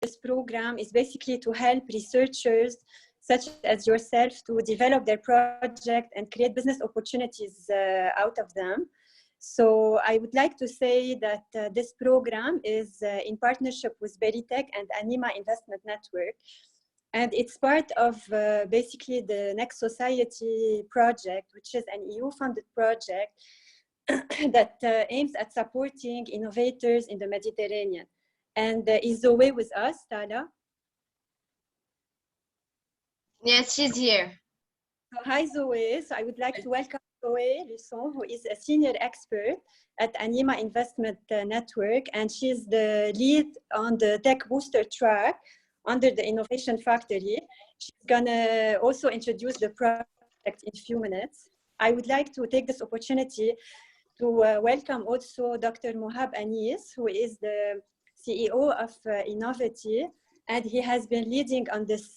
this program is basically to help researchers such as yourself to develop their project and create business opportunities out of them. So I would like to say that this program is in partnership with Beritech and Anima Investment Network. And it's part of basically the Next Society project, which is an EU-funded project that aims at supporting innovators in the Mediterranean. And is Zoe with us, Tala? Yes, she's here. So, hi, Zoe. So I would like to welcome Zoe Lusson, who is a senior expert at Anima Investment Network, and she's the lead on the Tech Booster track under the Innovation Factory. She's gonna also introduce the project in a few minutes. I would like to take this opportunity to welcome also Dr. Mohab Anis, who is the CEO of Innovity, and he has been leading on this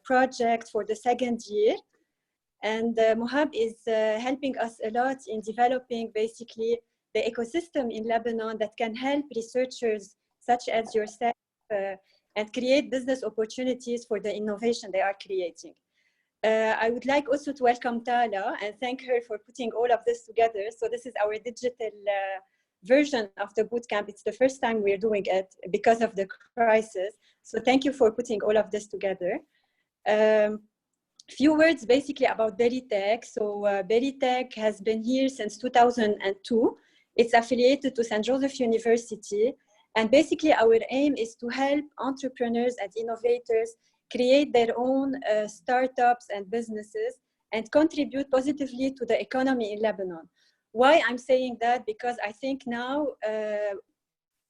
project for the second year. And Mohab is helping us a lot in developing basically the ecosystem in Lebanon that can help researchers such as yourself and create business opportunities for the innovation they are creating. I would like also to welcome Tala and thank her for putting all of this together. So this is our digital version of the bootcamp. It's the first time we're doing it because of the crisis. So thank you for putting all of this together. Few words basically about Beritech. So Beritech has been here since 2002. It's affiliated to St. Joseph University. And basically our aim is to help entrepreneurs and innovators create their own startups and businesses and contribute positively to the economy in Lebanon. Why I'm saying that? Because I think now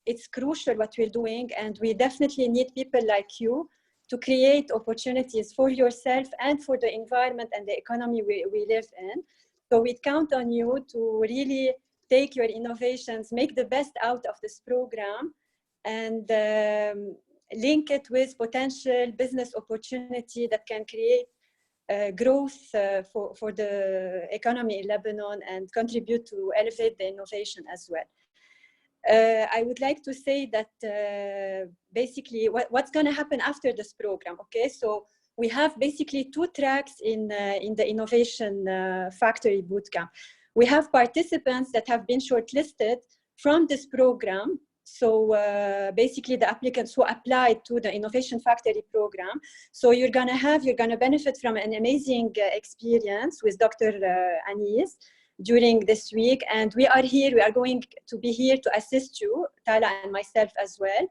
it's crucial what we're doing, and we definitely need people like you to create opportunities for yourself and for the environment and the economy we live in. So we count on you to really take your innovations, make the best out of this program, and link it with potential business opportunity that can create growth for the economy in Lebanon and contribute to elevate the innovation as well. I would like to say that basically what's going to happen after this program, okay? So we have basically two tracks in the Innovation Factory Bootcamp. We have participants that have been shortlisted from this program. So basically the applicants who applied to the Innovation Factory program. So you're going to benefit from an amazing experience with Dr. Anis during this week. And we are going to be here to assist you, Tala and myself as well.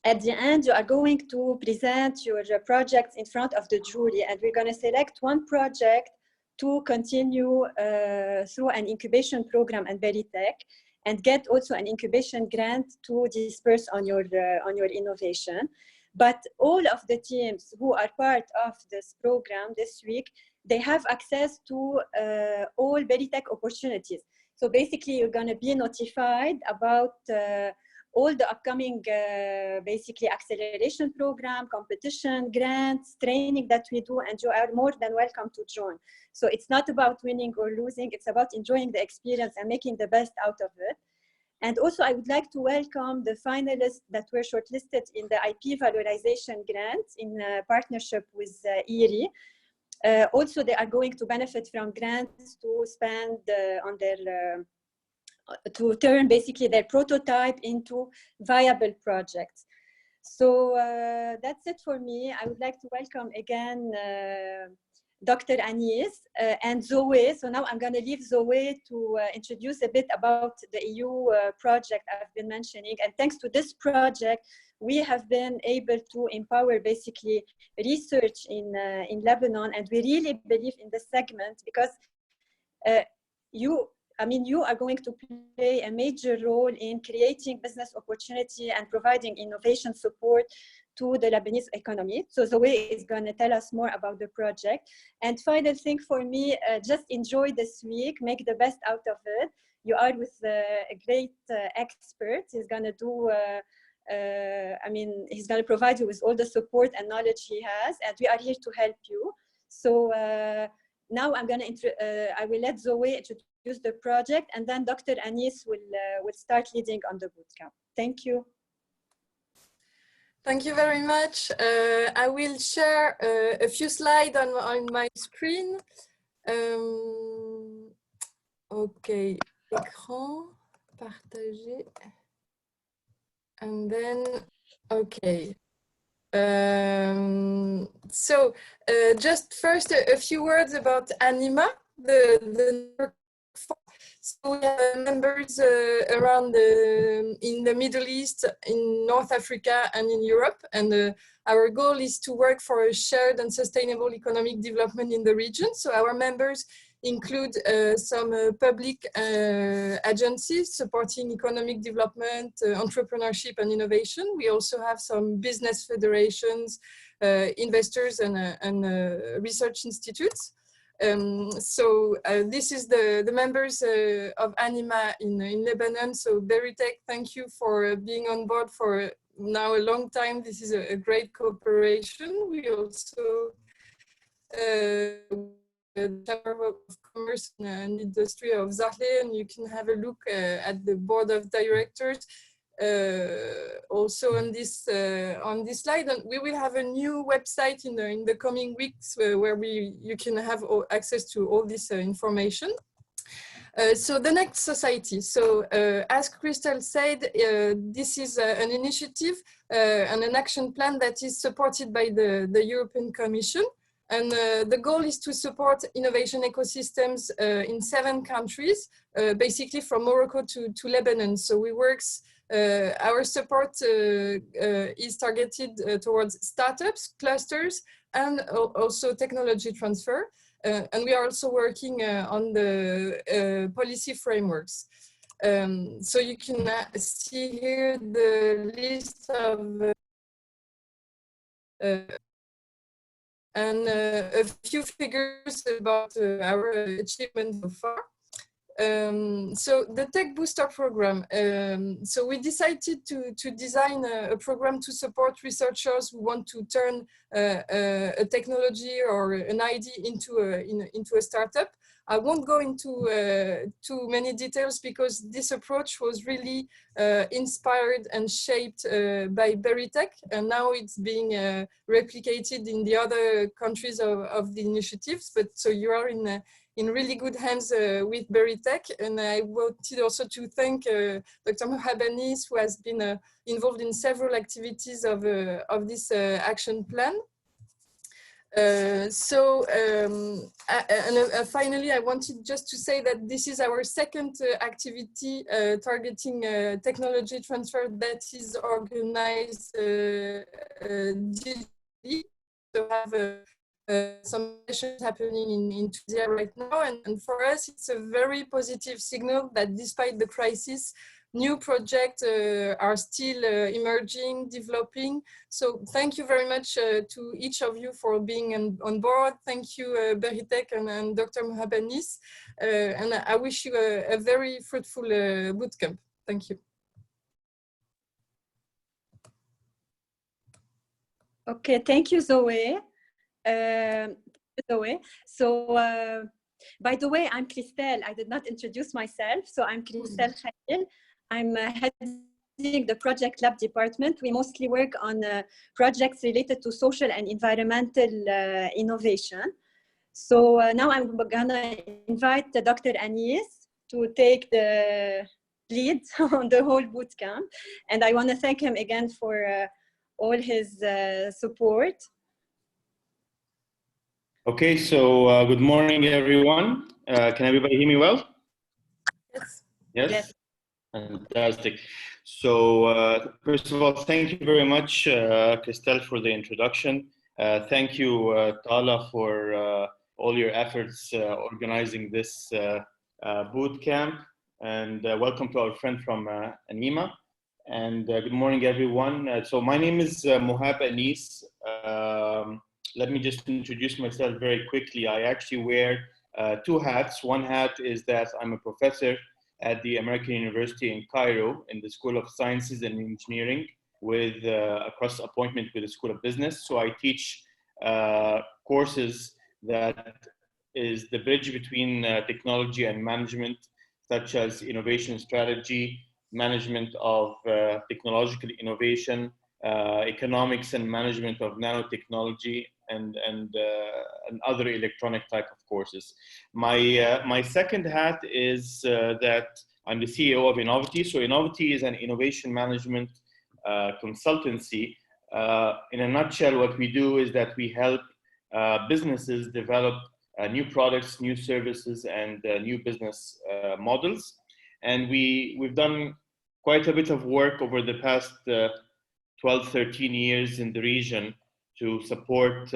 At the end, you are going to present your projects in front of the jury, and we're going to select one project to continue through an incubation program at Beritech, and get also an incubation grant to disperse on your innovation. But all of the teams who are part of this program this week, they have access to all Beritech opportunities. So basically, you're going to be notified about all the upcoming basically acceleration program, competition, grants, training that we do, and you are more than welcome to join. So it's not about winning or losing, it's about enjoying the experience and making the best out of it. And also I would like to welcome the finalists that were shortlisted in the IP valorization grant in partnership with ERI. Also, they are going to benefit from grants to spend on their to turn basically their prototype into viable projects. So that's it for me. I would like to welcome again Dr. Anis and Zoe. So now I'm going to leave Zoe to introduce a bit about the EU project I've been mentioning. And thanks to this project, we have been able to empower basically research in Lebanon. And we really believe in this segment because you are going to play a major role in creating business opportunity and providing innovation support to the Lebanese economy. So Zoe is going to tell us more about the project. And final thing for me, just enjoy this week, make the best out of it. You are with a great expert. He's going to do, he's going to provide you with all the support and knowledge he has, and we are here to help you. So now I will let Zoe introduce the project, and then Dr. Anis will start leading on the bootcamp. Thank you. Thank you very much. I will share a few slides on my screen. Okay, écran, partager. And then, okay. Just first a few words about Anima, the so we have members around in the Middle East, in North Africa, and in Europe. And our goal is to work for a shared and sustainable economic development in the region. So our members include some public agencies supporting economic development, entrepreneurship, and innovation. We also have some business federations, investors, and research institutes. This is the members of Anima in Lebanon. So Beritech, thank you for being on board for now a long time. This is a great cooperation. We also Chamber of Commerce and Industry of Zahle, and you can have a look at the board of directors also on this slide. And we will have a new website in the coming weeks where you can have access to all this information. So the Next Society. So as Crystal said, this is an initiative and an action plan that is supported by the European Commission. And the goal is to support innovation ecosystems in 7 countries, basically from Morocco to Lebanon. So our support is targeted towards startups, clusters, and also technology transfer. And we are also working on the policy frameworks. So you can see here the list of and a few figures about our achievements so far. So the Tech Booster program. So we decided to design a program to support researchers who want to turn a technology or an idea into a startup. I won't go into too many details because this approach was really inspired and shaped by Beritech, and now it's being replicated in the other countries of the initiatives. But so you are in really good hands with Beritech, and I wanted also to thank Dr. Mohab Anis, who has been involved in several activities of this action plan. Finally, I wanted just to say that this is our second activity targeting technology transfer that is organized digitally. So have some sessions happening in Tunisia right now, and for us it's a very positive signal that despite the crisis, new projects are still emerging, developing. So thank you very much to each of you for being on board. Thank you, Beritech and Dr. Mohab Anis. And I wish you a very fruitful bootcamp. Thank you. Okay, thank you, Zoe. So, by the way, I'm Christelle. I did not introduce myself. So I'm Christelle Khalil. I'm heading the Project Lab department. We mostly work on projects related to social and environmental innovation. So now I'm gonna invite Dr. Anis to take the lead on the whole bootcamp. And I wanna thank him again for all his support. Okay, so good morning, everyone. Can everybody hear me well? Yes. Yes? Yes. Fantastic. So first of all, thank you very much, Christelle, for the introduction. Thank you, Tala, for all your efforts organizing this boot camp. And welcome to our friend from Anima. And good morning, everyone. So my name is Mohab Anis. Let me just introduce myself very quickly. I actually wear 2 hats. One hat is that I'm a professor at the American University in Cairo in the School of Sciences and Engineering with a cross appointment with the School of Business. So I teach courses that is the bridge between technology and management, such as innovation strategy, management of technological innovation, economics and management of nanotechnology, and other electronic type of courses. My second hat is that I'm the CEO of Innovity. So Innovity is an innovation management consultancy. In a nutshell, what we do is that we help businesses develop new products, new services, and new business models. And we've done quite a bit of work over the past 12, 13 years in the region to support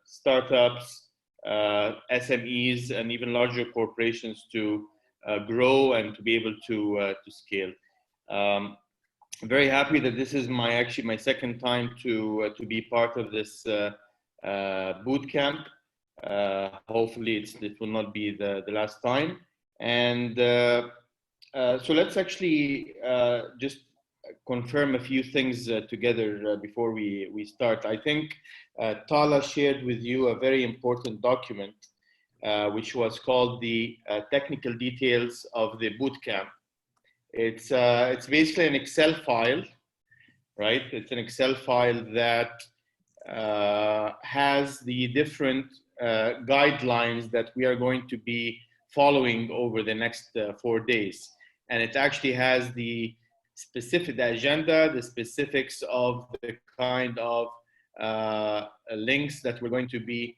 startups, SMEs, and even larger corporations to grow and to be able to scale. I'm very happy that this is actually my second time to be part of this boot camp. Hopefully it will not be the last time. And so let's actually just confirm a few things together before we start. I think Tala shared with you a very important document, which was called the technical details of the bootcamp. It's basically an Excel file, right? It's an Excel file that has the different guidelines that we are going to be following over the next 4 days. And it actually has the agenda, the specifics of the kind of links that we're going to be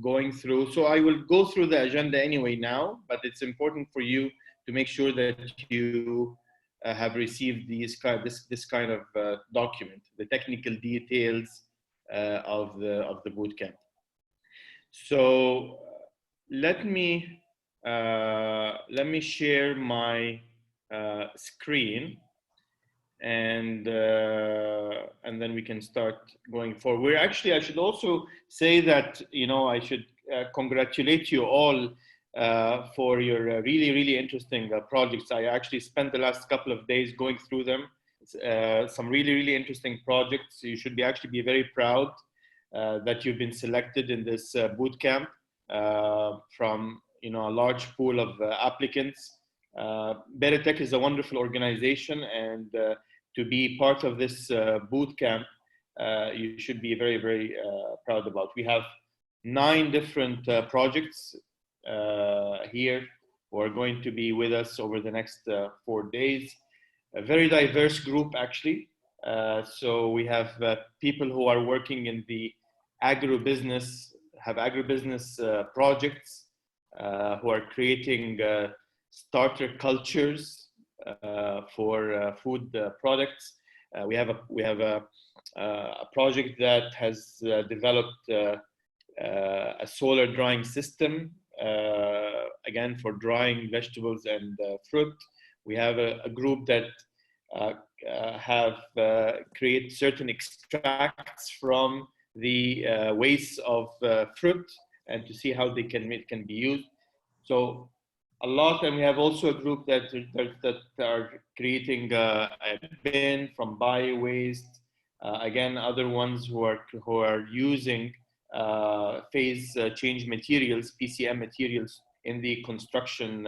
going through. So I will go through the agenda anyway now, but it's important for you to make sure that you have received this kind of document, the technical details of the bootcamp. So let me share my screen, and then we can start going forward. I should also say that, you know, I should congratulate you all for your really interesting projects. I actually spent the last couple of days going through them. Some really interesting projects. You should actually be very proud that you've been selected in this boot camp from, you know, a large pool of applicants. Beritech is a wonderful organization, and to be part of this boot camp, you should be very proud about. We have 9 different projects here who are going to be with us over the next 4 days. A very diverse group, actually. So we have people who are working in the agribusiness projects, who are creating starter cultures for food products. We have a project that has developed a solar drying system, again for drying vegetables and fruit. We have a group that have create certain extracts from the waste of fruit, and to see how they can be used. So a lot, and we have also a group that are creating a bin from bio waste. Again, other ones who are using phase change materials, PCM materials, in the construction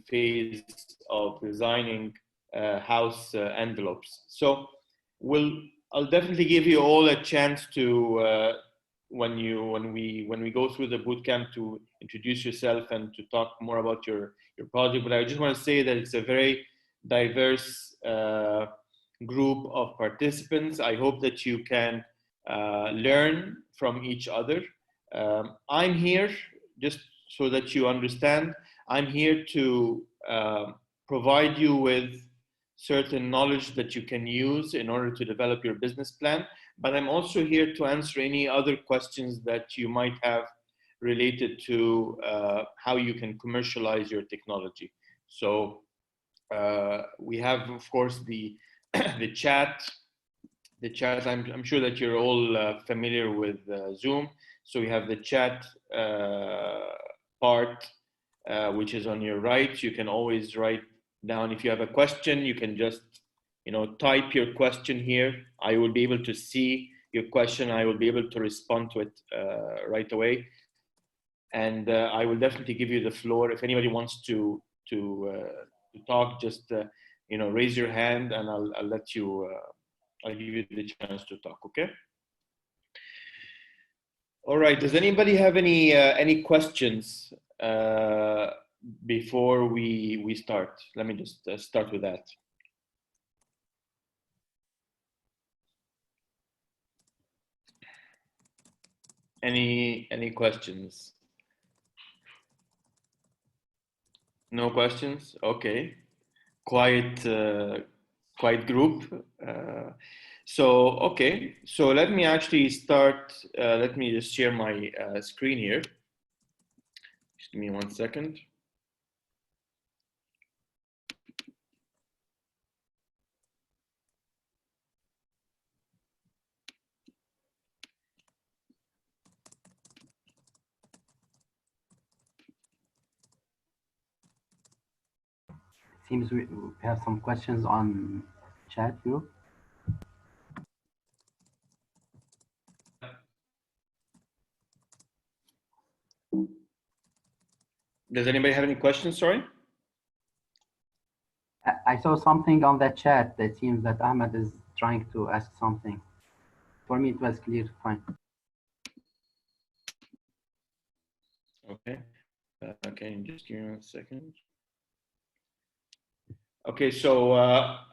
phase of designing house envelopes. So I'll definitely give you all a chance to when we go through the bootcamp, to introduce yourself and to talk more about your project. But I just want to say that it's a very diverse group of participants. I hope that you can learn from each other. I'm here, just so that you understand, I'm here to provide you with certain knowledge that you can use in order to develop your business plan. But I'm also here to answer any other questions that you might have related to how you can commercialize your technology. So we have, of course, the chat. The chat, I'm sure that you're all familiar with Zoom. So we have the chat part, which is on your right. You can always write down, if you have a question, you can just, you know, type your question here. I will be able to see your question. I will be able to respond to it right away. And I will definitely give you the floor. If anybody wants to talk, just raise your hand, and I'll let you. I'll give you the chance to talk. Okay. All right. Does anybody have any questions before we start? Let me just start with that. Any questions? No questions. Okay. Quiet group. So okay. So let me actually start. Let me just share my screen here. Just give me 1 second. Seems we have some questions on chat group. Does anybody have any questions? Sorry. I saw something on the chat that seems that Ahmed is trying to ask something. For me, it was clear, fine. Okay. Okay, just give me 1 second. Okay, so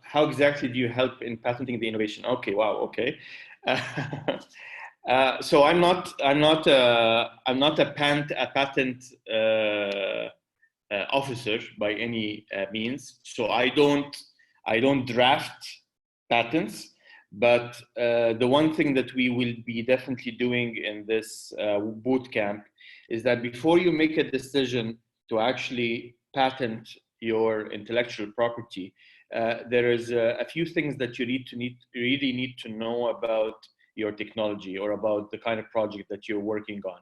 how exactly do you help in patenting the innovation? Okay, wow. Okay. So I'm not a patent officer by any means. So I don't draft patents. But the one thing that we will be definitely doing in this boot camp is that before you make a decision to actually patent your intellectual property, there is a few things that you really need to know about your technology or about the kind of project that you're working on.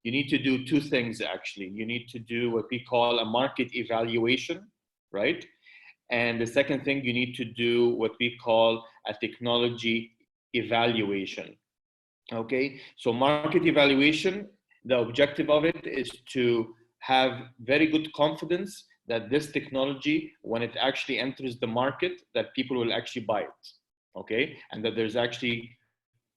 You need to do two things actually. You need to do what we call a market evaluation, right? And the second thing, you need to do what we call a technology evaluation. Okay, so market evaluation, the objective of it is to have very good confidence that this technology, when it actually enters the market, that people will actually buy it. Okay, and that there's actually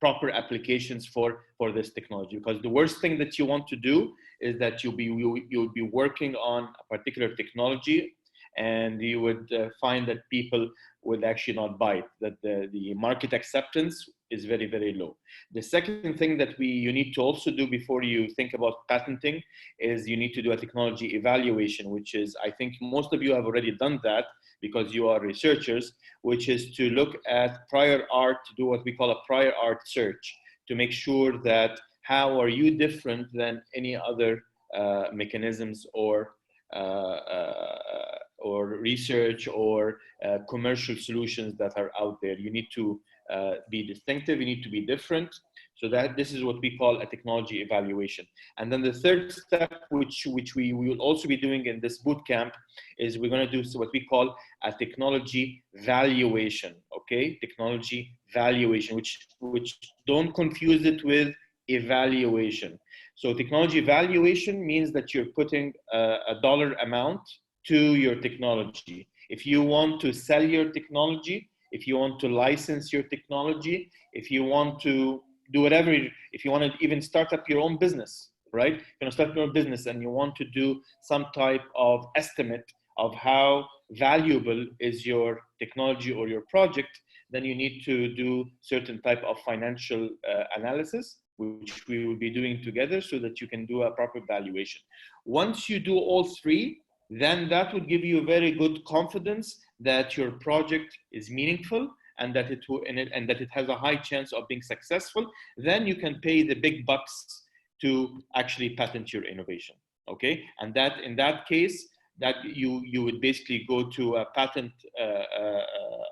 proper applications for this technology. Because the worst thing that you want to do is that you'll be working on a particular technology and you would find that people would actually not buy it, that the market acceptance is very, very low. The second thing that you need to also do before you think about patenting is you need to do a technology evaluation, which is, I think most of you have already done that because you are researchers, which is to look at prior art, to do what we call a prior art search, to make sure that how are you different than any other mechanisms or research or commercial solutions that are out there. You need to be distinctive, you need to be different. So that this is what we call a technology evaluation. And then the third step, which we will also be doing in this boot camp, is we're going to do what we call a technology valuation. Okay, technology valuation, which don't confuse it with evaluation. So technology valuation means that you're putting a dollar amount to your technology. If you want to sell your technology, if you want to license your technology, if you want to do whatever, if you want to even start up your own business, right? You're going to start your own business and you want to do some type of estimate of how valuable is your technology or your project, then you need to do certain type of financial analysis, which we will be doing together so that you can do a proper valuation. Once you do all three, then that would give you very good confidence that your project is meaningful and that it has a high chance of being successful. Then you can pay the big bucks to actually patent your innovation. Okay, and that in that case, that you would basically go to a patent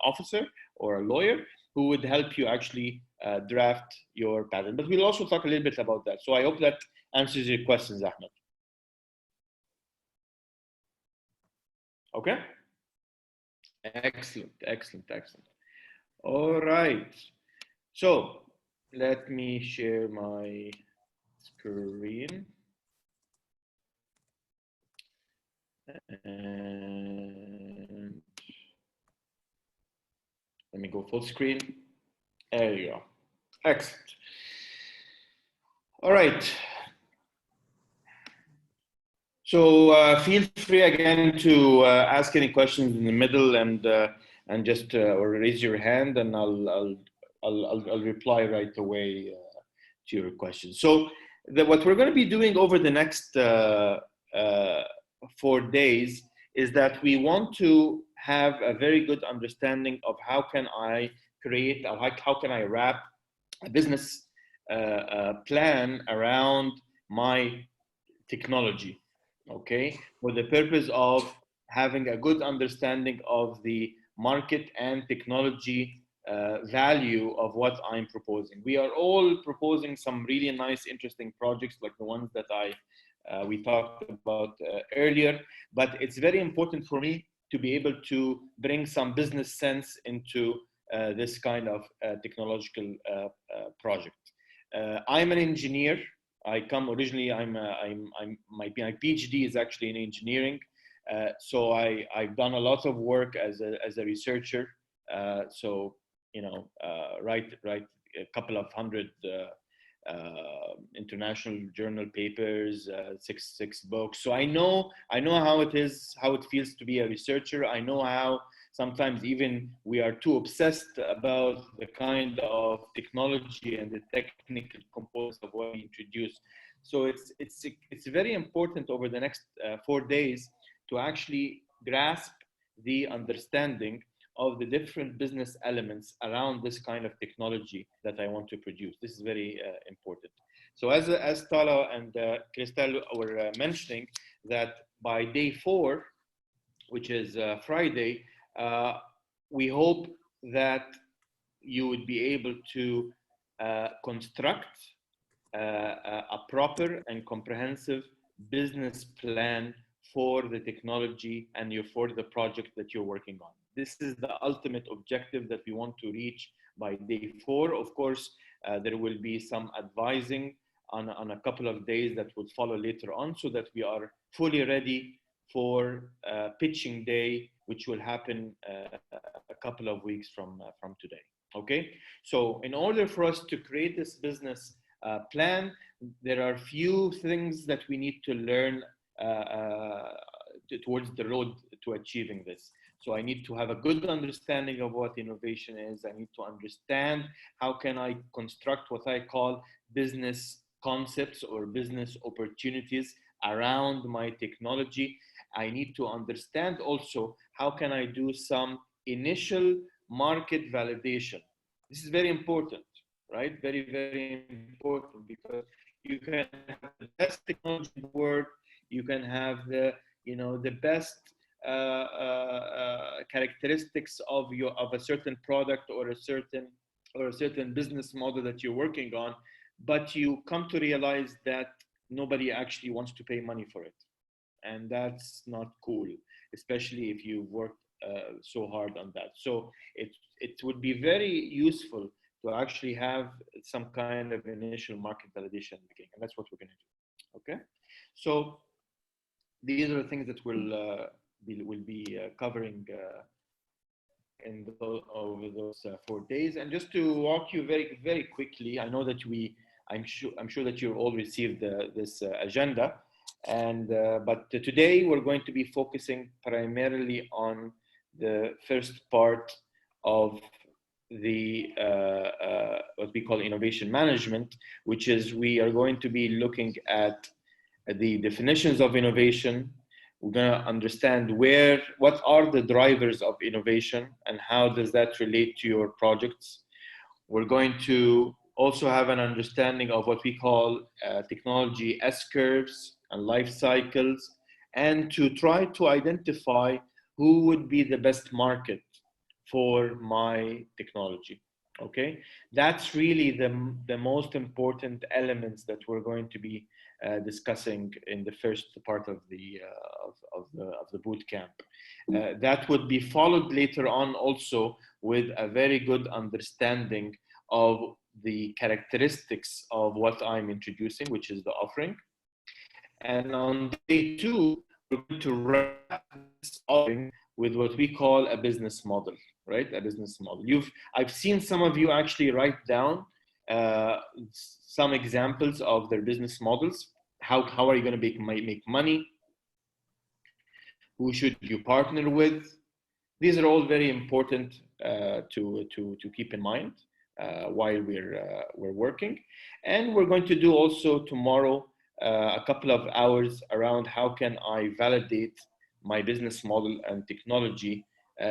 officer or a lawyer who would help you actually draft your patent. But we'll also talk a little bit about that. So I hope that answers your questions, Ahmed. Okay. Excellent, excellent, excellent. All right. So let me share my screen. And Let me go full screen. There you go. Excellent. All right. So feel free again to ask any questions in the middle and just or raise your hand, and I'll reply right away to your questions. So what we're going to be doing over the next 4 days is that we want to have a very good understanding of how can I create, how can I wrap a business plan around my technology, okay, for the purpose of having a good understanding of the market and technology value of what I'm proposing. We are all proposing some really nice, interesting projects like the ones that we talked about earlier, but it's very important for me to be able to bring some business sense into this kind of technological project. I'm an engineer. I come originally. My PhD is actually in engineering, so I've done a lot of work as a researcher. So you know, write a couple of hundred international journal papers, six books. So I know how it is, how it feels to be a researcher. I know how sometimes even we are too obsessed about the kind of technology and the technical components of what we introduce. So it's very important over the next 4 days to actually grasp the understanding of the different business elements around this kind of technology that I want to produce. This is very important. So as Tala and Cristel were mentioning, that by day 4, which is Friday, we hope that you would be able to construct a proper and comprehensive business plan for the technology and for the project that you're working on. This is the ultimate objective that we want to reach by day 4. Of course, there will be some advising on a couple of days that would follow later on, so that we are fully ready for pitching day, which will happen a couple of weeks from today. Okay, so in order for us to create this business plan, there are few things that we need to learn towards the road to achieving this. So I need to have a good understanding of what innovation is. I need to understand how can I construct what I call business concepts or business opportunities around my technology. I need to understand also how can I do some initial market validation. This is very important, right? Very, very important, because you can have the best technology in the world, you can have the best characteristics of a certain product or a certain business model that you're working on, but you come to realize that nobody actually wants to pay money for it, and that's not cool, especially if you've worked so hard on that. So it would be very useful to actually have some kind of initial market validation in the beginning, and that's what we're going to do. Okay, so these are the things that we'll be covering over those 4 days. And just to walk you very, very quickly, I know that I'm sure that you all received this agenda, and but today we're going to be focusing primarily on the first part of the what we call innovation management, which is we are going to be looking at the definitions of innovation. We're going to understand what are the drivers of innovation and how does that relate to your projects. We're going to also have an understanding of what we call technology S-curves and life cycles, and to try to identify who would be the best market for my technology. Okay, that's really the most important elements that we're going to be discussing in the first part of the boot camp. That would be followed later on also with a very good understanding of the characteristics of what I'm introducing, which is the offering. And on day 2, we're going to wrap this offering with what we call a business model. right? A business model. I've seen some of you actually write down some examples of their business models. How are you going to make money? Who should you partner with? These are all very important to keep in mind while we're working. And we're going to do also tomorrow a couple of hours around how can I validate my business model and technology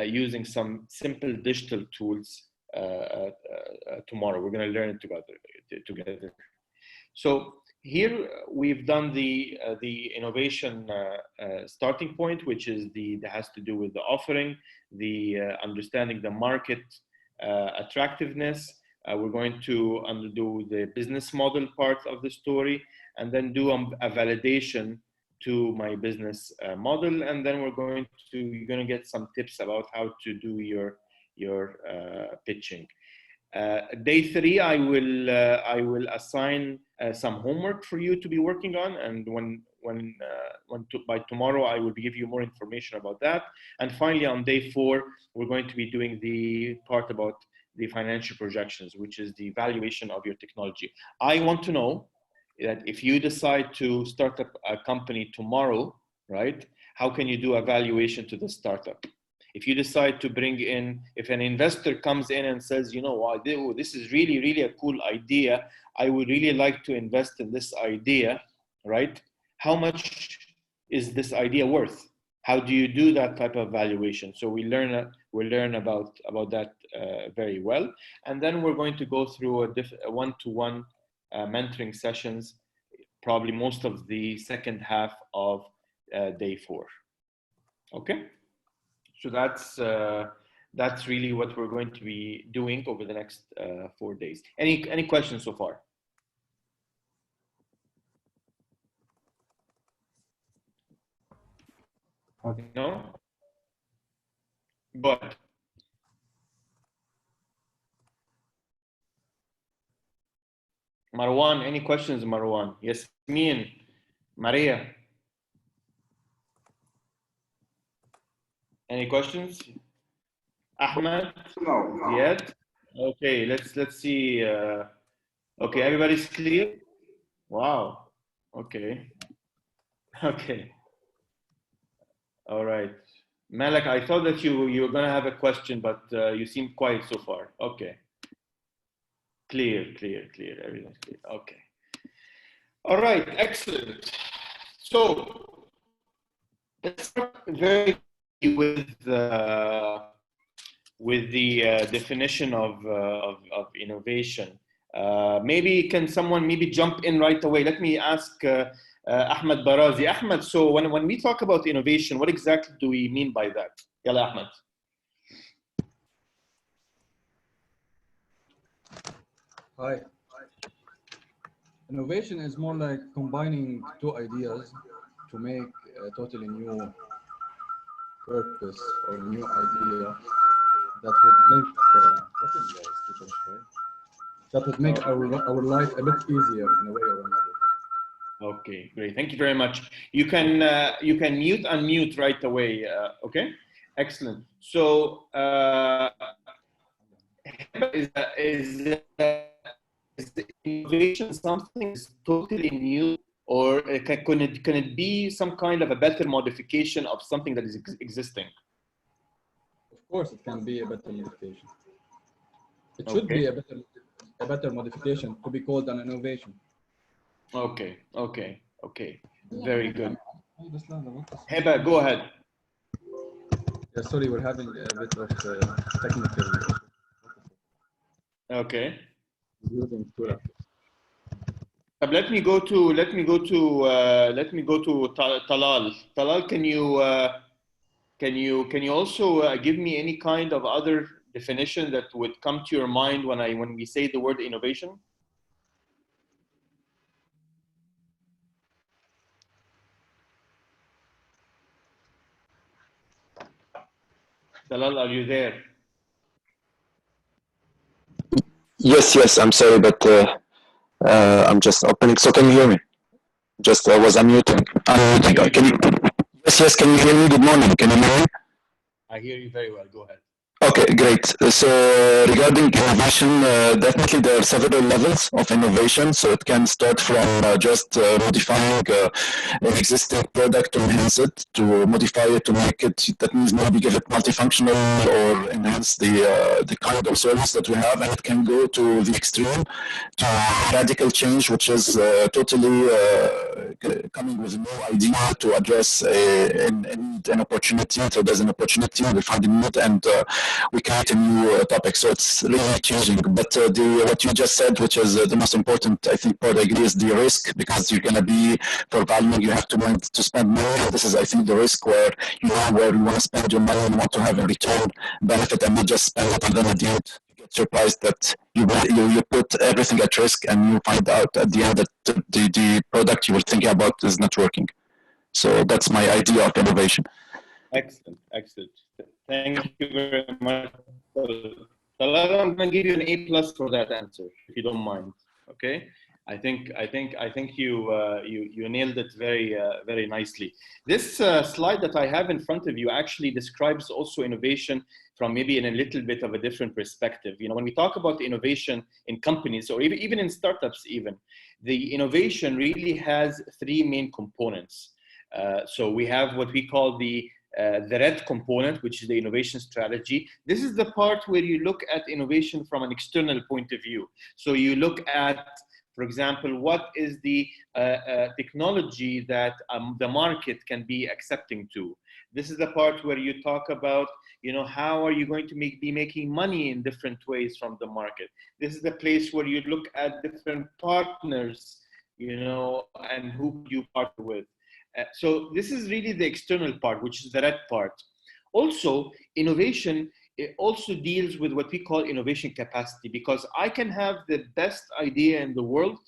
using some simple digital tools tomorrow. We're going to learn it together. So here we've done the innovation starting point, which is that has to do with the offering, the understanding the market attractiveness. We're going to do the business model part of the story, and then do a validation to my business model, and then you're going to get some tips about how to do your pitching. Day 3, I will assign some homework for you to be working on, and by tomorrow I will give you more information about that. And finally, on day 4, we're going to be doing the part about the financial projections, which is the valuation of your technology. I want to know that if you decide to start up a company tomorrow, right? How can you do a valuation to the startup? If you decide to bring in, if an investor comes in and says, you know what, this is really, really a cool idea, I would really like to invest in this idea, right? How much is this idea worth? How do you do that type of valuation? So we'll learn about that very well. And then we're going to go through a one-to-one mentoring sessions, probably most of the second half of day 4. Okay? So that's really what we're going to be doing over the next 4 days. Any questions so far? Okay. No? But Marwan, any questions, Marwan? Yasmin, Maria? Any questions? Ahmed? No. Yet? Okay, let's see. Okay, everybody's clear? Wow. Okay. Okay. All right. Malak, I thought that you were gonna have a question, but you seem quiet so far. Okay. Clear. Everything's clear. Okay. All right. Excellent. So let's start very with the definition of innovation. Maybe can someone jump in right away? Let me ask Ahmed Barazi. Ahmed, so when we talk about innovation, what exactly do we mean by that? Yalla, Ahmed. Hi. Innovation is more like combining two ideas to make a totally new purpose or new idea that would make our life a bit easier in a way or another. Okay, great. Thank you very much. You can mute, unmute right away. Okay, excellent. So is innovation something is totally new, or can it be some kind of a better modification of something that is existing? Of course, it can be a better modification. It should be a better modification to be called an innovation. Okay. Very good. Heba, go ahead. Yeah, sorry, we're having a bit of technical. Okay. Using two laptops. Let me go to Talal. Talal, can you also give me any kind of other definition that would come to your mind when we say the word innovation? Talal, are you there? Yes, I'm sorry, but I'm just opening. So can you hear me? Just was unmuting. Can you? Yes, can you hear me? Good morning. Can you hear me? I hear you very well. Go ahead. Okay, great. So regarding innovation, definitely there are several levels of innovation. So it can start from just modifying an existing product to enhance it, to modify it to make it. That means maybe give it multifunctional or enhance the kind of service that we have, and it can go to the extreme, to radical change, which is totally coming with a new idea to address an opportunity. So there's an opportunity, we find a need, and we create a new topic. So it's really changing. But what you just said, which is the most important, I think, part I agree, is the risk, because you're going to be, for valuing, you have to spend money. This is, I think, the risk where you know where you want to spend your money and want to have a return benefit, and not just spend it and then at the end you get surprised that you put everything at risk and you find out at the end that the product you were thinking about is not working. So that's my idea of innovation. Excellent, excellent. Thank you very much. Talal, I'm going to give you an A+ for that answer, if you don't mind. Okay. I think you nailed it very nicely. This slide that I have in front of you actually describes also innovation from maybe in a little bit of a different perspective. You know, when we talk about innovation in companies or even in startups, the innovation really has three main components. So we have what we call the red component, which is the innovation strategy. This is the part where you look at innovation from an external point of view. So you look at, for example, what is the technology that the market can be accepting to. This is the part where you talk about, you know, how are you going to be making money in different ways from the market. This is the place where you look at different partners, you know, and who you partner with. So this is really the external part, which is the red part. Also, innovation, it also deals with what we call innovation capacity, because I can have the best idea in the world,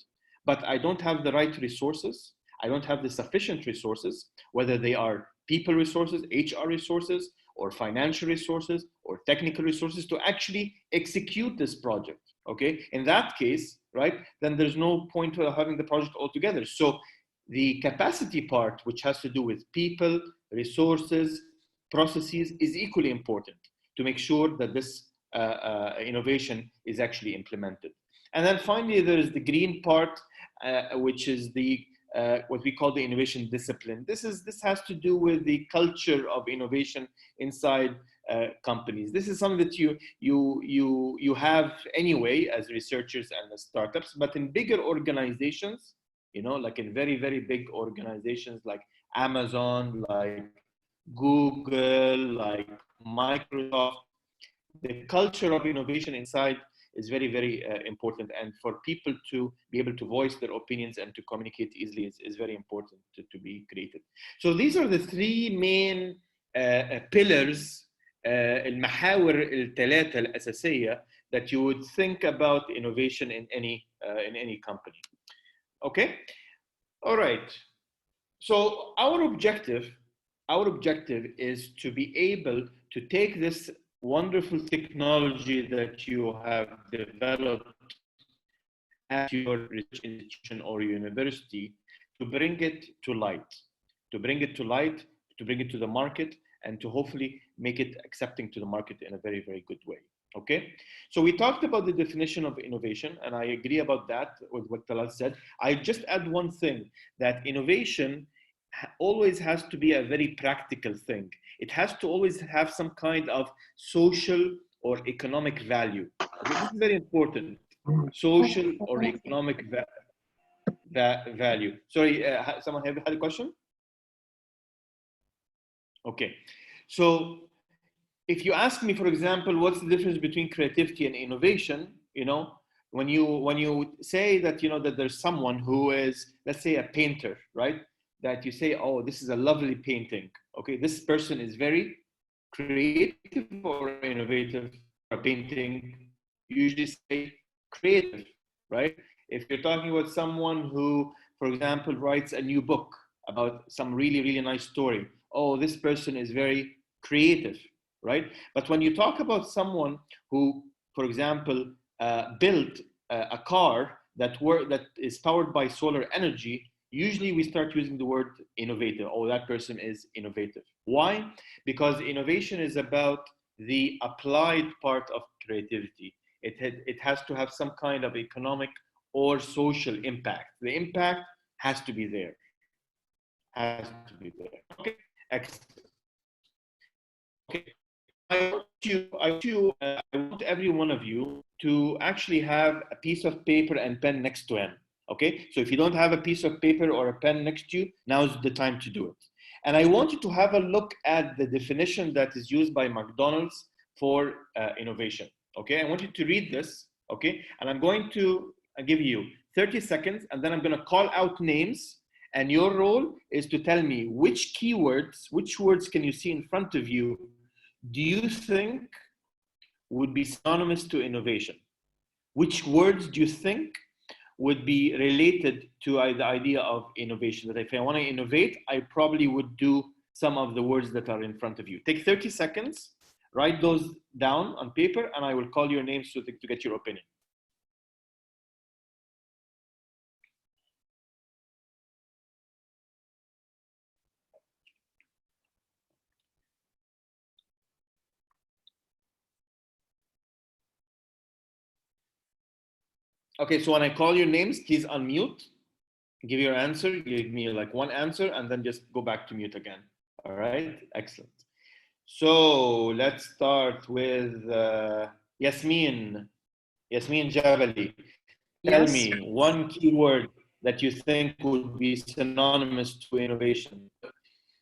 but I don't have the right resources. I don't have the sufficient resources, whether they are people resources, HR resources, or financial resources, or technical resources to actually execute this project, okay? In that case, right, then there's no point to having the project altogether. So the capacity part, which has to do with people, resources, processes, is equally important to make sure that this innovation is actually implemented. And then finally, there is the green part, which is the what we call the innovation discipline. This has to do with the culture of innovation inside companies. This is something that you have anyway as researchers and as startups, but in bigger organizations, you know, like in very, very big organizations like Amazon, like Google, like Microsoft, the culture of innovation inside is very, very important. And for people to be able to voice their opinions and to communicate easily is very important to be created. So these are the three main pillars, المحاور الثلاثة الأساسية that you would think about innovation in any company. Okay, all right. So our objective is to be able to take this wonderful technology that you have developed at your research institution or university, to bring it to light, to bring it to the market, and to hopefully make it accepting to the market in a very, very good way. Okay, so we talked about the definition of innovation, and I agree about that with what Talal said. I just add one thing, that innovation always has to be a very practical thing. It has to always have some kind of social or economic value. This is very important. Social or economic value. Sorry, someone had a question? Okay, so if you ask me, for example, what's the difference between creativity and innovation, you know, when you say that, you know, that there's someone who is, let's say, a painter, right? That you say, oh, this is a lovely painting. Okay, this person is very creative or innovative. A painting, you usually say creative, right? If you're talking about someone who, for example, writes a new book about some really, really nice story, oh, this person is very creative, right? But when you talk about someone who, for example, built a car that is powered by solar energy, usually we start using the word innovative. Oh, that person is innovative. Why? Because innovation is about the applied part of creativity. It has to have some kind of economic or social impact. The impact has to be there. Has to be there. Okay, excellent. Okay, I want every one of you to actually have a piece of paper and pen next to him. Okay, so if you don't have a piece of paper or a pen next to you, now is the time to do it. And I want you to have a look at the definition that is used by McDonald's for innovation. Okay, I want you to read this. Okay, and I'm going to give you 30 seconds, and then I'm going to call out names. And your role is to tell me which keywords, which words can you see in front of you do you think would be synonymous to innovation? Which words do you think would be related to the idea of innovation? That if I want to innovate, I probably would do some of the words that are in front of you. Take 30 seconds, write those down on paper, and I will call your names to get your opinion. Okay, so when I call your names, please unmute, give your answer, give me like one answer, and then just go back to mute again. All right, excellent. So let's start with Yasmin Jabali. Tell me one keyword that you think would be synonymous to innovation.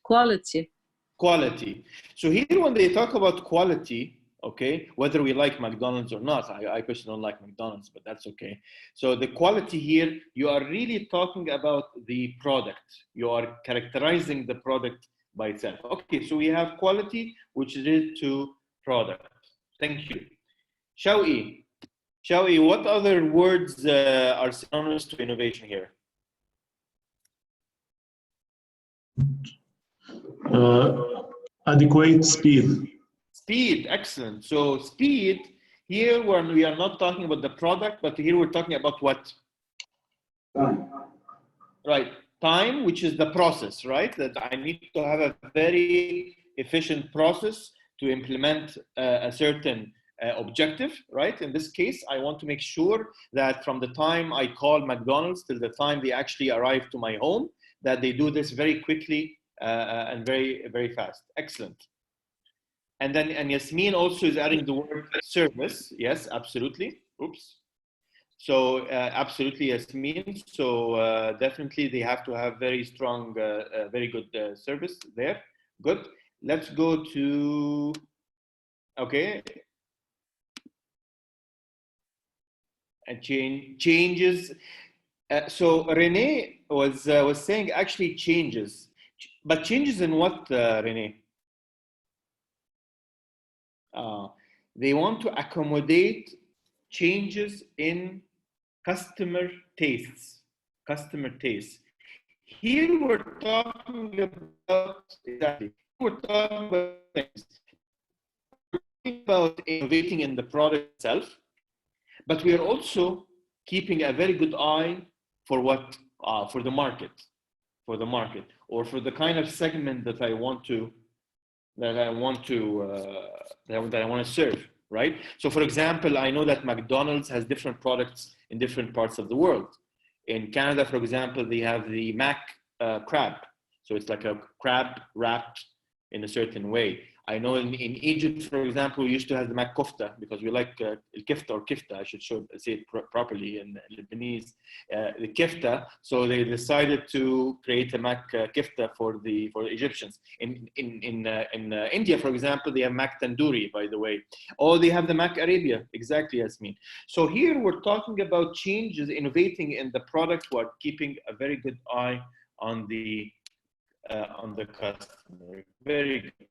Quality. Quality. So here when they talk about quality, okay, whether we like McDonald's or not, I personally don't like McDonald's, but that's okay. So the quality here, you are really talking about the product. You are characterizing the product by itself. Okay, so we have quality, which is related to product. Thank you. Shawi, what other words are synonymous to innovation here? Adequate speed. Speed, excellent. So speed, here when we are not talking about the product, but here we're talking about what? Time. Right, time, which is the process, right? That I need to have a very efficient process to implement a certain objective, right? In this case, I want to make sure that from the time I call McDonald's till the time they actually arrive to my home, that they do this very quickly and very, very fast. Excellent. And then, and Yasmin also is adding the word service. Yes, absolutely. Oops. So absolutely, Yasmin. So definitely they have to have very strong, very good service there. Good. Let's go to, okay. And changes. So Renee was saying actually changes, but changes in what, Renee? They want to accommodate changes in customer tastes. Customer tastes. Here we're talking about exactly. We're talking about things. We're talking about innovating in the product itself, but we are also keeping a very good eye for what for the market, or for the kind of segment that I want to serve, right? So for example, I know that McDonald's has different products in different parts of the world. In Canada, for example, they have the Mac crab. So it's like a crab wrapped in a certain way. I know in Egypt, for example, we used to have the Mac kofta because we like kifta or kifta, I should say it properly in Lebanese, the kifta. So they decided to create a Mac kifta for the Egyptians. In India, for example, they have Mac tandoori, by the way. Or they have the Mac Arabia, exactly, Yasmin. So here we're talking about changes, innovating in the product while keeping a very good eye on the customer. Very good.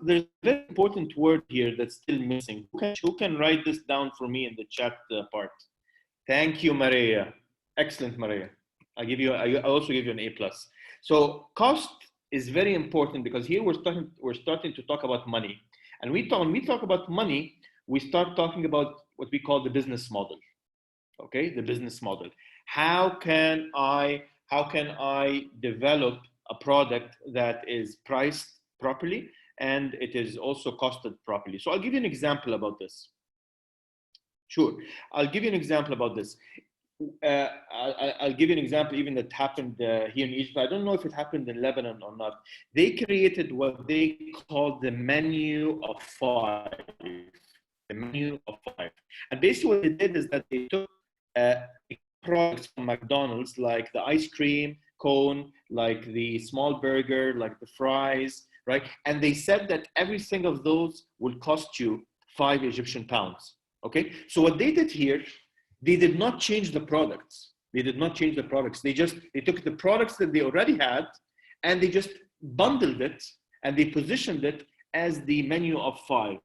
There's a very important word here that's still missing. Who can write this down for me in the chat part? Thank you, Maria. Excellent, Maria. I also give you an A+. So cost is very important because here we're starting to talk about money. And when we talk about money, we start talking about what we call the business model. Okay, the business model. How can I develop a product that is priced properly and it is also costed properly. So I'll give you an example about this. Sure, I'll give you an example about this. I'll give you an example even that happened here in Egypt. I don't know if it happened in Lebanon or not. They created what they call the menu of 5. The menu of 5. And basically what they did is that they took products from McDonald's, like the ice cream cone, like the small burger, like the fries, right? And they said that every single of those will cost you 5 Egyptian pounds. Okay, so what they did here, they did not change the products. They did not change the products. They took the products that they already had and they just bundled it and they positioned it as the menu of 5.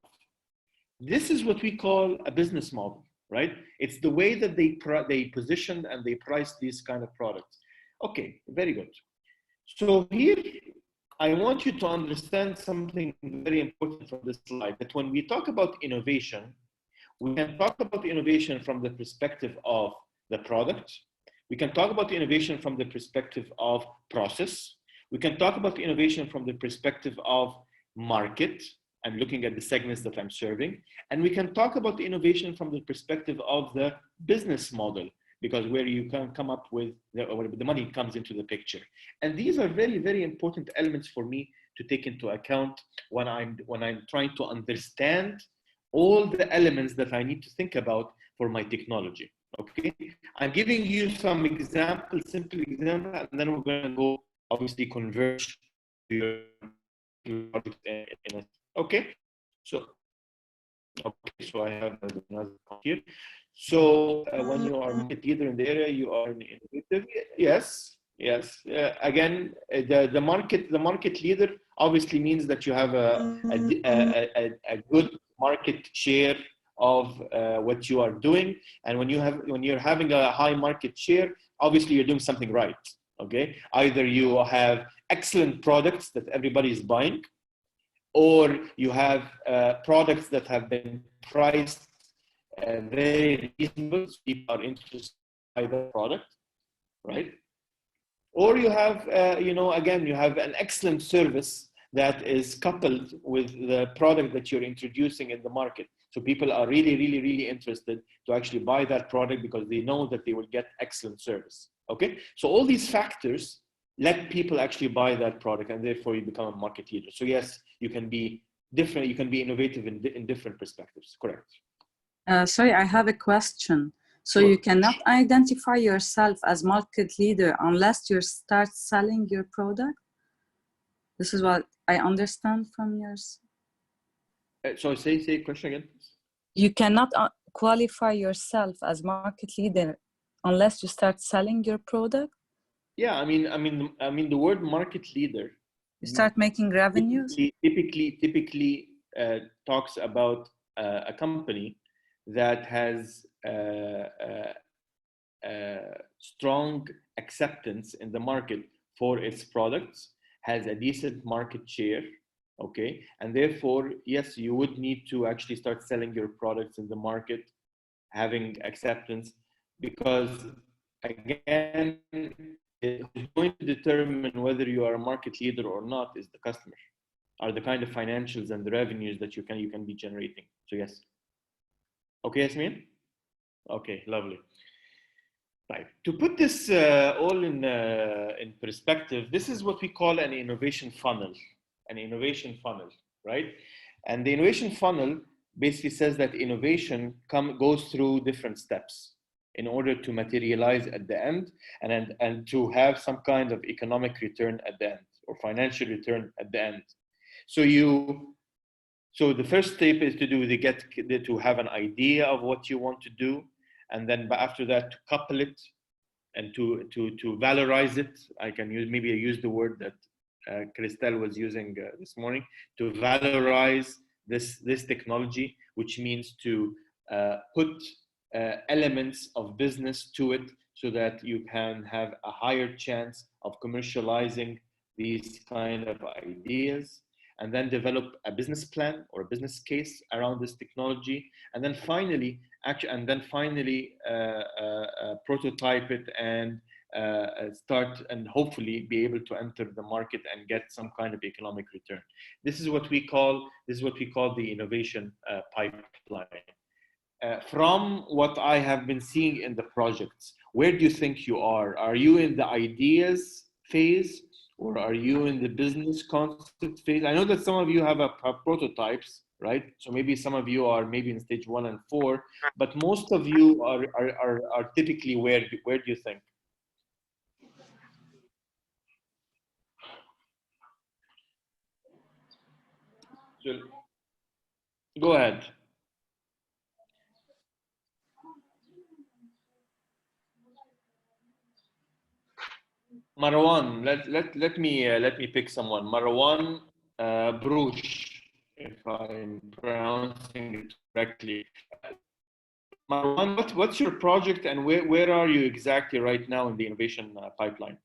This is what we call a business model, right? It's the way that they positioned and they priced these kind of products. Okay, very good. So here, I want you to understand something very important from this slide, that when we talk about innovation, we can talk about innovation from the perspective of the product. We can talk about innovation from the perspective of process. We can talk about innovation from the perspective of market and looking at the segments that I'm serving. And we can talk about innovation from the perspective of the business model, because where you can come up with the money comes into the picture. And these are very, very important elements for me to take into account when I'm trying to understand all the elements that I need to think about for my technology. Okay, I'm giving you some examples, simple example, and then we're going to go obviously converge to your project in a, okay. So I have another here. So when you are market leader in the area, you are innovative. Yes. Again, the market leader obviously means that you have a good market share of what you are doing, and when you're having a high market share, obviously you're doing something right. Okay, either you have excellent products that everybody is buying, or you have products that have been priced very reasonable, so people are interested by the product, right? Or you have, again, you have an excellent service that is coupled with the product that you're introducing in the market. So people are really, really, really interested to actually buy that product because they know that they will get excellent service. Okay, so all these factors let people actually buy that product, and therefore you become a market leader. So yes, you can be different, you can be innovative in different perspectives. Correct. Sorry, I have a question. So you cannot identify yourself as market leader unless you start selling your product? This is what I understand from yours. So say question again. You cannot qualify yourself as market leader unless you start selling your product? Yeah, I mean the word market leader. You start making revenues? Typically talks about a company that has strong acceptance in the market for its products, has a decent market share, okay? And therefore, yes, you would need to actually start selling your products in the market, having acceptance, because again, who's going to determine whether you are a market leader or not is the customer, are the kind of financials and the revenues that you can be generating. So yes. Okay, Yasmin? Okay, lovely. Right. To put this all in perspective, this is what we call an innovation funnel. An innovation funnel, right? And the innovation funnel basically says that innovation goes through different steps in order to materialize at the end and to have some kind of economic return at the end or financial return at the end. So the first step is to have an idea of what you want to do, and then after that to couple it and to valorize it. I use the word that Christelle was using this morning, to valorize this technology, which means to put elements of business to it so that you can have a higher chance of commercializing these kind of ideas, and then develop a business plan or a business case around this technology, and then finally prototype it and start and hopefully be able to enter the market and get some kind of economic return. This is what we call the innovation pipeline. From what I have been seeing in the projects, where do you think you are? Are you in the ideas phase, or are you in the business concept phase? I know that some of you have prototypes, right? So maybe some of you are maybe in stage 1 and 4, but most of you are typically where do you think? So, go ahead. Marwan, let me pick someone. Marwan Brush, if I'm pronouncing it correctly. Marwan, what's your project and where are you exactly right now in the innovation pipeline?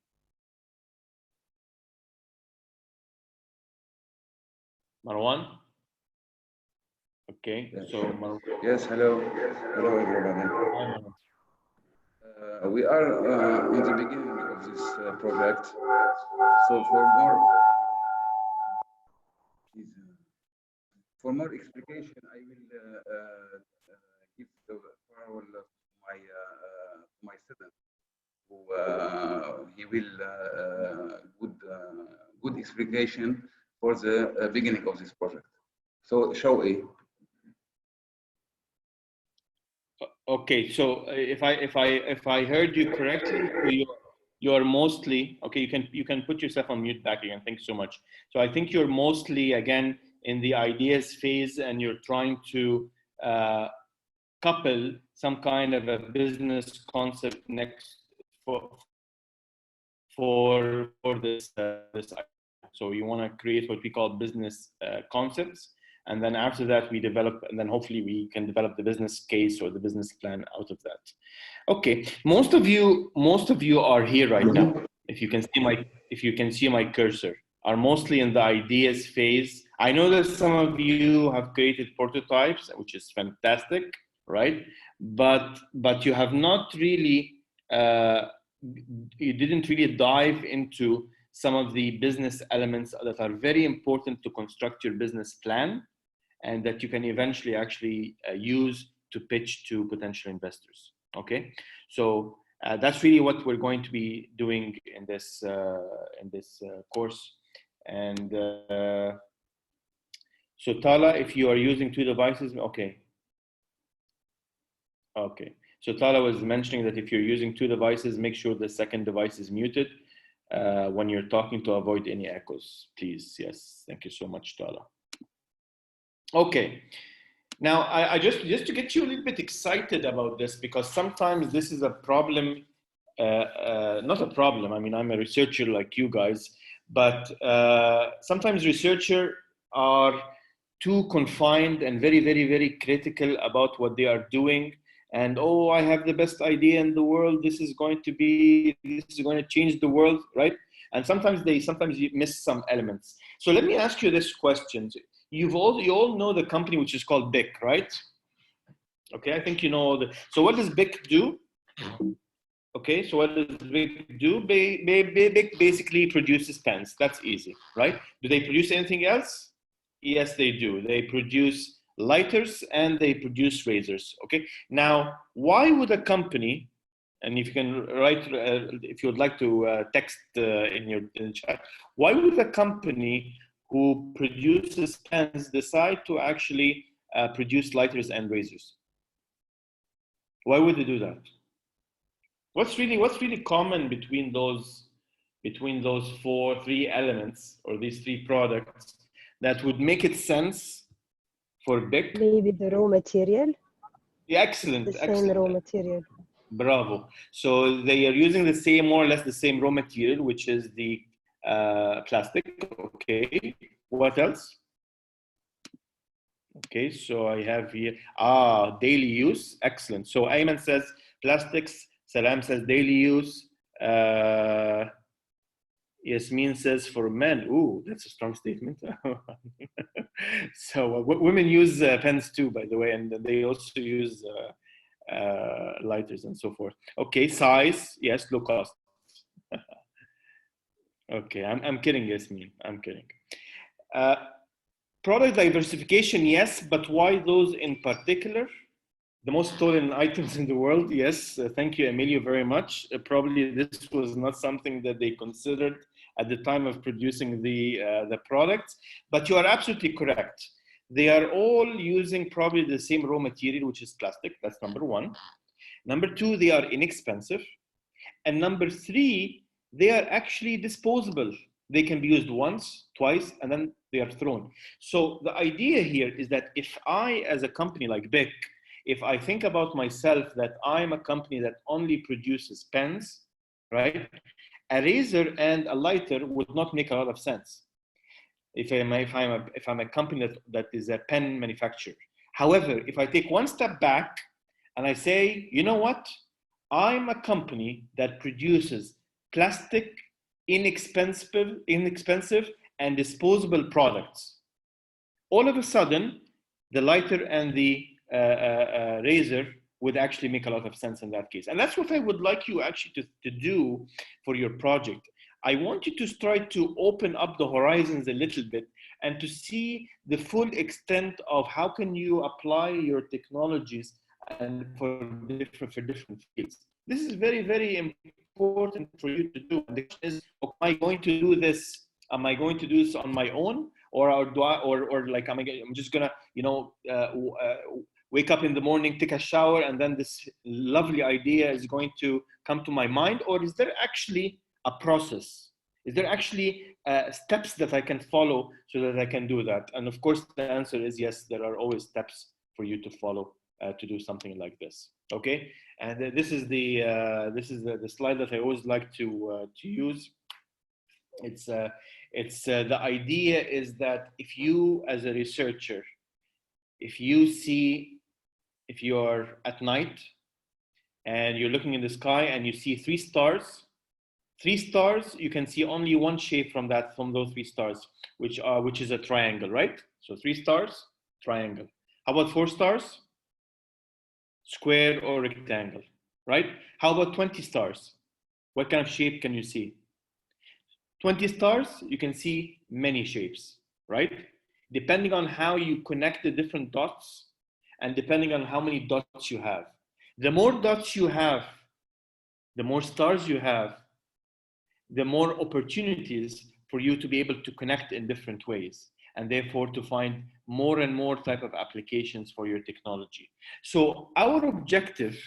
Marwan? Okay, so Marwan. Yes, hello. Hello, everybody. We are in the beginning of this project. So for more explication, I will give the floor to my student, who he will good explication for the beginning of this project. So, Shawi. Okay, so if I heard you correctly, you're mostly okay. You can put yourself on mute back again. Thanks so much. So I think you're mostly again in the ideas phase, and you're trying to couple some kind of a business concept next for this this. So you want to create what we call business concepts. And then after that, we develop, and then hopefully we can develop the business case or the business plan out of that. Okay, most of you are here right now. If you can see my cursor, are mostly in the ideas phase. I know that some of you have created prototypes, which is fantastic, right? But you have not really, you didn't really dive into some of the business elements that are very important to construct your business plan, and that you can eventually actually use to pitch to potential investors. Okay, so that's really what we're going to be doing in this course. And so Tala, if you are using 2 devices, okay. So Tala was mentioning that if you're using 2 devices, make sure the second device is muted when you're talking to avoid any echoes, please. Yes, thank you so much, Tala. Okay, now I just to get you a little bit excited about this, because sometimes this is a problem, not a problem. I mean, I'm a researcher like you guys, but sometimes researchers are too confined and very, very, very critical about what they are doing. And oh, I have the best idea in the world. This is going to change the world, right? And sometimes you miss some elements. So let me ask you this question. You all know the company which is called BIC, right? Okay, I think you know so what does BIC do? Okay, so what does BIC do? BIC basically produces pens. That's easy, right? Do they produce anything else? Yes, they do. They produce lighters and they produce razors. Okay, now why would a company, and if you can write, if you would like to text in the chat, why would a company who produces pens decide to actually produce lighters and razors? Why would they do that? What's really common between those 3 elements, or these 3 products, that would make it sense for BIC? Maybe the raw material. Yeah, excellent. The same raw material. Bravo. So they are using the same, more or less the same raw material, which is the plastic. Okay. What else? Okay, so I have here daily use. Excellent. So Ayman says plastics. Salam says daily use. Yasmin says for men. Ooh, that's a strong statement. So women use pens too, by the way, and they also use lighters and so forth. Okay, size. Yes, low cost. Okay, I'm kidding, Yasmin. I'm kidding. Product diversification, yes, but why those in particular? The most stolen items in the world, yes. Thank you, Emilio, very much. Probably this was not something that they considered at the time of producing the product, but you are absolutely correct. They are all using probably the same raw material, which is plastic. That's number one. Number two, they are inexpensive. And number three, they are actually disposable. They can be used once, twice, and then they are thrown. So the idea here is that if I, as a company like BIC, if I think about myself that I'm a company that only produces pens, right? A razor and a lighter would not make a lot of sense if I'm a company that is a pen manufacturer. However, if I take one step back and I say, you know what? I'm a company that produces plastic, inexpensive and disposable products. All of a sudden, the lighter and the razor would actually make a lot of sense in that case. And that's what I would like you actually to do for your project. I want you to try to open up the horizons a little bit and to see the full extent of how can you apply your technologies and for different fields. This is very, very important for you to do. The question is, am I going to do this? Am I going to do this on my own, or do I, or like I'm just gonna, you know, wake up in the morning, take a shower, and then this lovely idea is going to come to my mind? Or is there actually a process? Is there actually steps that I can follow so that I can do that? And of course, the answer is yes, there are always steps for you to follow to do something like this. Okay, and this is the slide that I always like to use. It's the idea is that if you, as a researcher, if you're at night and you're looking in the sky and you see three stars, you can see only one shape from those three stars, which is a triangle, right? So 3 stars, triangle. How about 4 stars? Square or rectangle, right? How about 20 stars? What kind of shape can you see? 20 stars, you can see many shapes, right? Depending on how you connect the different dots and depending on how many dots you have. The more dots you have, the more stars you have, the more opportunities for you to be able to connect in different ways, and therefore to find more and more type of applications for your technology. So our objective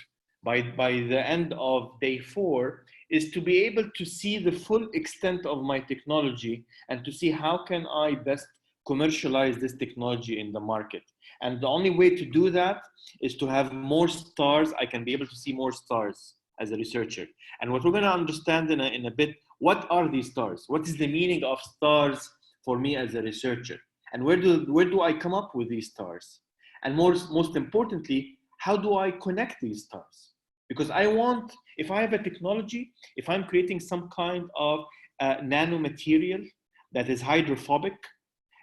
by the end of day 4 is to be able to see the full extent of my technology and to see how can I best commercialize this technology in the market. And the only way to do that is to have more stars. I can be able to see more stars as a researcher. And what we're going to understand in a bit, what are these stars? What is the meaning of stars for me as a researcher? And where do I come up with these stars? And most importantly, how do I connect these stars? Because I want, if I have a technology, if I'm creating some kind of nanomaterial that is hydrophobic,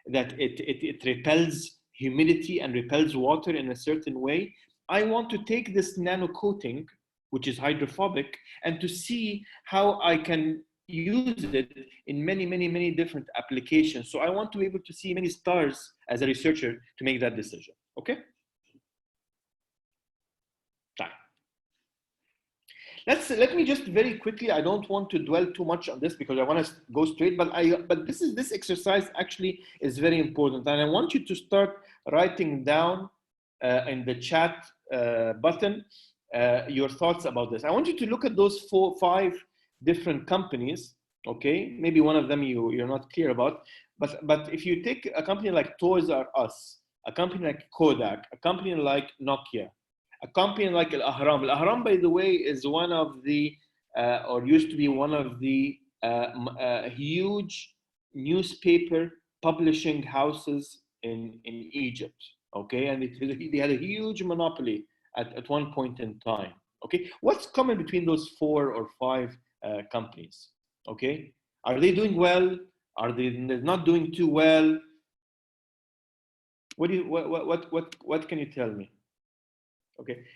that it repels humidity and repels water in a certain way, I want to take this nano coating, which is hydrophobic, and to see how I can use it in many different applications. So I want to be able to see many stars as a researcher to make that decision. Okay? Let me just very quickly, I don't want to dwell too much on this because I want to go straight, but this exercise actually is very important. And I want you to start writing down in the chat button your thoughts about this. I want you to look at those 4-5 different companies, okay? Maybe one of them you're not clear about, but if you take a company like Toys R Us, a company like Kodak, a company like Nokia, a company like Al-Ahram. Al-Ahram, by the way, is one of the, or used to be one of the huge newspaper publishing houses in Egypt, okay? And they had a huge monopoly at one point in time, okay? What's common between those 4 or 5 companies, okay? Are they doing well? Are they not doing too well? What can you tell me? Okay,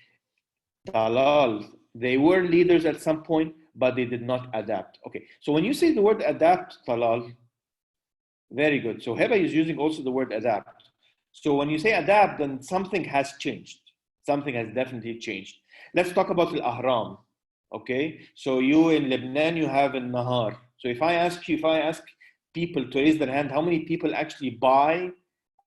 Talal, they were leaders at some point, but they did not adapt. Okay, so when you say the word adapt, Talal, very good. So Heba is using also the word adapt. So when you say adapt, then something has changed. Something has definitely changed. Let's talk about al-ahram. Okay, so you in Lebanon, you have al-nahar. So if I ask people to raise their hand, how many people actually buy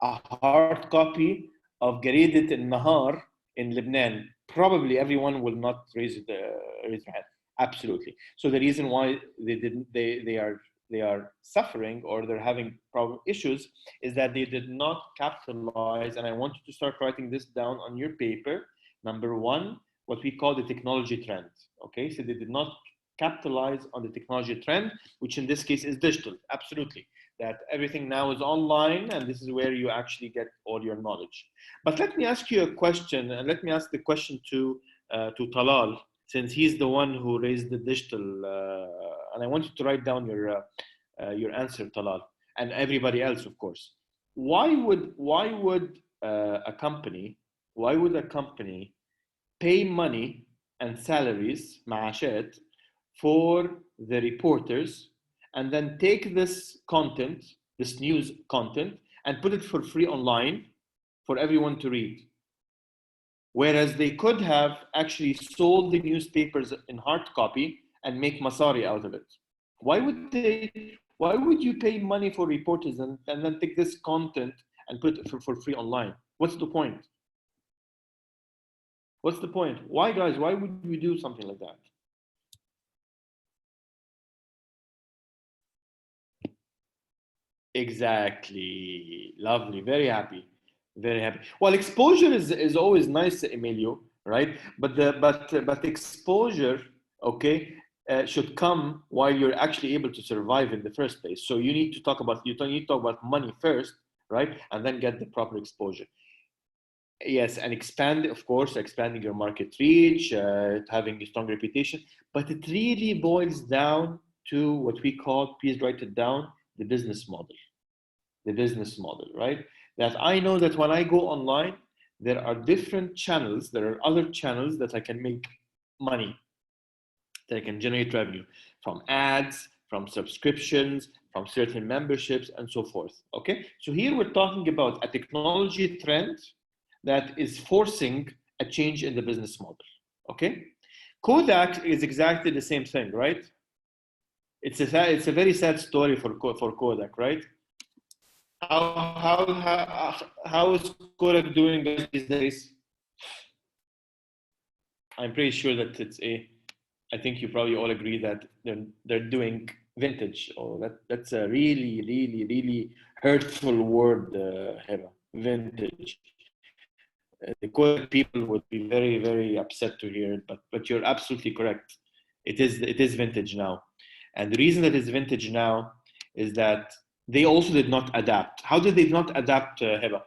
a hard copy of Garidat al-Nahar in Lebanon? Probably everyone will not raise their hand. Absolutely. So the reason why they are suffering or they're having issues is that they did not capitalize. And I want you to start writing this down on your paper. Number one, what we call the technology trend. Okay, so they did not capitalize on the technology trend, which in this case is digital. Absolutely, that everything now is online, and this is where you actually get all your knowledge. But let me ask you a question, and let me ask the question to Talal, since he's the one who raised the digital, and I want you to write down your answer, Talal, and everybody else, of course. Why would a company pay money and salaries, maashat, for the reporters, and then take this content, this news content, and put it for free online for everyone to read? Whereas they could have actually sold the newspapers in hard copy and make masari out of it. Why would you pay money for reporters and then take this content and put it for free online? What's the point? What's the point? Why, guys? Why would we do something like that? Exactly. Lovely. Very happy. Very happy. Well, exposure is always nice, Emilio, right? But exposure, okay, should come while you're actually able to survive in the first place. So you need to talk about money first, right? And then get the proper exposure. Yes, and expand, of course, expanding your market reach, having a strong reputation. But it really boils down to what we call, please write it down, the business model. The business model, right? That I know that when I go online, there are different channels, there are other channels that I can make money, that I can generate revenue from ads, from subscriptions, from certain memberships, and so forth. Okay, so here we're talking about a technology trend that is forcing a change in the business model. Okay, Kodak is exactly the same thing, right? It's a very sad story for Kodak, right? How is Kodak doing these days? I'm pretty sure that I think you probably all agree that they're doing vintage. Oh, that's a really hurtful word, Heba. Vintage. The Kodak people would be very upset to hear it, but you're absolutely correct. It is vintage now, and the reason that it's vintage now is that they also did not adapt. How did they not adapt, Heba?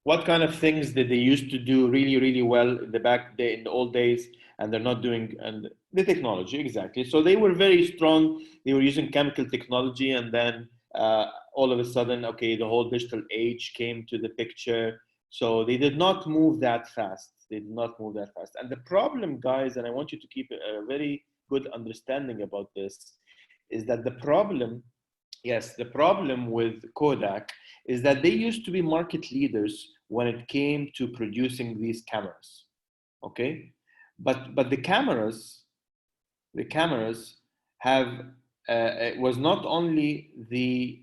What kind of things did they used to do really well in the old days, and they're not doing? And the technology, exactly. So they were very strong. They were using chemical technology, and then all of a sudden, okay, the whole digital age came to the picture. So they did not move that fast. And the problem, guys, and I want you to keep a very good understanding about this, is that the problem with Kodak is that they used to be market leaders when it came to producing these cameras. Okay, but the cameras have it was not only the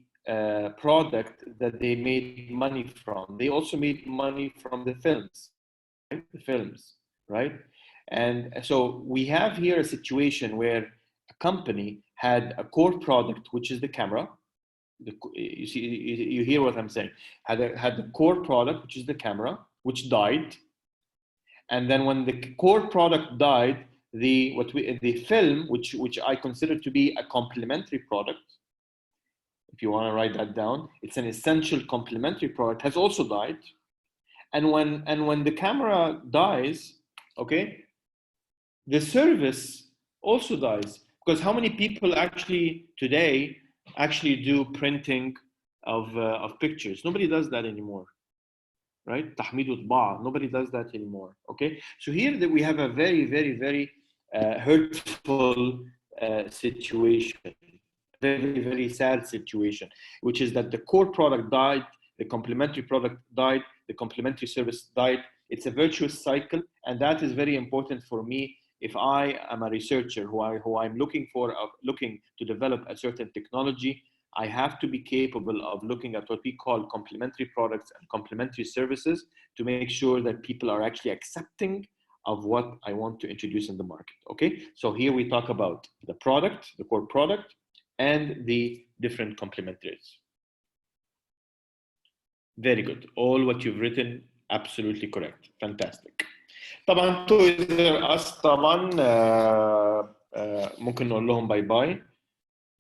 product that they made money from, they also made money from the films, right? And so we have here a situation where a company had a core product, which is the camera. You see, you hear what I'm saying. Had the core product, which is the camera, which died. And then when the core product died, the film, which I consider to be a complementary product, if you want to write that down, it's an essential complementary product, has also died. And when the camera dies, okay, the service also dies, because how many people actually today do printing of pictures? Nobody does that anymore, right? Tahmid wa Nobody does that anymore. Okay, so here that we have a very hurtful situation, very, very sad situation, which is that the core product died, the complementary product died, the complementary service died. It's a virtuous cycle, and that is very important for me. If I am a researcher who I'm looking to develop a certain technology, I have to be capable of looking at what we call complementary products and complementary services to make sure that people are actually accepting of what I want to introduce in the market. Okay, so here we talk about the product, the core product, and the different complementaries. Very good. All what you've written, absolutely correct. Fantastic. طبعا تويزر اس طبعا ممكن نقول لهم باي باي.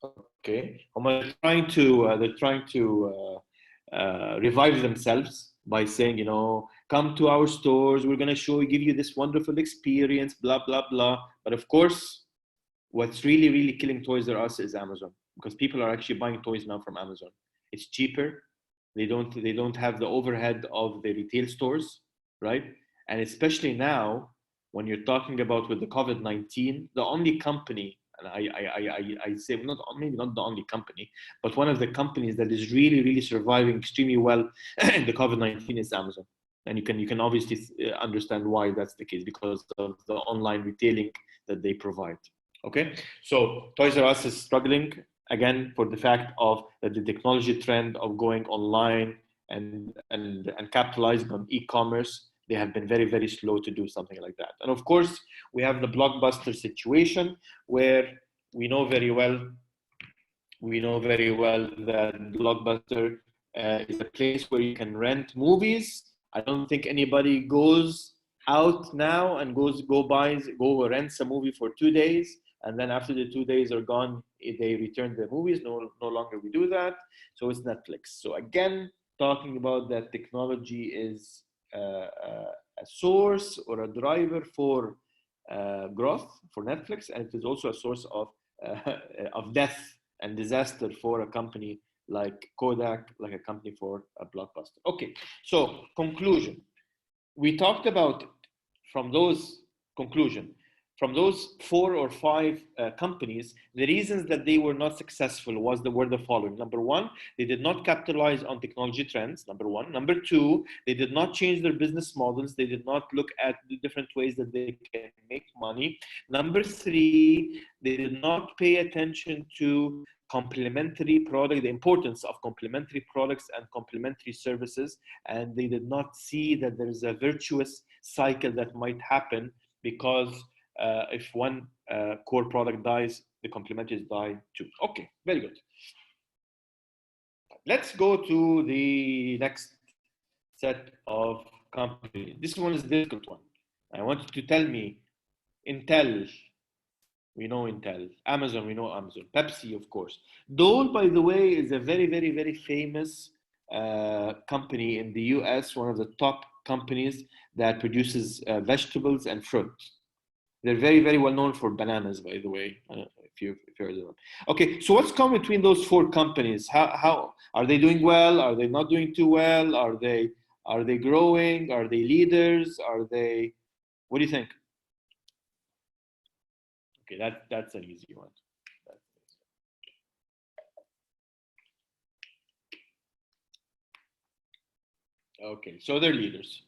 Okay. They're trying to revive themselves by saying, you know, come to our stores. We're going to give you this wonderful experience, blah, blah, blah. But of course, what's really, really killing Toys R Us is Amazon, because people are actually buying toys now from Amazon. It's cheaper. They don't have the overhead of the retail stores, right? And especially now, when you're talking about with the COVID-19, the only company, and I say maybe not the only company, but one of the companies that is really, really surviving extremely well in the COVID-19 is Amazon. And you can obviously understand why that's the case, because of the online retailing that they provide. Okay, so Toys R Us is struggling again for the fact of that the technology trend of going online and capitalizing on e-commerce. They have been very, very slow to do something like that. And of course, we have the Blockbuster situation where we know very well that Blockbuster is a place where you can rent movies. I don't think anybody goes out now and rents a movie for 2 days, and then after the 2 days are gone, they return the movies. No longer we do that. So it's Netflix. So again, talking about that technology is a source or a driver for growth for Netflix, and it is also a source of death and disaster for a company like Kodak, like a company for a Blockbuster. Okay, so conclusion. We talked about from those 4 or 5 companies, the reasons that they were not successful were the following. Number 1, they did not capitalize on technology trends, number 1. Number 2, they did not change their business models. They did not look at the different ways that they can make money. Number 3, they did not pay attention to complementary product, the importance of complementary products and complementary services. And they did not see that there is a virtuous cycle that might happen, because if one core product dies, the complementaries die too. Okay, very good. Let's go to the next set of companies. This one is a difficult one. I want you to tell me, Intel, we know Intel. Amazon, we know Amazon. Pepsi, of course. Dole, by the way, is a very, very, very famous company in the US, one of the top companies that produces vegetables and fruit. They're very, very well known for bananas, by the way, if you've heard of them. Okay, so what's common between those 4 companies? How are they doing well? Are they not doing too well? Are they growing? Are they leaders? What do you think? Okay, that's an easy one. Okay, so they're leaders.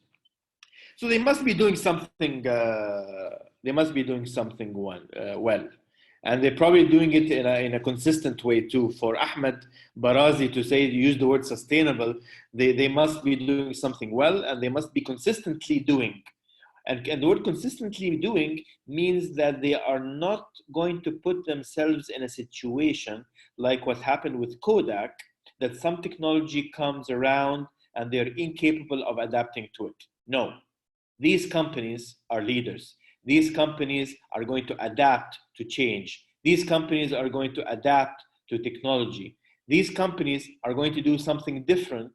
So they must be doing something. They must be doing something well, and they're probably doing it in a consistent way too. For Ahmed Barazi to use the word sustainable, they must be doing something well, and they must be consistently doing. And the word consistently doing means that they are not going to put themselves in a situation like what happened with Kodak, that some technology comes around and they're incapable of adapting to it. No, these companies are leaders. These companies are going to adapt to change. These companies are going to adapt to technology. These companies are going to do something different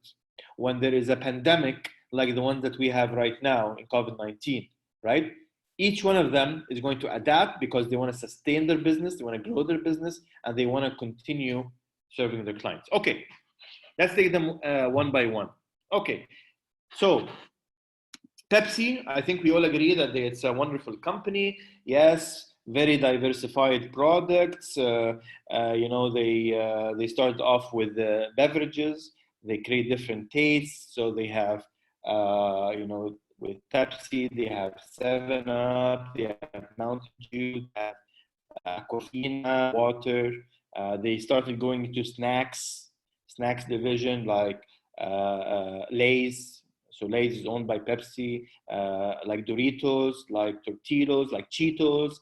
when there is a pandemic like the one that we have right now in COVID-19, right? Each one of them is going to adapt because they want to sustain their business, they want to grow their business, and they want to continue serving their clients. Okay, let's take them one by one. Okay, so Pepsi, I think we all agree that it's a wonderful company. Yes, very diversified products. You know, they start off with beverages. They create different tastes. So they have, you know, with Pepsi, they have 7-Up, they have Mountain Dew, they have Aquafina, water. They started going into snacks division like Lay's. So Lay's is owned by Pepsi, like Doritos, like Tortillos, like Cheetos.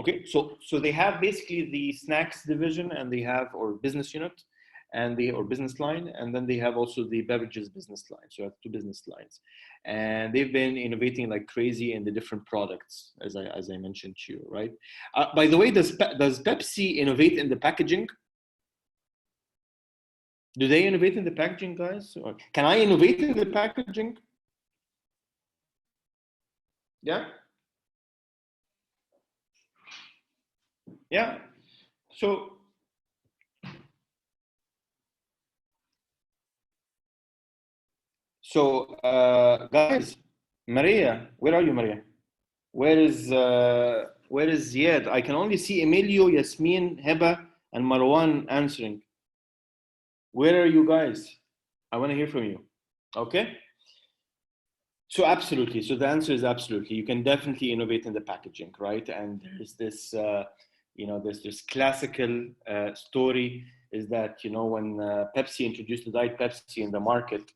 Okay, so they have basically the snacks division, and they have, or business unit, and or business line, and then they have also the beverages business line. So you have 2 business lines, and they've been innovating like crazy in the different products, as I mentioned to you, right? By the way, does Pepsi innovate in the packaging? Do they innovate in the packaging, guys? Or can I innovate in the packaging? Yeah. Yeah. So guys, Maria, where are you, Maria? Where is Ziad? I can only see Emilio, Yasmin, Heba, and Marwan answering. Where are you guys? I want to hear from you. Okay. So absolutely. So the answer is absolutely. You can definitely innovate in the packaging, right? And there's this, you know, there's this classical story is that, you know, when Pepsi introduced the Diet Pepsi in the market,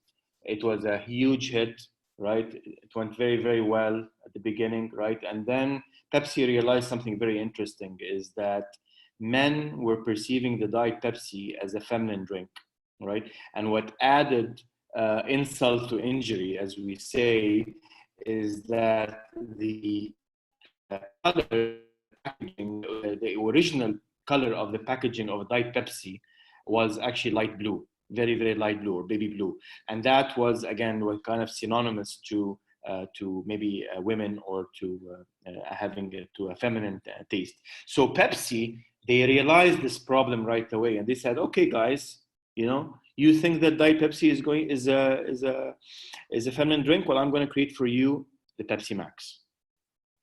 it was a huge hit, right? It went very, very well at the beginning, right? And then Pepsi realized something very interesting is that men were perceiving the Diet Pepsi as a feminine drink, right? And what added insult to injury, as we say, is that the color packaging, the original color of the packaging of Diet Pepsi was actually light blue, very, very light blue or baby blue. And that was, again, was kind of synonymous to maybe women or to having a feminine taste. So Pepsi, they realized this problem right away, and they said, okay, guys, you know, you think that Diet Pepsi is a feminine drink? Well, I'm going to create for you the Pepsi Max.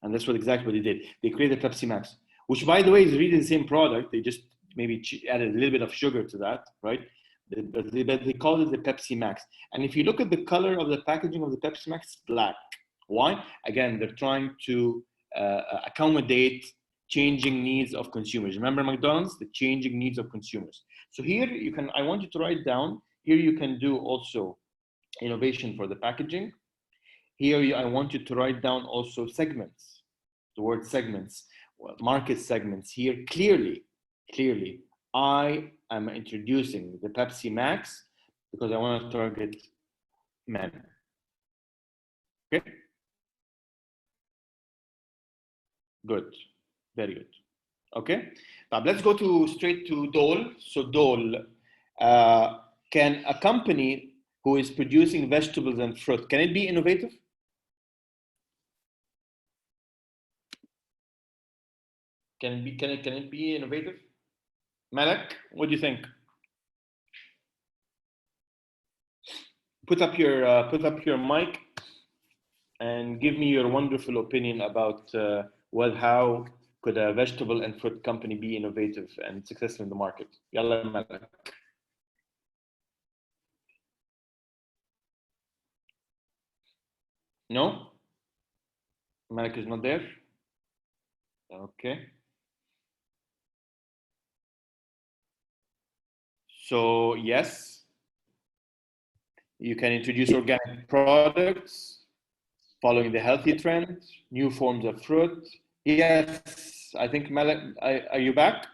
And that's exactly what they did. They created Pepsi Max, which, by the way, is really the same product. They just maybe added a little bit of sugar to that, right? But they called it the Pepsi Max. And if you look at the color of the packaging of the Pepsi Max, it's black. Why? Again, they're trying to accommodate changing needs of consumers. Remember McDonald's, the changing needs of consumers. So here you can, I want you to write down, here you can do also innovation for the packaging. Here I want you to write down also segments, the word segments, market segments. Here clearly, I am introducing the Pepsi Max because I want to target men. Okay? Good, very good. Okay, now let's go straight to Dole. So Dole, can a company who is producing vegetables and fruit, can it be innovative? Can it be innovative? Malak, what do you think? Put up your mic and give me your wonderful opinion about how could a vegetable and fruit company be innovative and successful in the market? Yalla, Malak. No? Malak is not there? Okay. So yes, you can introduce organic products following the healthy trend, new forms of fruit. Yes, I think Malak, are you back?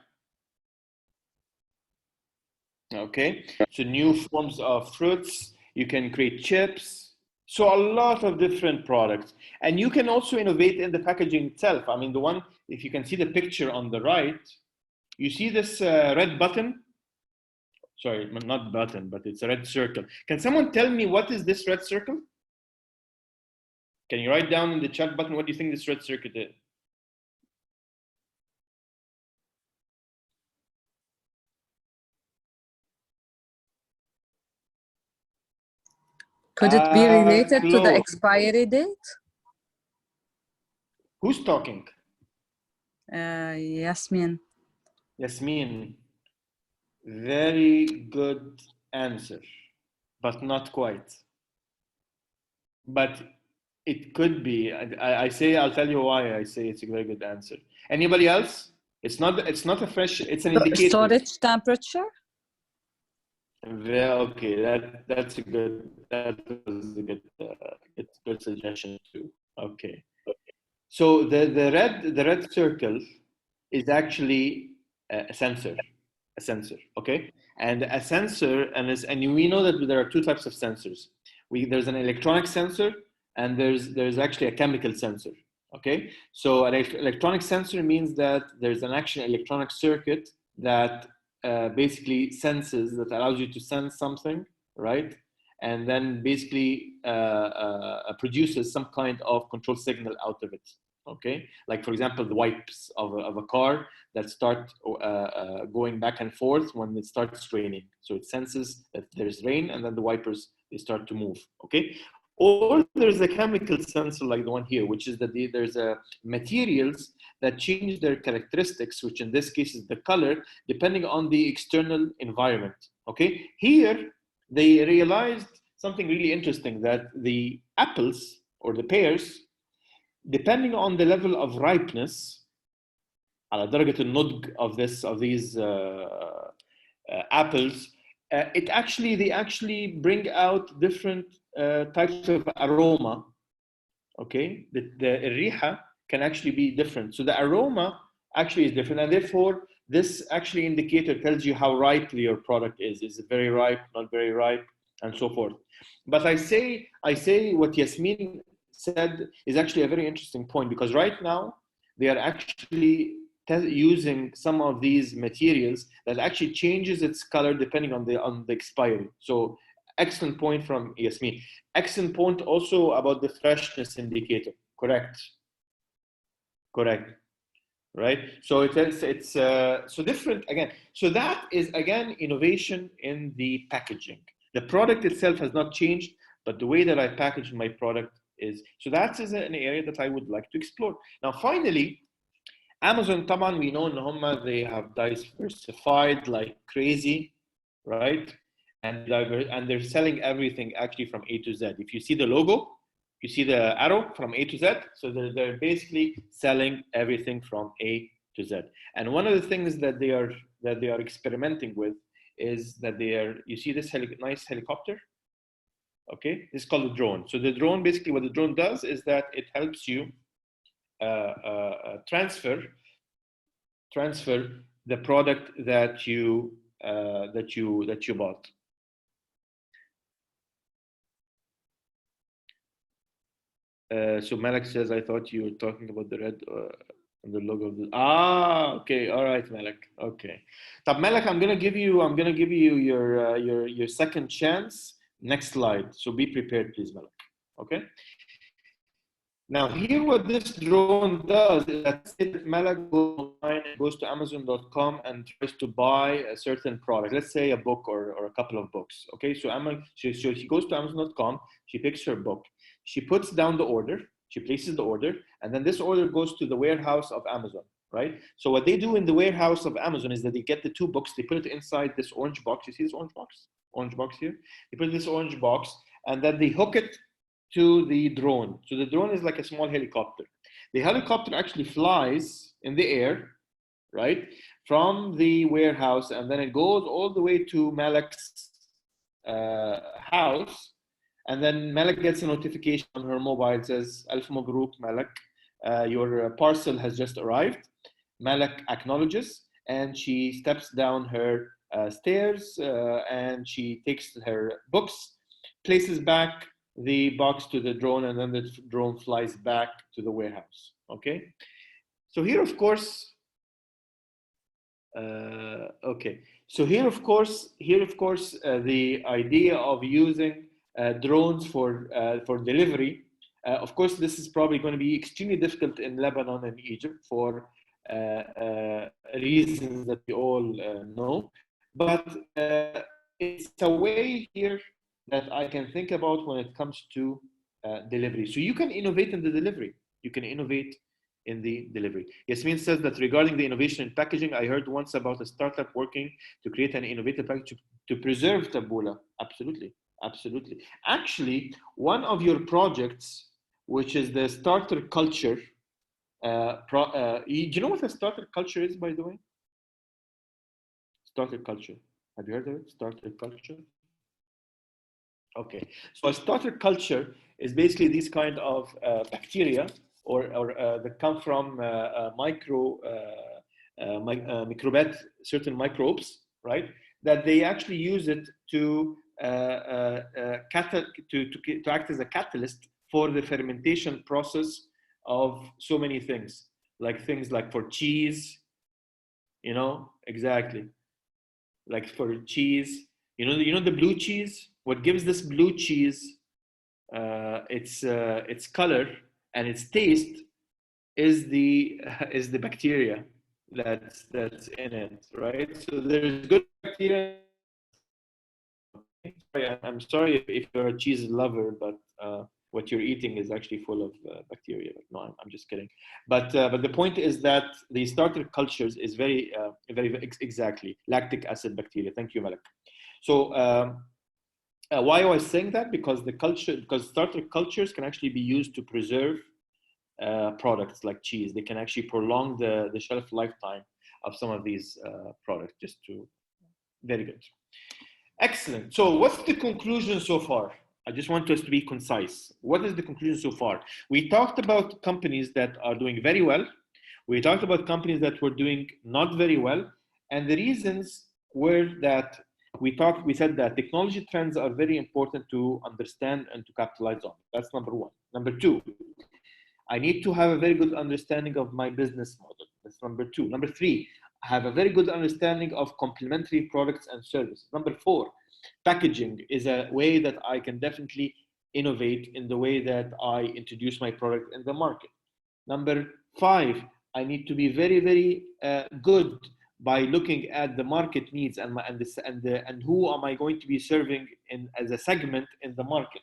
Okay, so new forms of fruits, you can create chips. So a lot of different products. And you can also innovate in the packaging itself. I mean, the one, if you can see the picture on the right, you see this red button? Sorry, not button, but it's a red circle. Can someone tell me what is this red circle? Can you write down in the chat button, what do you think this red circle is? Could it be related to the expiry date? Who's talking? Yasmin. Yasmin, very good answer, but not quite. But it could be. I say, I'll tell you why I say it's a very good answer. Anybody else? It's not a fresh, it's an indicator. Storage temperature? Okay, that's a good, that was a good suggestion too. Okay. So the red circle is actually a sensor, okay? And a sensor, and we know that there are two types of sensors. There's an electronic sensor, and there's actually a chemical sensor, okay? So an electronic sensor means that there's an actual electronic circuit that basically senses, that allows you to sense something, right? And then basically produces some kind of control signal out of it, okay? Like for example, the wipes of a car that start going back and forth when it starts raining. So it senses that there's rain, and then the wipers, they start to move, okay? Or there's a chemical sensor like the one here, which is that there's materials that change their characteristics, which in this case is the color, depending on the external environment, okay? Here, they realized something really interesting, that the apples or the pears, depending on the level of ripeness, على درجة النضج of these apples, they actually bring out different types of aroma, okay? The الريحة can actually be different. So the aroma actually is different, and therefore this actually indicator tells you how ripe your product is. Is it very ripe, not very ripe, and so forth. But I say what Yasmin said is actually a very interesting point, because right now they are actually using some of these materials that actually changes its color depending on the expiry. So excellent point from Yasmin. Excellent point also about the freshness indicator. Correct. Right? So it's so different again. So that is again innovation in the packaging. The product itself has not changed, but the way that I package my product is. So that is an area that I would like to explore. Now, finally, Amazon, طبعا, we know in they have diversified like crazy, right? And they're selling everything actually from A to Z. If you see the logo, you see the arrow from A to Z. So they're basically selling everything from A to Z. And one of the things that they are experimenting with is that you see this nice helicopter? Okay, this is called a drone. So the drone, basically what the drone does is that it helps you transfer the product that you bought. So Malak says, I thought you were talking about the red the logo of the, okay, all right, Malak. Okay. Tab Malak, I'm gonna give you your second chance. Next slide. So be prepared, please, Malak. Okay. Now here, what this drone does is that Malak goes online and goes to Amazon.com and tries to buy a certain product. Let's say a book or a couple of books. Okay, so she goes to Amazon.com. She picks her book. She puts down the order. She places the order, and then this order goes to the warehouse of Amazon, right? So what they do in the warehouse of Amazon is that they get the two books, they put it inside this orange box. You see this orange box? Orange box here? They put this orange box, and then they hook it to the drone. So the drone is like a small helicopter. The helicopter actually flies in the air, right? From the warehouse, and then it goes all the way to Malak's house. And then Malak gets a notification on her mobile. It says, Alf Mabruk, Malak, your parcel has just arrived. Malak acknowledges, and she steps down her stairs, and she takes her books, places back the box to the drone, and then the drone flies back to the warehouse. Okay. So here, of course, okay. So here, of course, the idea of using drones for delivery. Of course, this is probably going to be extremely difficult in Lebanon and Egypt for reasons that we all know. But it's a way here that I can think about when it comes to delivery. So you can innovate in the delivery. You can innovate in the delivery. Yasmin says that regarding the innovation in packaging, I heard once about a startup working to create an innovative package to preserve tabbouleh. Absolutely, absolutely. Actually, one of your projects, which is the starter culture, do you know what a starter culture is, by the way? Starter culture. Have you heard of it? Starter culture? Okay. So a starter culture is basically these kind of bacteria or that come from microbes, certain microbes, right? That they actually use it to act as a catalyst for the fermentation process of so many things like for cheese, you know, exactly. Like for cheese, you know the blue cheese. What gives this blue cheese its color and its taste is the bacteria that's in it, right? So there's good bacteria. I'm sorry if you're a cheese lover, but what you're eating is actually full of bacteria. No, I'm just kidding. But the point is that the starter cultures is very exactly lactic acid bacteria. Thank you, Malik. So why I was saying that? Because starter cultures can actually be used to preserve products like cheese. They can actually prolong the shelf lifetime of some of these products. Very good. Excellent. So what's the conclusion so far? I just want us to be concise. What is the conclusion so far? We talked about companies that are doing very well. We talked about companies that were doing not very well. And the reasons were that we said that technology trends are very important to understand and to capitalize on. That's number one. Number two, I need to have a very good understanding of my business model. That's number two. Number three, I have a very good understanding of complementary products and services. Number four, packaging is a way that I can definitely innovate in the way that I introduce my product in the market. Number five, I need to be very, very good by looking at the market needs and who am I going to be serving as a segment in the market.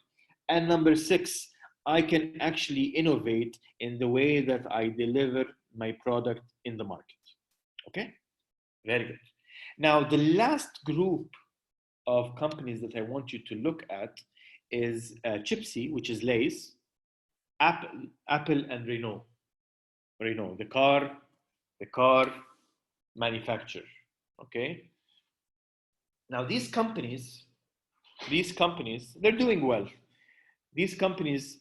And number six, I can actually innovate in the way that I deliver my product in the market. Okay, very good. Now, the last group of companies that I want you to look at is Chipsy, which is Lay's, Apple, and Renault, the car manufacturer. Okay. Now, these companies, they're doing well. These companies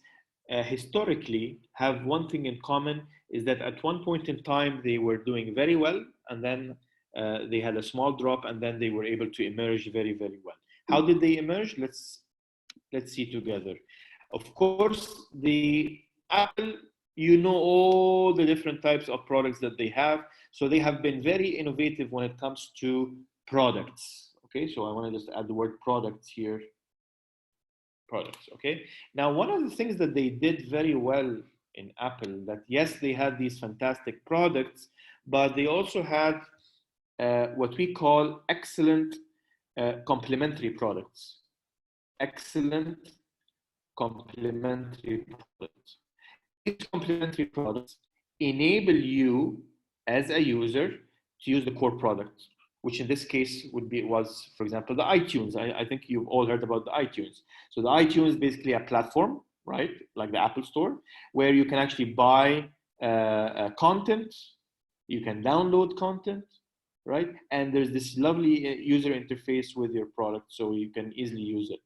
historically have one thing in common, is that at one point in time they were doing very well, and then they had a small drop, and then they were able to emerge very, very well. How did they emerge? Let's see together. Of course, the Apple, you know all the different types of products that they have. So they have been very innovative when it comes to products. Okay, so I want to just add the word products here. Products, okay? Now, one of the things that they did very well in Apple, that yes, they had these fantastic products, but they also had what we call excellent complementary products. Excellent complementary products. These complementary products enable you as a user to use the core product, which in this case was, for example, the iTunes. I think you've all heard about the iTunes. So the iTunes is basically a platform, right? Like the Apple Store, where you can actually buy content, you can download content, right? And there's this lovely user interface with your product, so you can easily use it.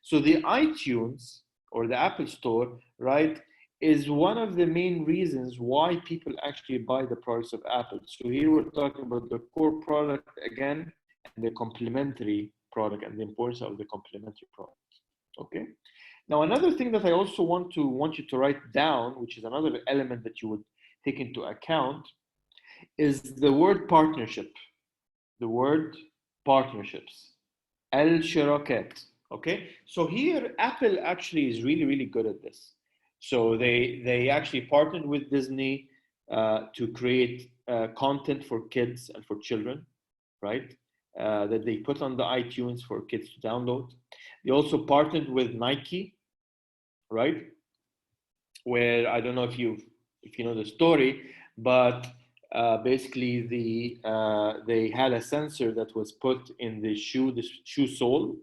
So the iTunes or the Apple Store, right, is one of the main reasons why people actually buy the products of Apple. So here we're talking about the core product again, and the complementary product, and the importance of the complementary product. Okay. Now, another thing that I also want you to write down, which is another element that you would take into account, is the word partnership. The word partnerships. El-Shirakat. Okay. So here, Apple actually is really, really good at this. So they actually partnered with Disney to create content for kids and for children, right? That they put on the iTunes for kids to download. They also partnered with Nike, right? Where I don't know if you've if you know the story, but basically they had a sensor that was put in the shoe sole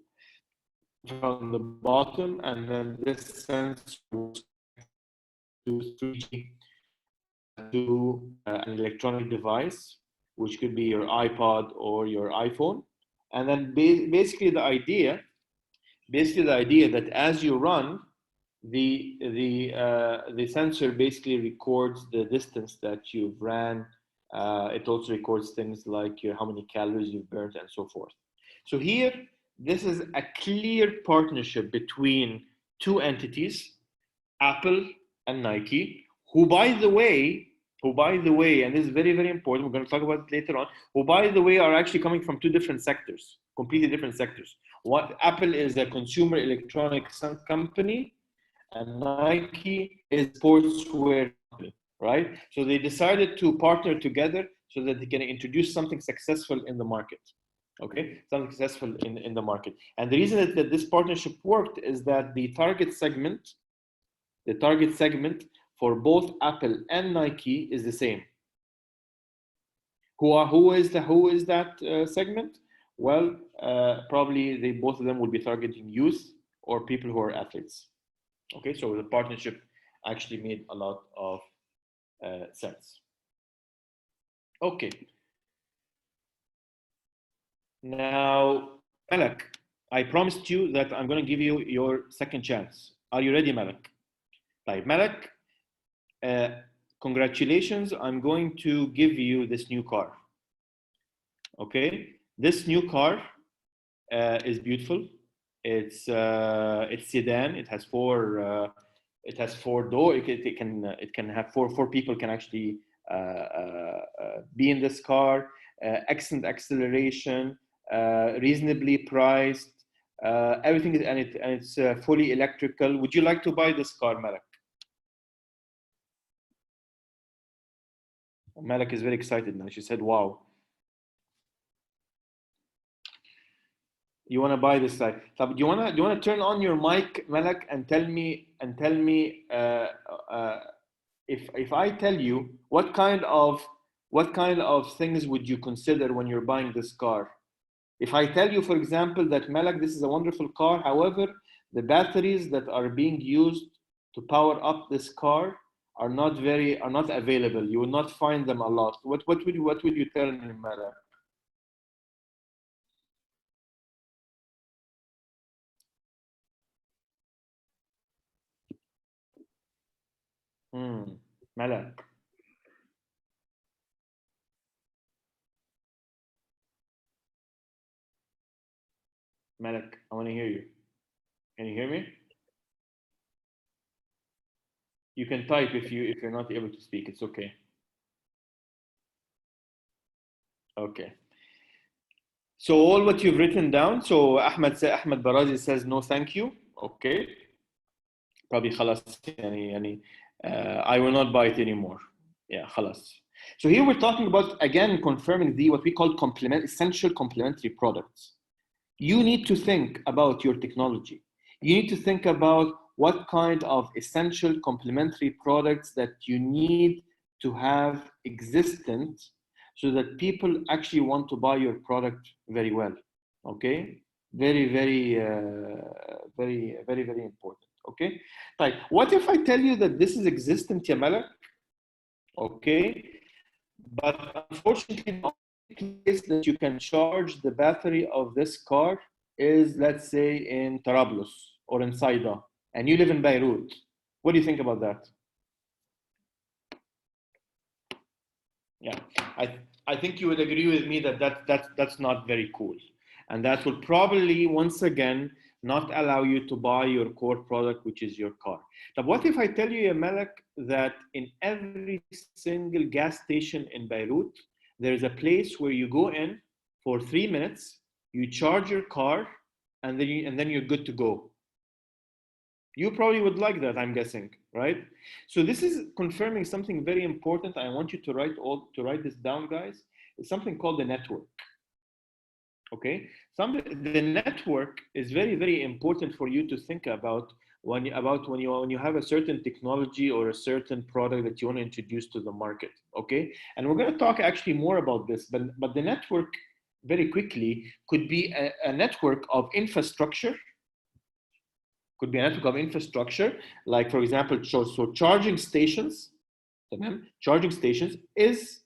from the bottom, and then this sensor was to 3G to an electronic device, which could be your iPod or your iPhone. And then basically the idea that as you run, the sensor basically records the distance that you've ran. It also records things like how many calories you've burned and so forth. So here, this is a clear partnership between two entities, Apple and Nike, who by the way, and this is very, very important, we're going to talk about it later on, who by the way are actually coming from two different sectors, completely different sectors. Apple is a consumer electronics company, and Nike is sportswear company, right? So they decided to partner together so that they can introduce something successful in the market. Okay, something successful in the market. And the reason that this partnership worked is that the target segment for both Apple and Nike is the same. Who is that segment? Well, probably both of them will be targeting youth or people who are athletes. Okay, so the partnership actually made a lot of sense. Okay. Now, Malak, I promised you that I'm going to give you your second chance. Are you ready, Malak? Right, Malak, congratulations. I'm going to give you this new car. Okay, this new car is beautiful. It's sedan. It has four doors. It can have four people can actually be in this car. Excellent acceleration, reasonably priced. Everything is, and it's fully electrical. Would you like to buy this car, Malak? Malak is very excited now. She said, "Wow." You want to buy this side? Do you want to turn on your mic, Malak, and tell me if I tell you what kind of things would you consider when you're buying this car? If I tell you, for example, that Malak, this is a wonderful car. However, the batteries that are being used to power up this car are not available. You will not find them a lot. What will you tell me, Malak? Malak. Malak, I want to hear you. Can you hear me? You can type if you're not able to speak. It's okay. Okay. So all what you've written down. So Ahmed Barazi says no, thank you. Okay. Probably خلاص يعني I will not buy it anymore. Yeah, خلاص. So here we're talking about, again, confirming what we call essential complementary products. You need to think about your technology. You need to think about what kind of essential complementary products that you need to have existent so that people actually want to buy your product very well. Okay? Very, very, very, very, very important. Okay? Right. What if I tell you that this is existent, ya Malak? Okay? But unfortunately, the only place that you can charge the battery of this car is, let's say, in Tarablos or in Saida, and you live in Beirut. What do you think about that? Yeah, I think you would agree with me that that's not very cool, and that will probably once again not allow you to buy your core product, which is your car. Now, what if I tell you, Malak, that in every single gas station in Beirut, there's a place where you go in for 3 minutes, you charge your car, and then you're good to go. You probably would like that, I'm guessing, right? So this is confirming something very important. I want you to write this down, guys. It's something called the network. Okay, the network is very, very important for you to think about when you have a certain technology or a certain product that you want to introduce to the market. Okay, and we're going to talk actually more about this, but the network very quickly could be a network of infrastructure. Could be a network of infrastructure, like for example, so charging stations. Charging stations is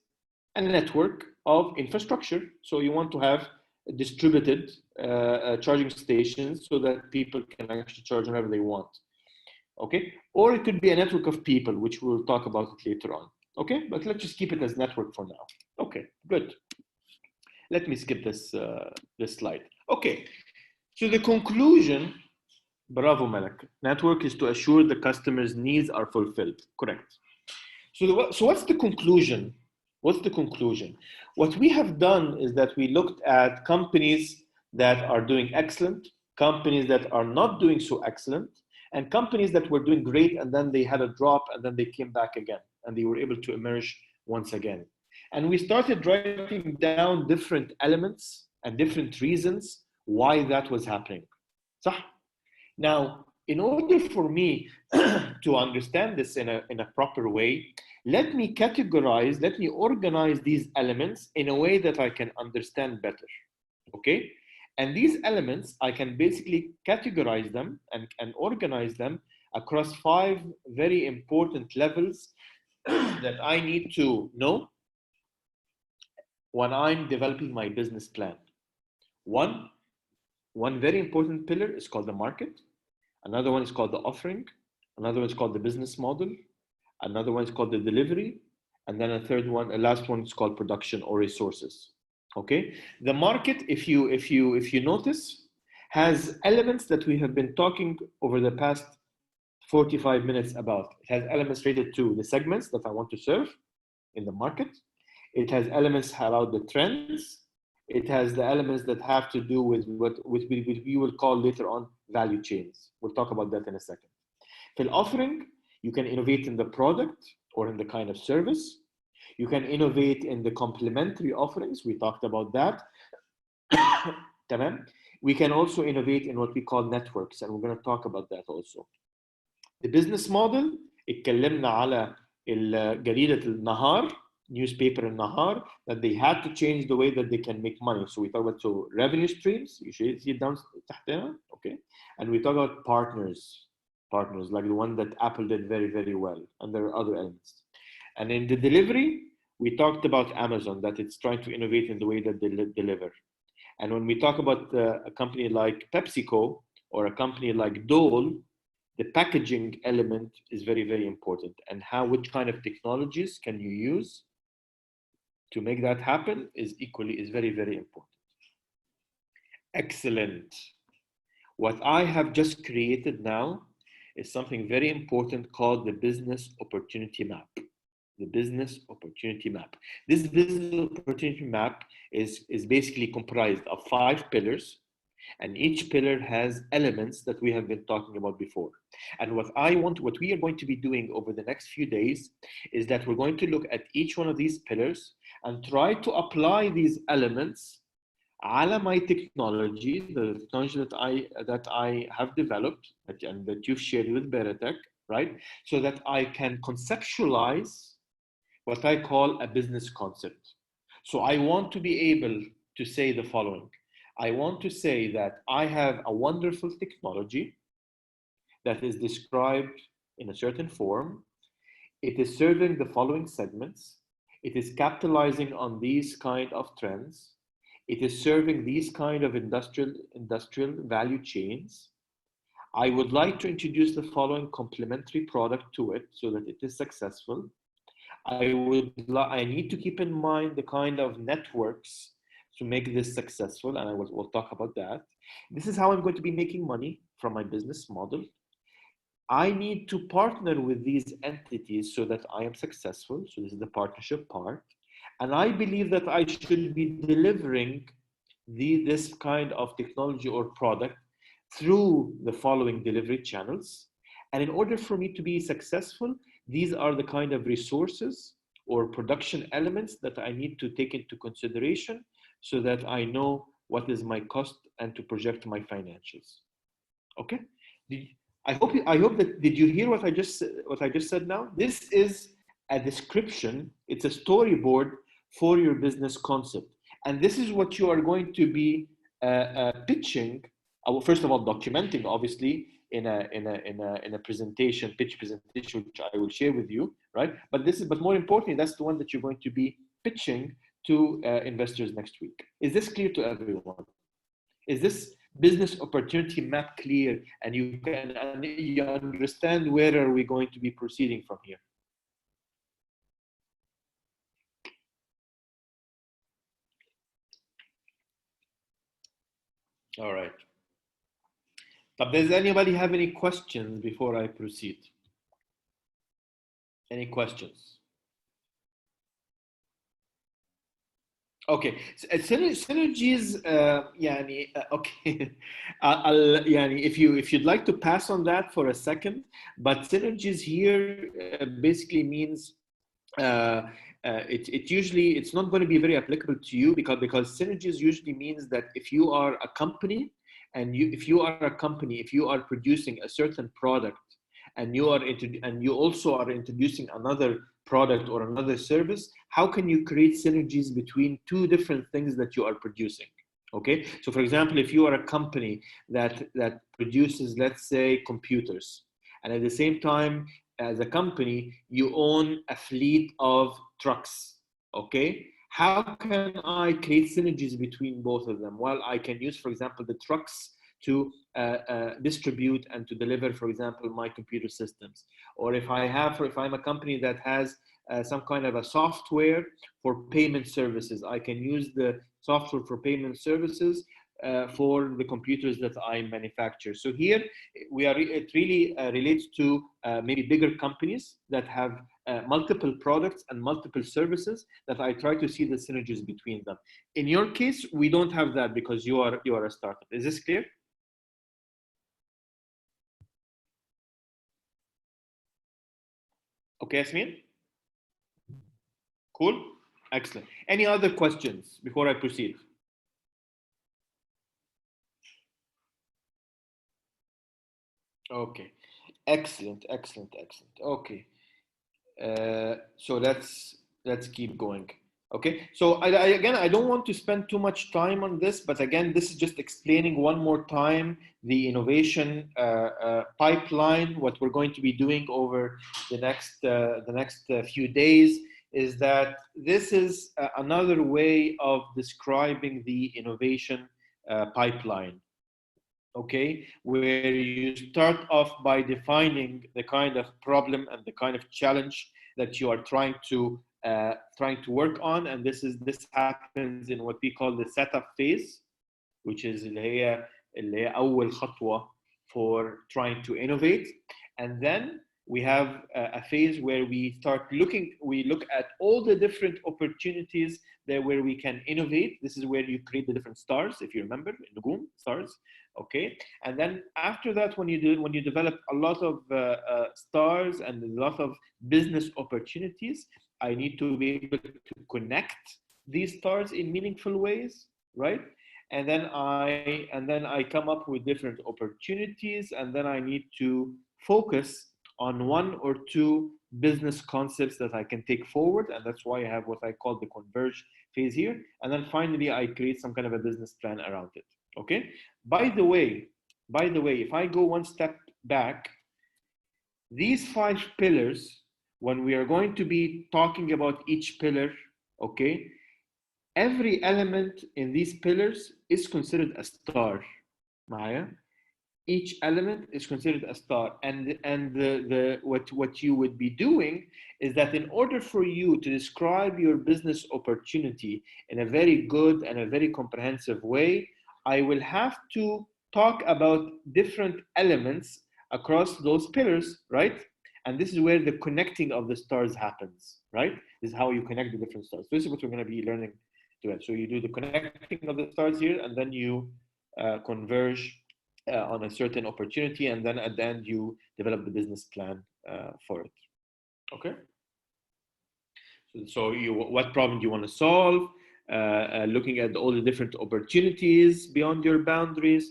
a network of infrastructure. So you want to have distributed charging stations so that people can actually charge whenever they want. Okay, or it could be a network of people, which we'll talk about it later on. Okay, but let's just keep it as network for now. Okay, good. Let me skip this this slide. Okay, so the conclusion. Bravo, Malak. Network is to assure the customer's needs are fulfilled. Correct. So what's the conclusion? What's the conclusion? What we have done is that we looked at companies that are doing excellent, companies that are not doing so excellent, and companies that were doing great and then they had a drop and then they came back again and they were able to emerge once again. And we started writing down different elements and different reasons why that was happening. صح? Now, in order for me to understand this in a proper way, let me categorize, let me organize these elements in a way that I can understand better, okay? And these elements, I can basically categorize them and organize them across 5 very important levels that I need to know when I'm developing my business plan. One very important pillar is called the market. Another one is called the offering. Another one is called the business model. Another one is called the delivery. And then a last one is called production or resources. Okay. The market, if you notice, has elements that we have been talking over the past 45 minutes about. It has elements related to the segments that I want to serve in the market. It has elements about the trends. It has the elements that have to do with what we will call later on value chains. We'll talk about that in a second. For offering, you can innovate in the product or in the kind of service. You can innovate in the complementary offerings. We talked about that. We can also innovate in what we call networks, and we're going to talk about that also. The business model, اتكلمنا على جريدة النهار, newspaper النهار, that they had to change the way that they can make money. So we talk about revenue streams. You should see it down تحتنا, okay? And we talk about partners like the one that Apple did very, very well. And there are other elements. And in the delivery, we talked about Amazon, that it's trying to innovate in the way that they deliver. And when we talk about a company like PepsiCo or a company like Dole, the packaging element is very, very important. And which kind of technologies can you use to make that happen is very, very important. Excellent. What I have just created now is something very important called the business opportunity map. The business opportunity map. This business opportunity map is basically comprised of 5 pillars, and each pillar has elements that we have been talking about before. And what we are going to be doing over the next few days is that we're going to look at each one of these pillars and try to apply these elements على my technology, the technology that I have developed and that you've shared with Beratech, right? So that I can conceptualize what I call a business concept. So I want to be able to say the following. I want to say that I have a wonderful technology that is described in a certain form. It is serving the following segments. It is capitalizing on these kind of trends. It is serving these kind of industrial value chains. I would like to introduce the following complementary product to it so that it is successful. I need to keep in mind the kind of networks to make this successful, and we'll talk about that. This is how I'm going to be making money from my business model. I need to partner with these entities so that I am successful. So this is the partnership part. And I believe that I should be delivering this kind of technology or product through the following delivery channels. And in order for me to be successful, these are the kind of resources or production elements that I need to take into consideration so that I know what is my cost and to project my financials. Okay? I hope that, did you hear what I just said now? This is a description, it's a storyboard for your business concept. And this is what you are going to be pitching, first of all, documenting, obviously, in a presentation, pitch presentation, which I will share with you, right? But more importantly, that's the one that you're going to be pitching to investors next week. Is this clear to everyone? Is this business opportunity map clear, and you understand where are we going to be proceeding from here? All right. But does anybody have any questions before I proceed? Any questions? Okay, synergies. Okay. If you'd like to pass on that for a second, but synergies here basically means it's not going to be very applicable to you because synergies usually means that if you are a company and if you are producing a certain product and you also are introducing another product or another service, how can you create synergies between two different things that you are producing? Okay, so for example, if you are a company that produces, let's say, computers, and at the same time, as a company, you own a fleet of trucks, okay? How can I create synergies between both of them? Well, I can use, for example, the trucks to distribute and to deliver, for example, my computer systems. Or if I'm a company that has some kind of a software for payment services, I can use the software for payment services for the computers that I manufacture. So here it really relates to maybe bigger companies that have multiple products and multiple services that I try to see the synergies between them. In your case, we don't have that because you are a startup. Is this clear? Okay, Yasmin? Cool, excellent. Any other questions before I proceed? Okay, excellent. Okay, so let's keep going. Okay, so again, I don't want to spend too much time on this, but again, this is just explaining one more time the innovation pipeline. What we're going to be doing over the next few days is that this is another way of describing the innovation pipeline. Okay, where you start off by defining the kind of problem and the kind of challenge that you are trying to work on, and this happens in what we call the setup phase, which is اللي هي أول خطوة for trying to innovate. And then we have a phase where we look at all the different opportunities where we can innovate. This is where you create the different stars, if you remember, Nugum, stars. Okay, and then after that, when you develop a lot of stars and a lot of business opportunities, I need to be able to connect these stars in meaningful ways, right? And then I come up with different opportunities, and then I need to focus on one or two business concepts that I can take forward, and that's why I have what I call the converge phase here. And then finally, I create some kind of a business plan around it. Okay. By the way, if I go one step back, these 5 pillars, when we are going to be talking about each pillar, okay, every element in these pillars is considered a star. Maya, each element is considered a star, and what you would be doing is that in order for you to describe your business opportunity in a very good and a very comprehensive way, I will have to talk about different elements across those pillars, right? And this is where the connecting of the stars happens, right? This is how you connect the different stars. This is what we're going to be learning to it. So you do the connecting of the stars here, and then you converge on a certain opportunity, and then at the end you develop the business plan for it. Okay. So what problem do you want to solve? Looking at all the different opportunities beyond your boundaries,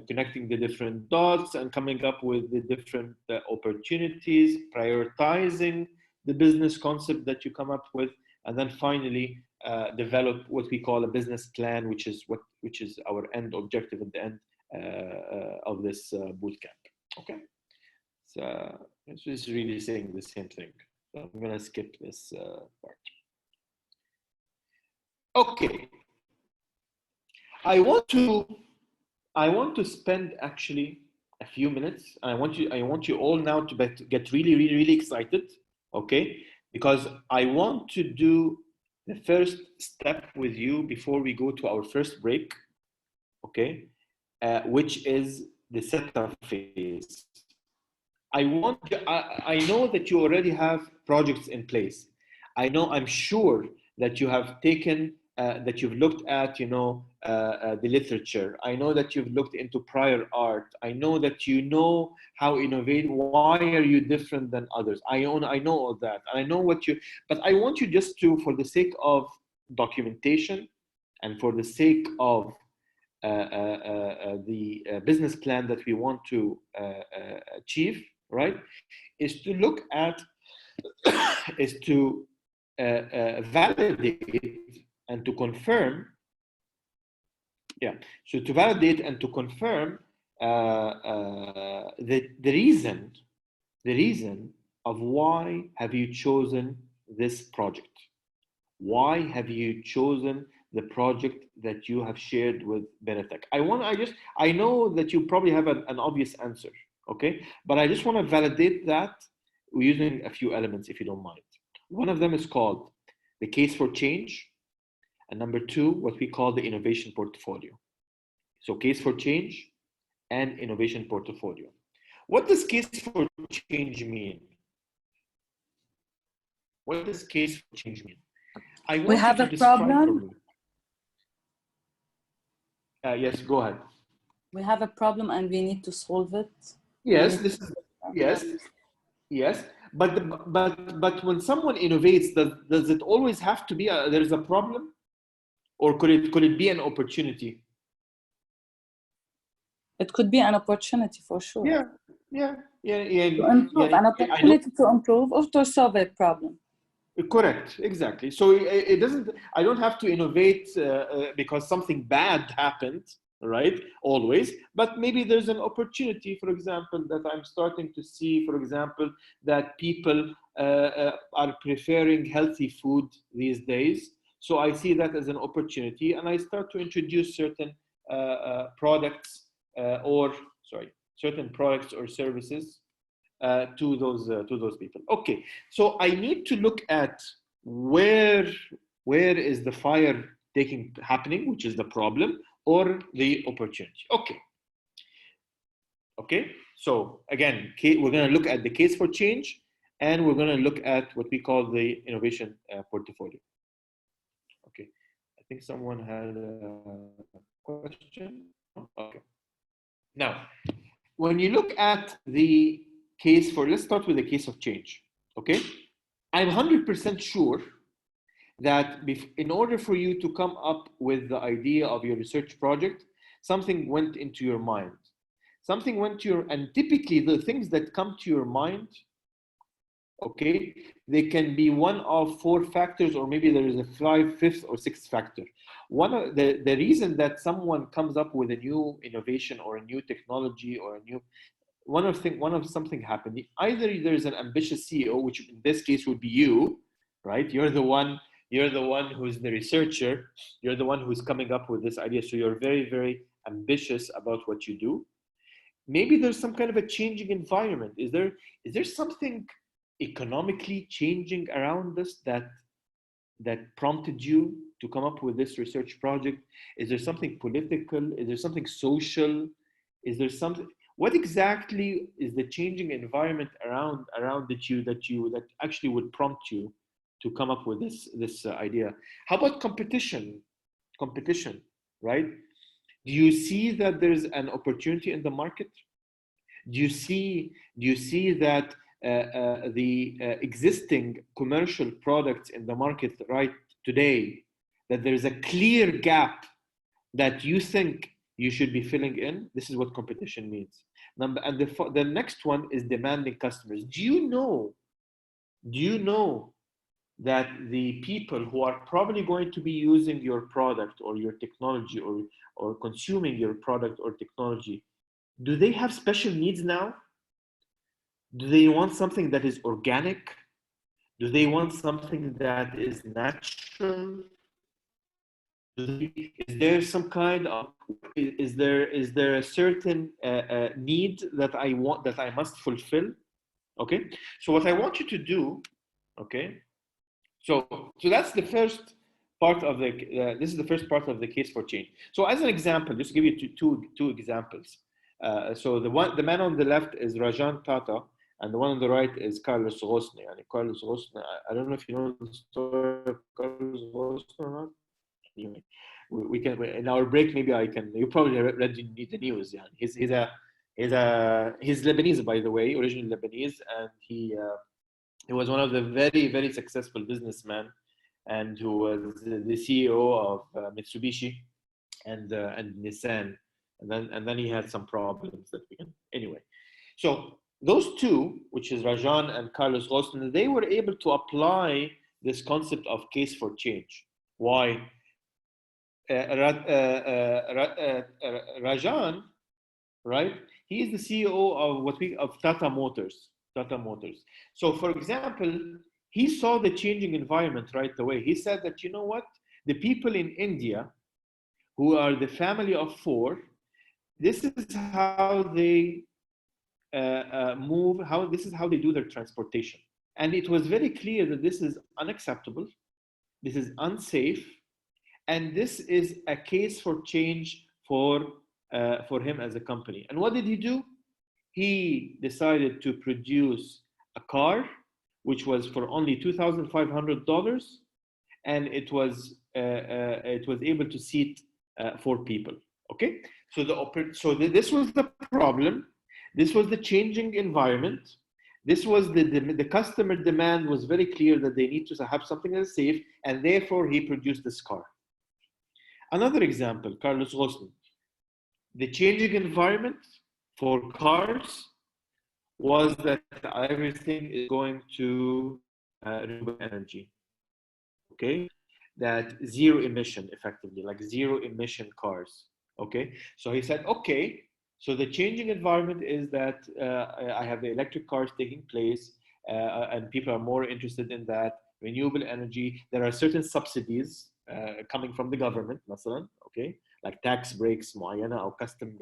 connecting the different dots and coming up with the different opportunities, prioritizing the business concept that you come up with, and then finally develop what we call a business plan, which is our end objective at the end of this bootcamp. Okay, so it's just really saying the same thing. So I'm gonna skip this part. Okay, I want to spend actually a few minutes. I want you all now to get really excited, okay? Because I want to do the first step with you before we go to our first break, okay? Which is the setup phase. I know that you already have projects in place. I'm sure that you have taken, that you've looked at, the literature. I know that you've looked into prior art. I know that you know how innovate. Why are you different than others? I know all that. I know but I want you just to, for the sake of documentation and for the sake of the business plan that we want to achieve, right, is to look at, is to validate and to confirm, so to validate and to confirm the reason of why have you chosen this project? Why have you chosen the project that you have shared with Benetech? I know that you probably have an obvious answer, okay? But I just want to validate that using a few elements, if you don't mind. One of them is called the case for change. And number two, what we call the innovation portfolio. So case for change and innovation portfolio. What does case for change mean? What does case for change mean? We have a problem. Yes, go ahead. We have a problem and we need to solve it. Yes, yes. But when someone innovates, does it always have to be there's a problem, or could it be an opportunity? It could be an opportunity for sure. Yeah. To improve, an opportunity to improve or to solve a problem. Correct, exactly. So it doesn't. I don't have to innovate because something bad happened, right? Always, but maybe there's an opportunity, for example, that I'm starting to see, for example, that people are preferring healthy food these days. So I see that as an opportunity, and I start to introduce certain products certain products or services to those people. Okay, so I need to look at where is the fire happening, which is the problem, or the opportunity. Okay. So again, we're going to look at the case for change, and we're going to look at what we call the innovation portfolio. Okay, I think someone had a question. Okay. Now, when you look at the case let's start with the case of change, okay? I'm 100% sure that in order for you to come up with the idea of your research project, something went into your mind. And typically the things that come to your mind, okay, they can be one of 4 factors, or maybe there is a 5th or 6th factor. One of the reason that someone comes up with a new innovation or a new technology or a new one of something happened. Either there's an ambitious CEO, which in this case would be you, right? You're the one who's the researcher. You're the one who's coming up with this idea. So you're very, very ambitious about what you do. Maybe there's some kind of a changing environment. Is there something economically changing around us that prompted you to come up with this research project? Is there something political? Is there something social? Is there something? What exactly is the changing environment around that actually would prompt you to come up with this idea? How about competition, right? Do you see that there's an opportunity in the market? Do you see that the existing commercial products in the market right today, that there's a clear gap that you think you should be filling in. This is what competition means. And the next one is demanding customers. Do you know that the people who are probably going to be using your product or your technology or consuming your product or technology, do they have special needs now? Do they want something that is organic? Do they want something that is natural? Is there some kind of, is there a certain need that I must fulfill? Okay, so what I want you to do, okay, so that's the first part of the, this is the first part of the case for change. So as an example, just to give you two examples. So the man on the left is Rajan Tata, and the one on the right is Carlos Ghosn. And Carlos Ghosn, I don't know if you know the story of Carlos Ghosn or not. Anyway, we can, in our break, maybe I can, you probably read the news. Yeah, he's Lebanese, by the way, originally Lebanese, and he was one of the very, very successful businessmen, and who was the CEO of Mitsubishi and Nissan, and then he had some problems that we can, anyway. So those two, which is Rajan and Carlos Ghosn, they were able to apply this concept of case for change. Why? Rajan, right? He is the CEO of Tata Motors. So, for example, he saw the changing environment right away. He said that, you know what? The people in India, who are the family of four, this is how they move. This is how they do their transportation. And it was very clear that this is unacceptable. This is unsafe. And this is a case for change for him as a company. And what did he do? He decided to produce a car, which was for only $2,500, and it was able to seat 4 people. Okay, so this was the problem. This was the changing environment. This was the customer demand was very clear that they need to have something that is safe, and therefore he produced this car. Another example, Carlos Ghosn. The changing environment for cars was that everything is going to renewable energy. Okay, that zero emission, effectively, like zero emission cars. Okay, so he said, okay, so the changing environment is that I have the electric cars taking place, and people are more interested in that renewable energy. There are certain subsidies coming from the government, مثلا, okay, like tax breaks معينة or custom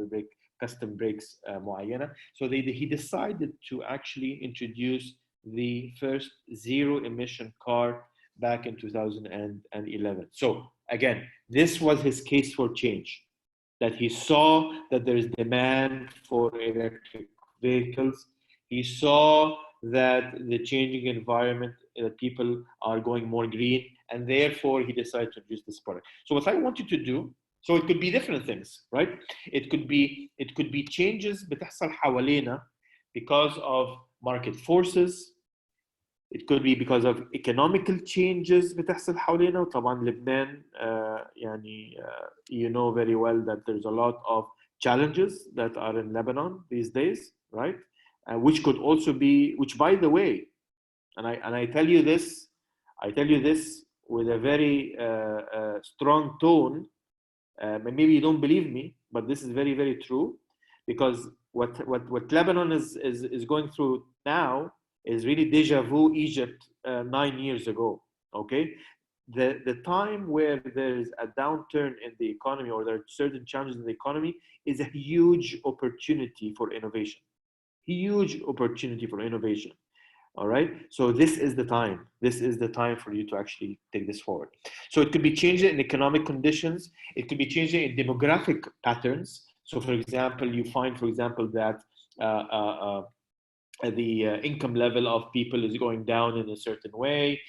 breaks معينة. So he decided to actually introduce the first zero emission car back in 2011. So again, this was his case for change, that he saw that there is demand for electric vehicles. He saw that the changing environment, people are going more green, and therefore he decided to introduce this product. So what I want you to do, so it could be different things, right? It could be changes بتحصل حوالينا because of market forces. It could be because of economical changes بتحصل حوالينا. وطبعا لبنان, يعني, you know very well that there's a lot of challenges that are in Lebanon these days, right? Which could also be, which, by the way, and I tell you this with a very strong tone. Maybe you don't believe me, but this is very, very true, because what Lebanon is going through now is really deja vu Egypt 9 years ago. Okay, the time where there is a downturn in the economy, or there are certain challenges in the economy, is a huge opportunity for innovation. Huge opportunity for innovation. All right, so this is the time. This is the time for you to actually take this forward. So it could be changing in economic conditions. It could be changing in demographic patterns. So, for example, you find, for example, that the income level of people is going down in a certain way.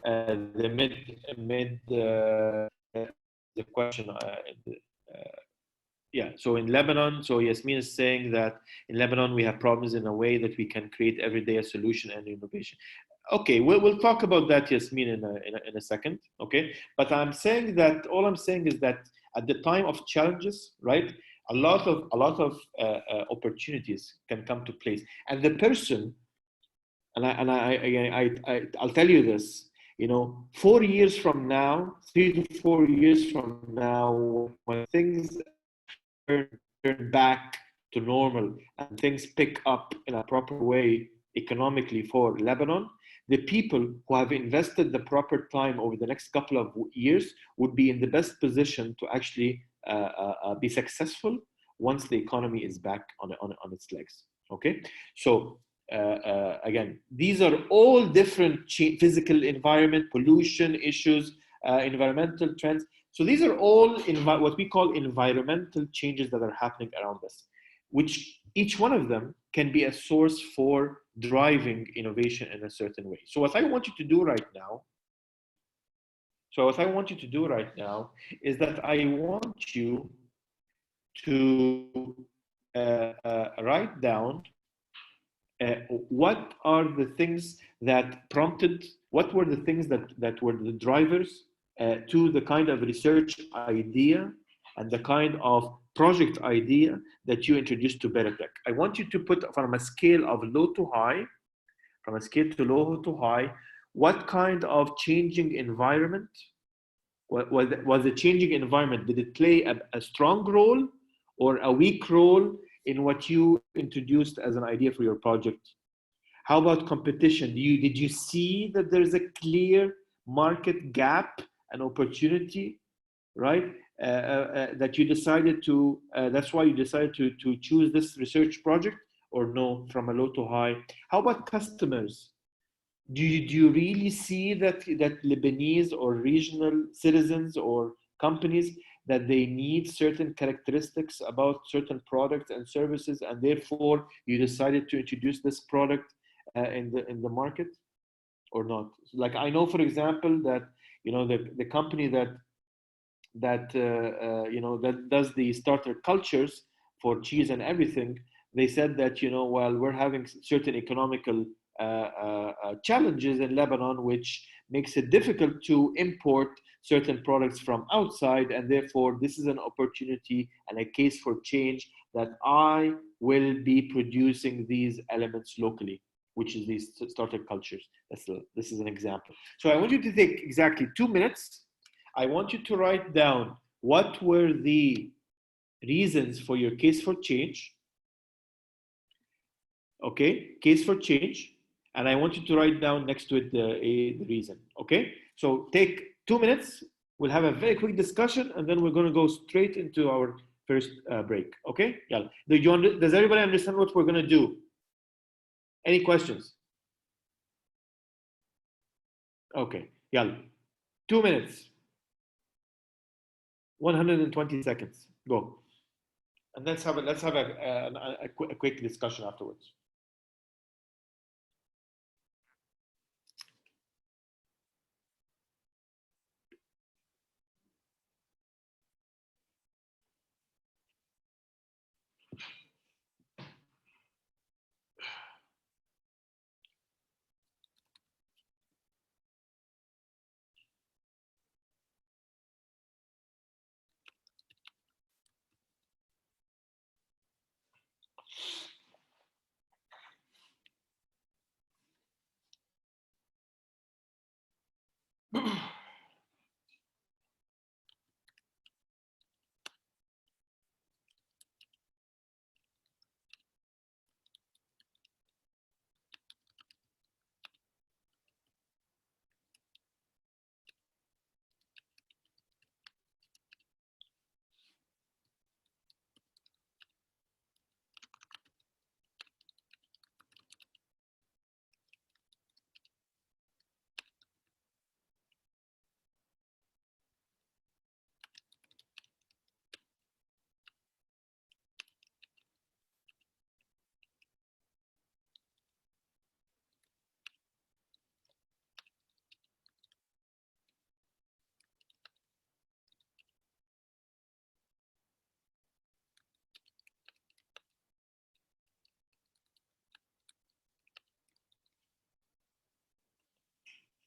The question. Yeah, so in Lebanon, so Yasmin is saying that in Lebanon we have problems in a way that we can create every day a solution and innovation. Okay, we'll talk about that, Yasmin, in a second. Okay, but I'm saying that all I'm saying is that at the time of challenges, right, a lot of opportunities can come to place. And the person, I'll tell you this, you know, 4 years from now, 3 to 4 years from now, when things turn back to normal and things pick up in a proper way economically for Lebanon, the people who have invested the proper time over the next couple of years would be in the best position to actually be successful once the economy is back on its legs. Okay, so again, these are all different physical environment, pollution issues, environmental trends. So these are all what we call environmental changes that are happening around us, which each one of them can be a source for driving innovation in a certain way. So what I want you to do right now, is that I want you to write down what are the things that prompted, what were the things that were the drivers to the kind of research idea and the kind of project idea that you introduced to Beritech. I want you to put from a scale of low to high, what kind of changing environment, was the changing environment, did it play a strong role or a weak role in what you introduced as an idea for your project? How about competition? Did you see that there's a clear market gap and opportunity, right? That you decided to, that's why you decided to choose this research project, or no, from a low to high? How about customers? Do you really see that Lebanese or regional citizens or companies, that they need certain characteristics about certain products and services, and therefore you decided to introduce this product in the market, or not? Like, I know, for example, that, you know, the company that you know, that does the starter cultures for cheese and everything, they said that, you know, while we're having certain economical challenges in Lebanon, which makes it difficult to import certain products from outside, and therefore this is an opportunity and a case for change, that I will be producing these elements locally, which is these starter cultures. This is an example. So I want you to take exactly 2 minutes. I want you to write down what were the reasons for your case for change. Okay, case for change. And I want you to write down next to it the reason. Okay, so take 2 minutes. We'll have a very quick discussion, and then we're going to go straight into our first break. Okay, yeah. Does everybody understand what we're going to do? Any questions? Okay, yeah. 2 minutes. 120 seconds. Go. And let's have a quick discussion afterwards.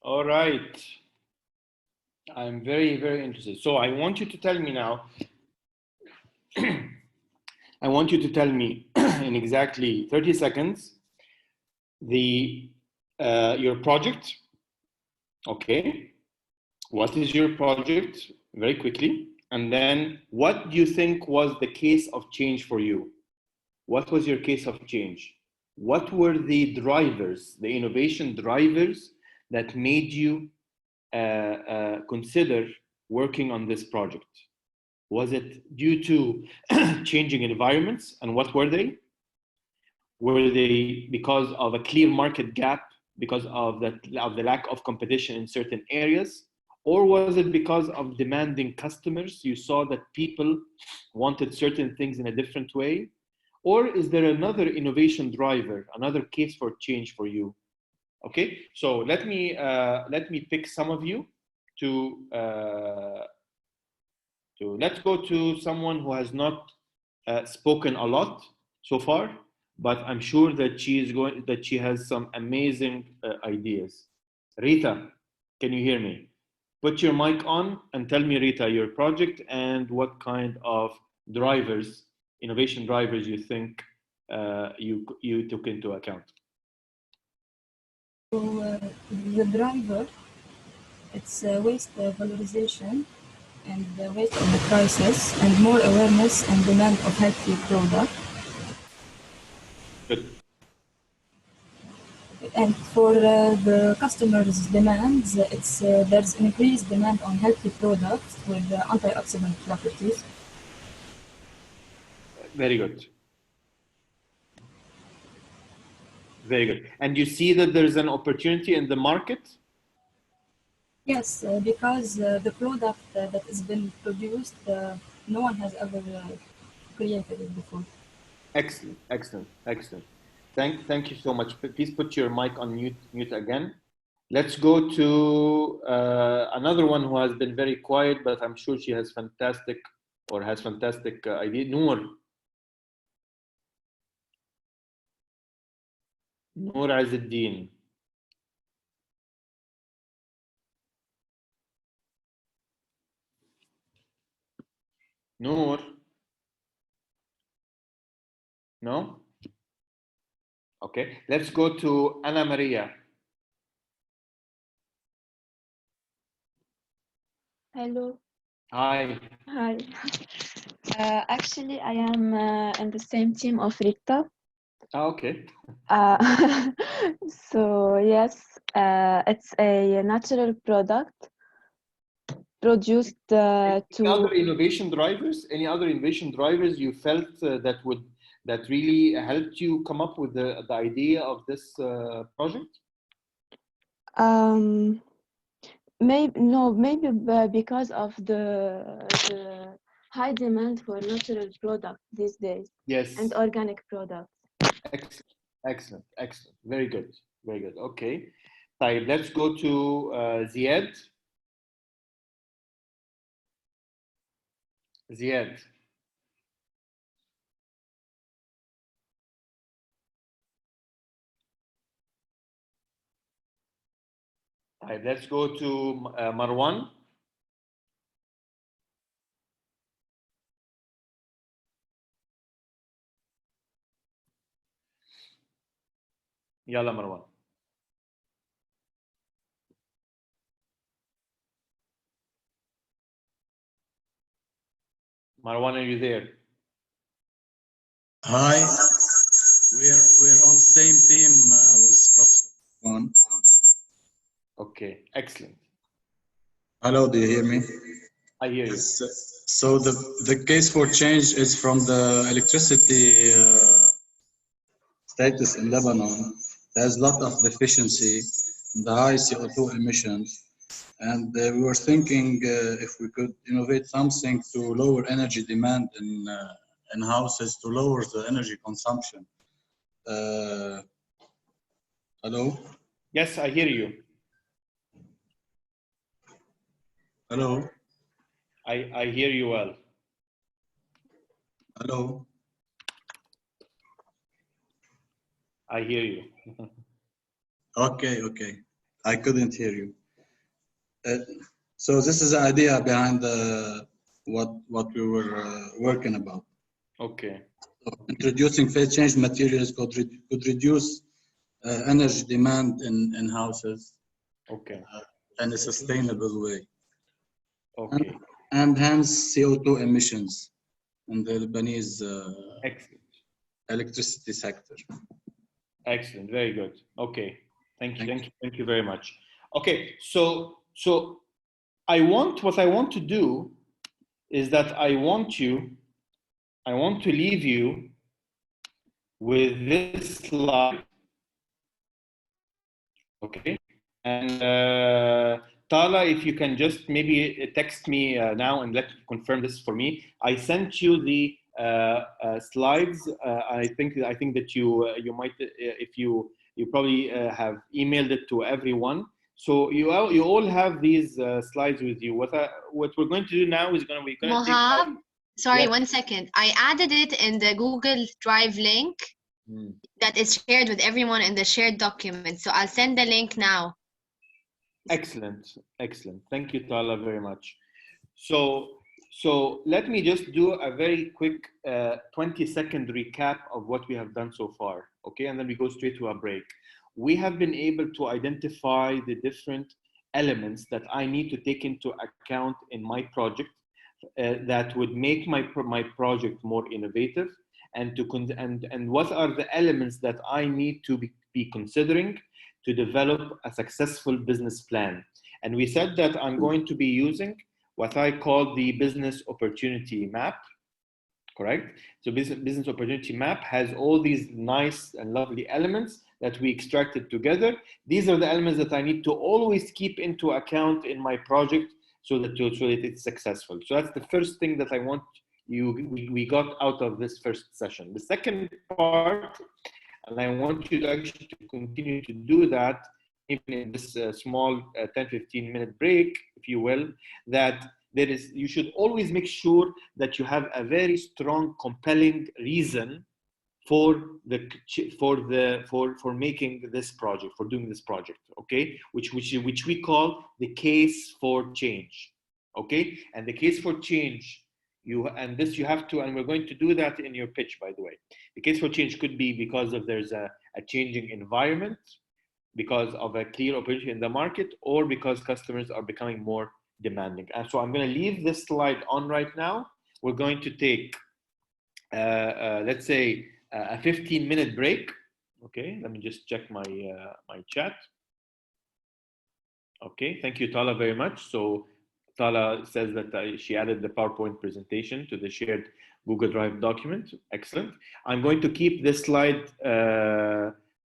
All right. I'm very, very interested. So I want you to tell me now, I want you to tell me in exactly 30 seconds your project. Okay. What is your project? Very quickly. And then what do you think was the case of change for you? What was your case of change? What were the drivers, the innovation drivers that made you consider working on this project? Was it due to changing environments, and what were they? Were they because of a clear market gap, because of the lack of competition in certain areas? Or was it because of demanding customers? You saw that people wanted certain things in a different way? Or is there another innovation driver, another case for change for you? Okay, so let me pick some of you to let's go to someone who has not spoken a lot so far, but I'm sure that she has some amazing ideas. Rita, can you hear me? Put your mic on and tell me, Rita, your project and what kind of drivers, innovation drivers, you think you took into account. So the driver, it's waste valorization and waste of the crisis and more awareness and demand of healthy product. Good. And for the customers' demands, it's there's increased demand on healthy products with antioxidant properties. Very good. Very good. And you see that there is an opportunity in the market? Yes, because the product that has been produced, no one has ever created it before. Excellent, excellent, excellent. Thank you so much. Please put your mic on mute again. Let's go to another one who has been very quiet, but I'm sure she has fantastic idea. Noor Azzuddin. Noor? No? Okay, let's go to Ana Maria. Hello. Hi. Hi. Actually, I am in the same team of Rita. Okay. So yes, it's a natural product produced to. Other innovation drivers? Any other innovation drivers you felt that really helped you come up with the idea of this project? Maybe because of the high demand for natural products these days. Yes. And organic products. Excellent, excellent, excellent. Very good, very good. Okay. طيب, let's go to Ziad. Ziad. طيب, let's go to Marwan. يلا مروان. Marwan, are you there? Hi, we're on the same team with Professor Juan. Okay, excellent. Hello, do you hear me? I hear you. So the case for change is from the electricity status in Lebanon. There's a lot of deficiency, the high CO2 emissions, and we were thinking if we could innovate something to lower energy demand in houses, to lower the energy consumption. Hello? Yes, I hear you. Hello? I hear you well. Hello? I hear you. Okay. I couldn't hear you. So this is the idea behind what we were working about. Okay. Introducing phase change materials could reduce energy demand in houses Okay. in a sustainable way. Okay. And hence CO2 emissions in the Lebanese Excellent. electricity sector. Excellent. Very good. Okay. Thank you very much. Okay. So what I want to do is that I want to leave you with this slide. Okay. And Tala, if you can just maybe text me now and let me confirm this for me. I sent you the slides. I think that you might, if you probably have emailed it to everyone. So you all have these slides with you. What we're going to do now is we're going to Mohab, sorry, Yes. 1 second. I added it in the Google Drive link that is shared with everyone in the shared document. So I'll send the link now. Excellent. Thank you, Tala, very much. So let me just do a very quick 20-second recap of what we have done so far, okay? And then we go straight to a break. We have been able to identify the different elements that I need to take into account in my project that would make my project more innovative, and what are the elements that I need to be considering to develop a successful business plan. And we said that I'm going to be using what I call the business opportunity map, correct? So business opportunity map has all these nice and lovely elements that we extracted together. These are the elements that I need to always keep into account in my project so that it's successful. So that's the first thing that I want we got out of this first session. The second part, and I want you to actually continue to do that even in this small 10-15 minute break, if you will, that you should always make sure that you have a very strong, compelling reason for making this project, for doing this project, okay? Which we call the case for change, okay? And the case for change, you have to, and we're going to do that in your pitch, by the way. The case for change could be because there's a changing environment, because of a clear opportunity in the market, or because customers are becoming more demanding. And so I'm going to leave this slide on right now. We're going to take, let's say, a 15-minute break. Okay, let me just check my my chat. Okay, thank you, Tala, very much. So Tala says that she added the PowerPoint presentation to the shared Google Drive document. Excellent. I'm going to keep this slide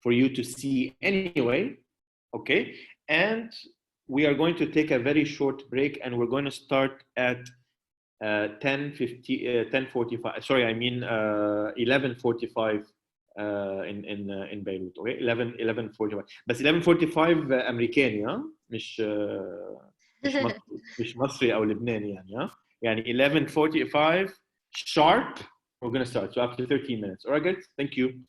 for you to see anyway. Okay, and we are going to take a very short break, and we're going to start at 10:45. Sorry, I mean 11:45 in Beirut. Okay, 11:45. بس 11:45 أمريكاني ها مش مصري أو لبناني يعني ها يعني 11:45 sharp. We're going to start. So after 13 minutes. All right, guys. Thank you.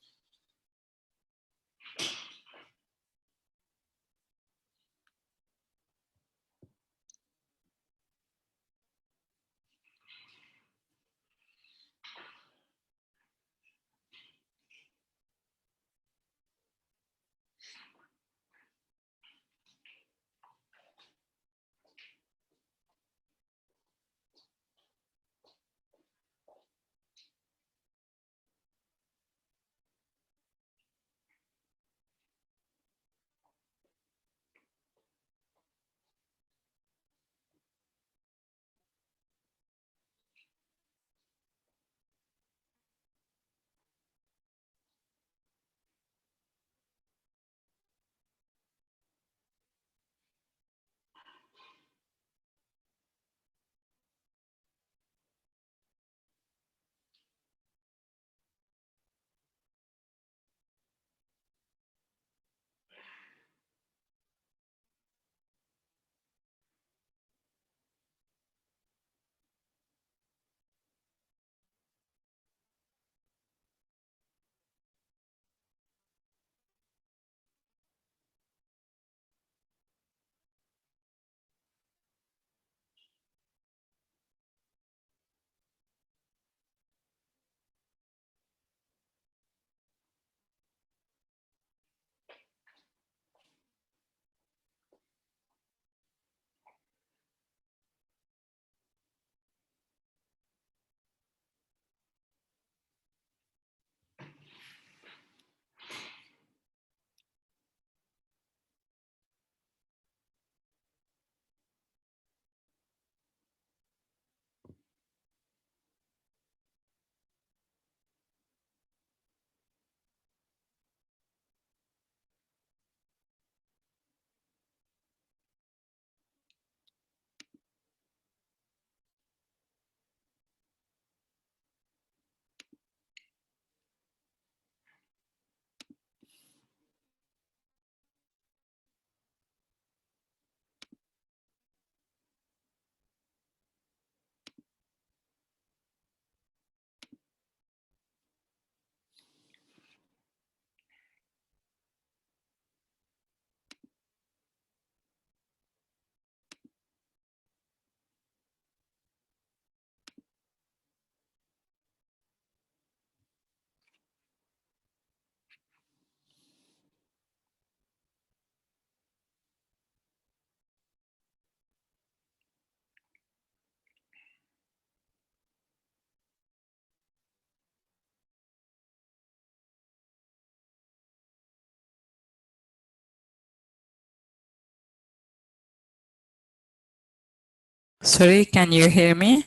Sorry, can you hear me?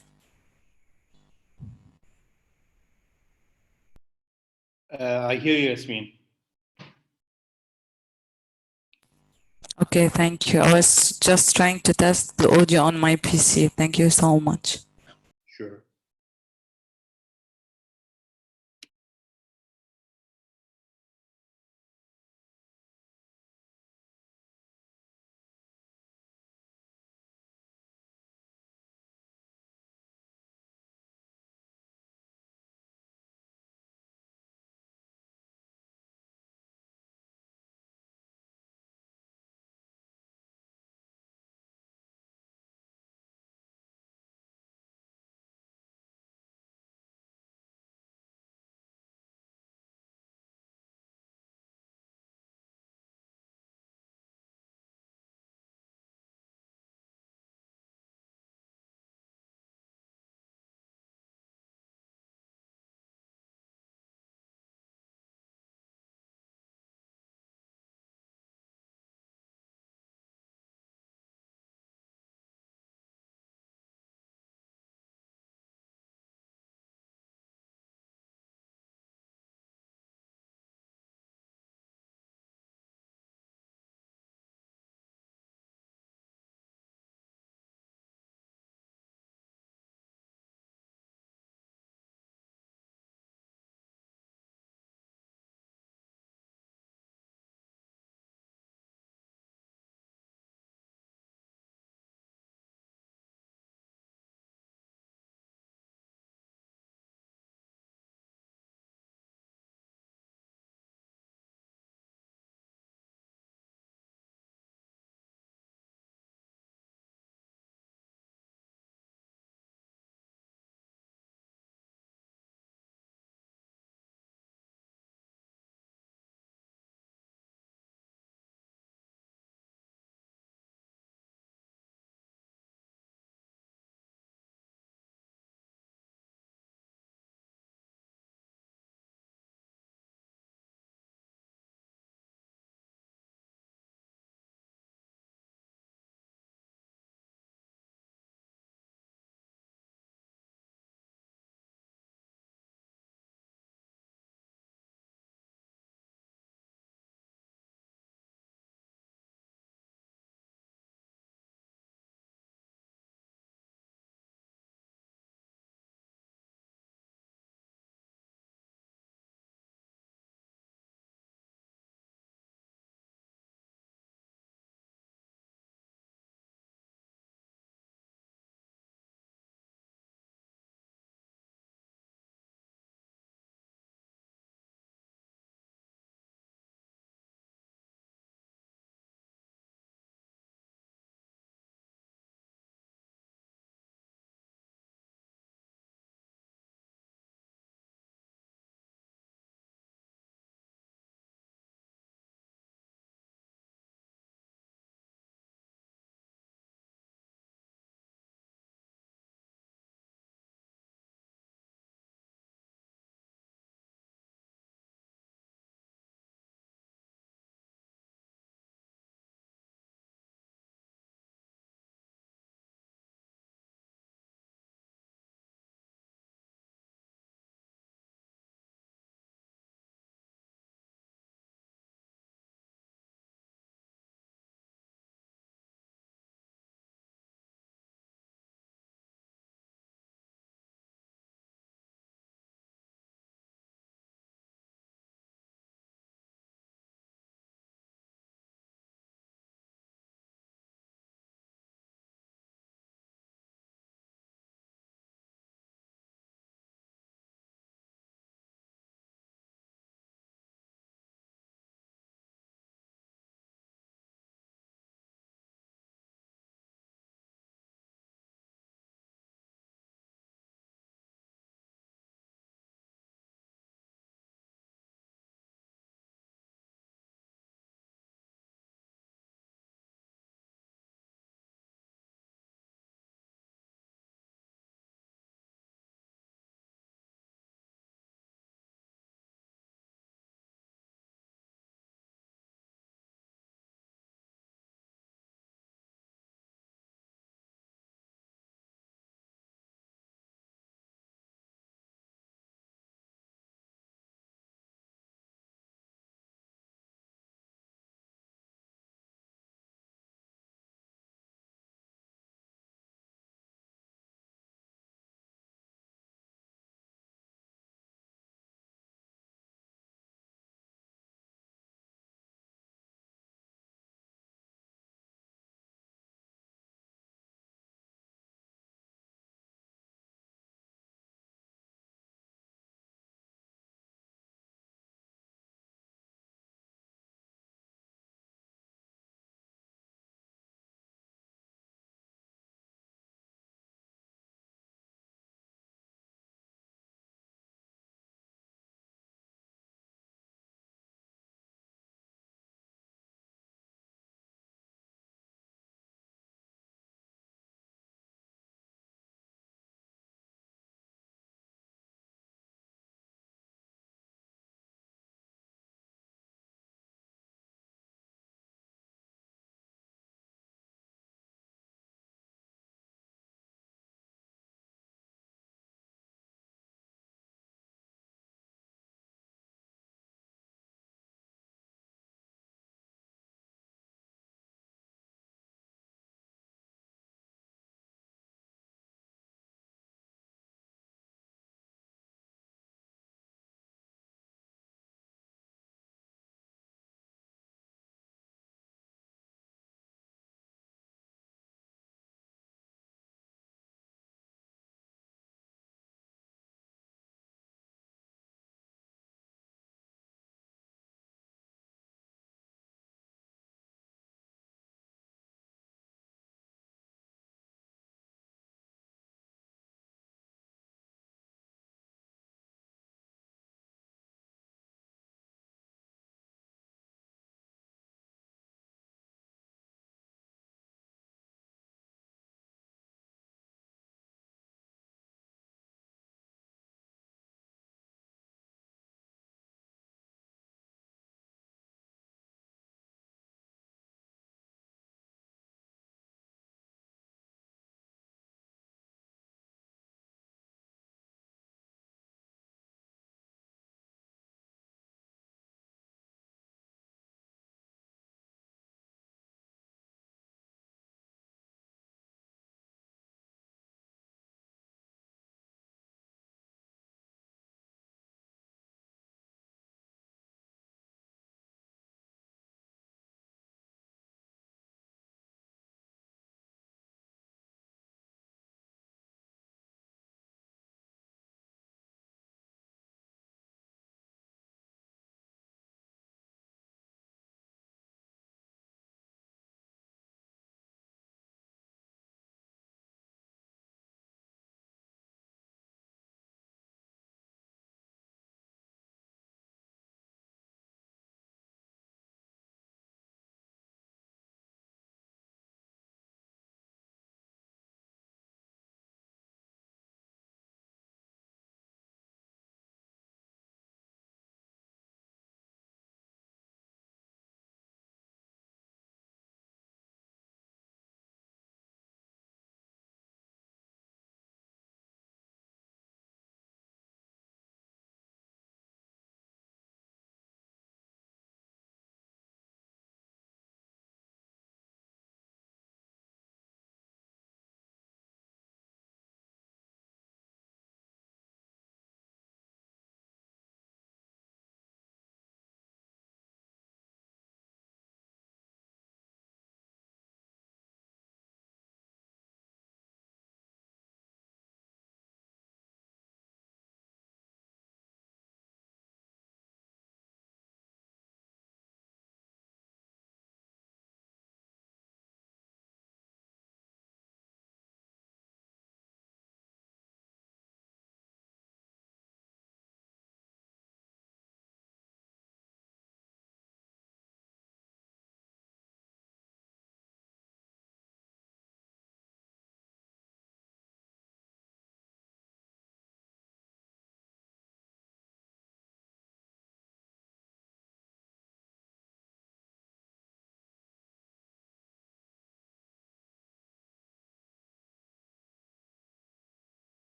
I hear you, Yasmin. Okay, thank you. I was just trying to test the audio on my PC. Thank you so much. Sure.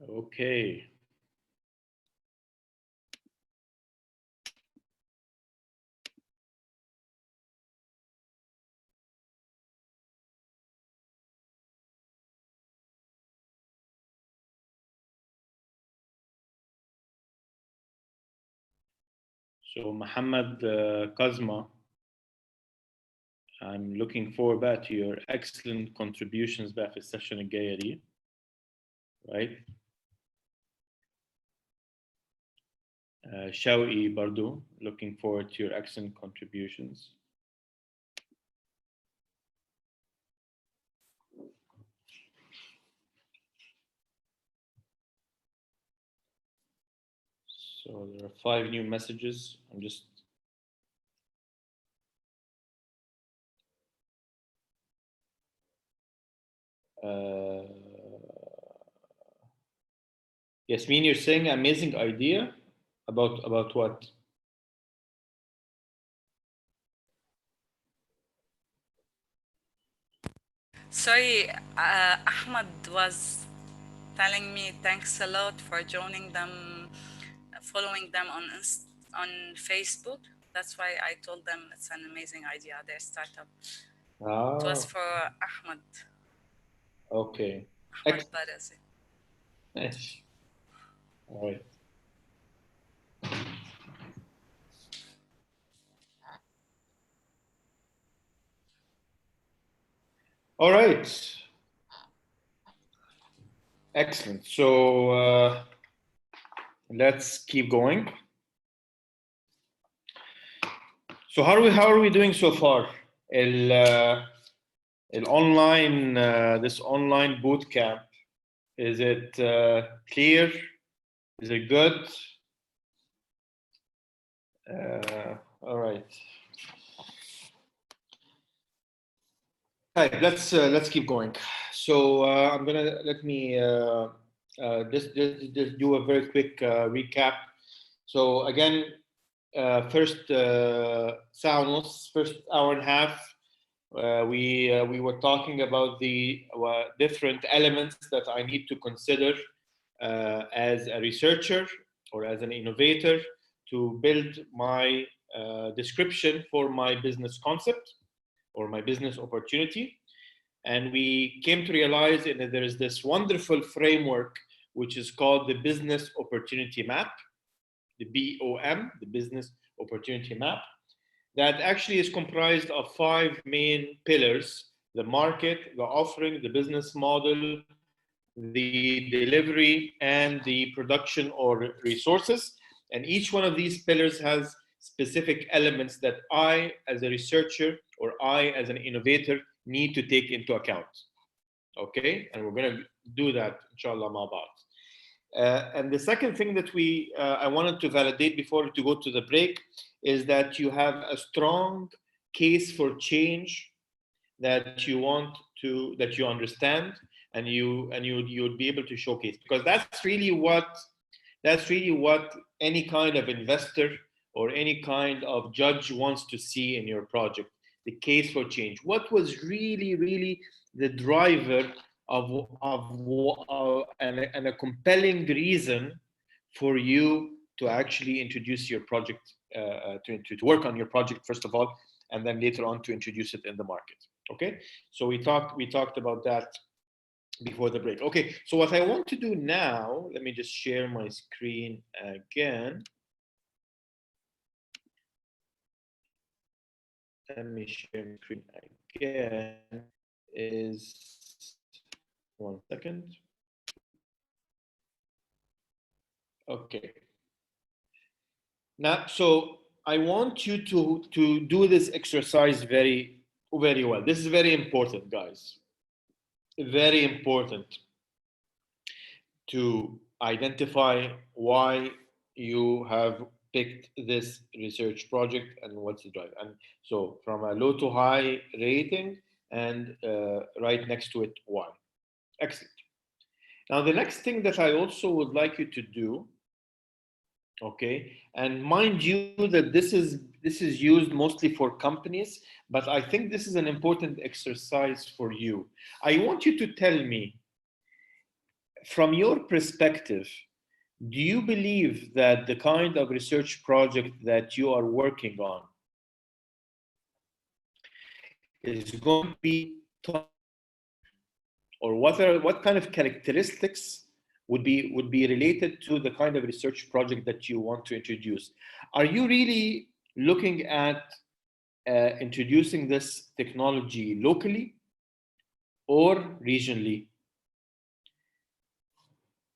Okay. So Muhammad Kazma, I'm looking forward back to your excellent contributions back في السيشن الجاية دي. Right? Shawi Bardu, looking forward to your excellent contributions. So there are 5 new messages. I'm just Yasmin, you're saying amazing idea about what? Sorry, Ahmad was telling me thanks a lot for joining them, following them on Facebook. That's why I told them it's an amazing idea, their startup. It was for Ahmad. Okay. Ahmad Barazi. Nice. All right. All right. Excellent. So let's keep going. So how are we doing so far? Online this online boot camp, is it clear? Is it good? All right. All right, let's keep going. So I'm gonna let me just do a very quick recap. So again, first first hour and a half, we were talking about the different elements that I need to consider as a researcher or as an innovator to build my description for my business concept or my business opportunity. And we came to realize that there is this wonderful framework which is called the Business Opportunity Map, the BOM, the Business Opportunity Map, that actually is comprised of 5 main pillars: the market, the offering, the business model, the delivery, and the production or resources. And each one of these pillars has specific elements that I, as a researcher, or I, as an innovator, need to take into account. Okay, and we're going to do that, inshallah, ma ba'd. And the second thing that I wanted to validate before to go to the break is that you have a strong case for change that you understand, and you'd be able to showcase, because that's really what any kind of investor or any kind of judge wants to see in your project: the case for change. What was really the driver and a compelling reason for you to actually introduce your project, to work on your project first of all, and then later on to introduce it in the market. Okay, so we talked about that before the break. Okay, so what I want to do now, let me just share my screen again. Let me share my screen again. Is 1 second. Okay. Now, so I want you to do this exercise very well. This is very important, guys. Very important to identify why you have picked this research project and what's the drive. And so from a low to high rating, and right next to it, why. Excellent. Now, the next thing that I also would like you to do, okay, and mind you that this is used mostly for companies, but I think this is an important exercise for you. I want you to tell me from your perspective, do you believe that the kind of research project that you are working on is going to be top, or what kind of characteristics would be related to the kind of research project that you want to introduce? Are you really looking at introducing this technology locally or regionally?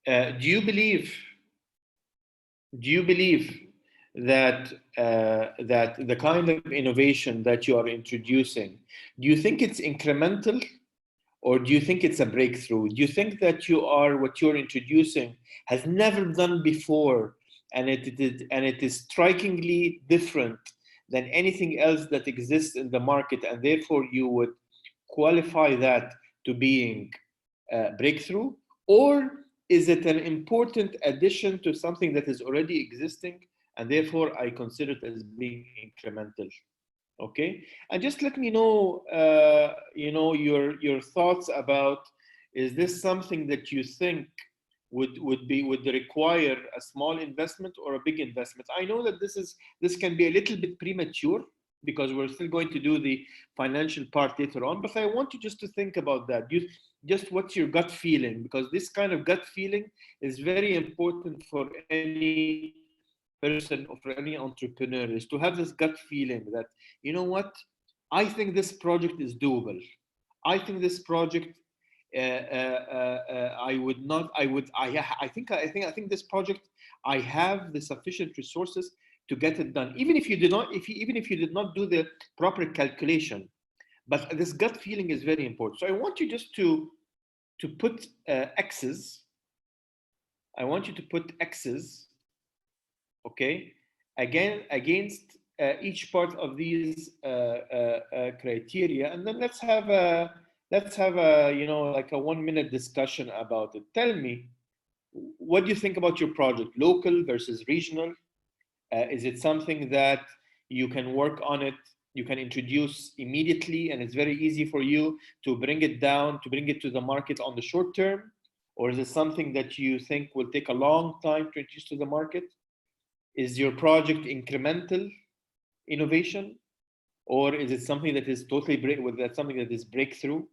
Do you believe that that the kind of innovation that you are introducing, do you think it's incremental, or do you think it's a breakthrough? Do you think that what you're introducing has never done before, and it is strikingly different than anything else that exists in the market, and therefore you would qualify that to being a breakthrough? Or is it an important addition to something that is already existing, and therefore I consider it as being incremental? Okay, and just let me know, your thoughts about, is this something that you think would require a small investment or a big investment? I know that this can be a little bit premature because we're still going to do the financial part later on, but I want you just to think about that. Just what's your gut feeling, because this kind of gut feeling is very important for any person or for any entrepreneur, is to have this gut feeling that, you know what, I think this project is doable. I think this project, I think this project, I have the sufficient resources to get it done, even if you did not do the proper calculation. But this gut feeling is very important. So I want you just to put X's. I want you to put X's, okay, against each part of these criteria, and then let's have a like a 1-minute discussion about it. Tell me, what do you think about your project? Local versus regional? Is it something that you can work on it, you can introduce immediately, and it's very easy for you to bring it down, to bring it to the market on the short term? Or is it something that you think will take a long time to introduce to the market? Is your project incremental innovation, or is it something that is totally something that is breakthrough?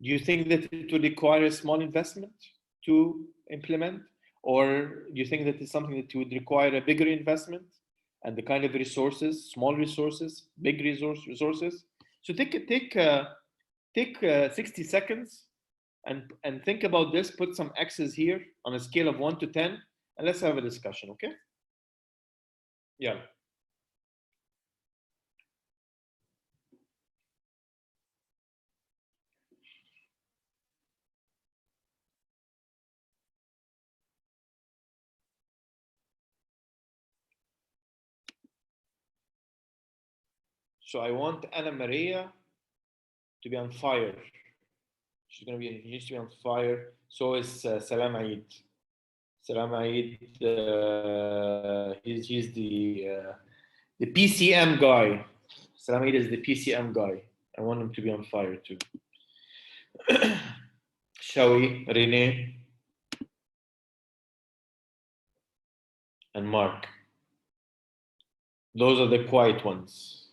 Do you think that it would require a small investment to implement, or do you think that it's something that would require a bigger investment and the kind of resources, small resources, big resources? So take 60 seconds and think about this. Put some X's here on a scale of 1 to 10, and let's have a discussion, okay? Yeah. So I want Anna Maria to be on fire. She needs to be on fire. So is Salam Eid. Salam Eid, he's the PCM guy. Salam Eid is the PCM guy. I want him to be on fire too. Shawi, Renee, and Mark. Those are the quiet ones.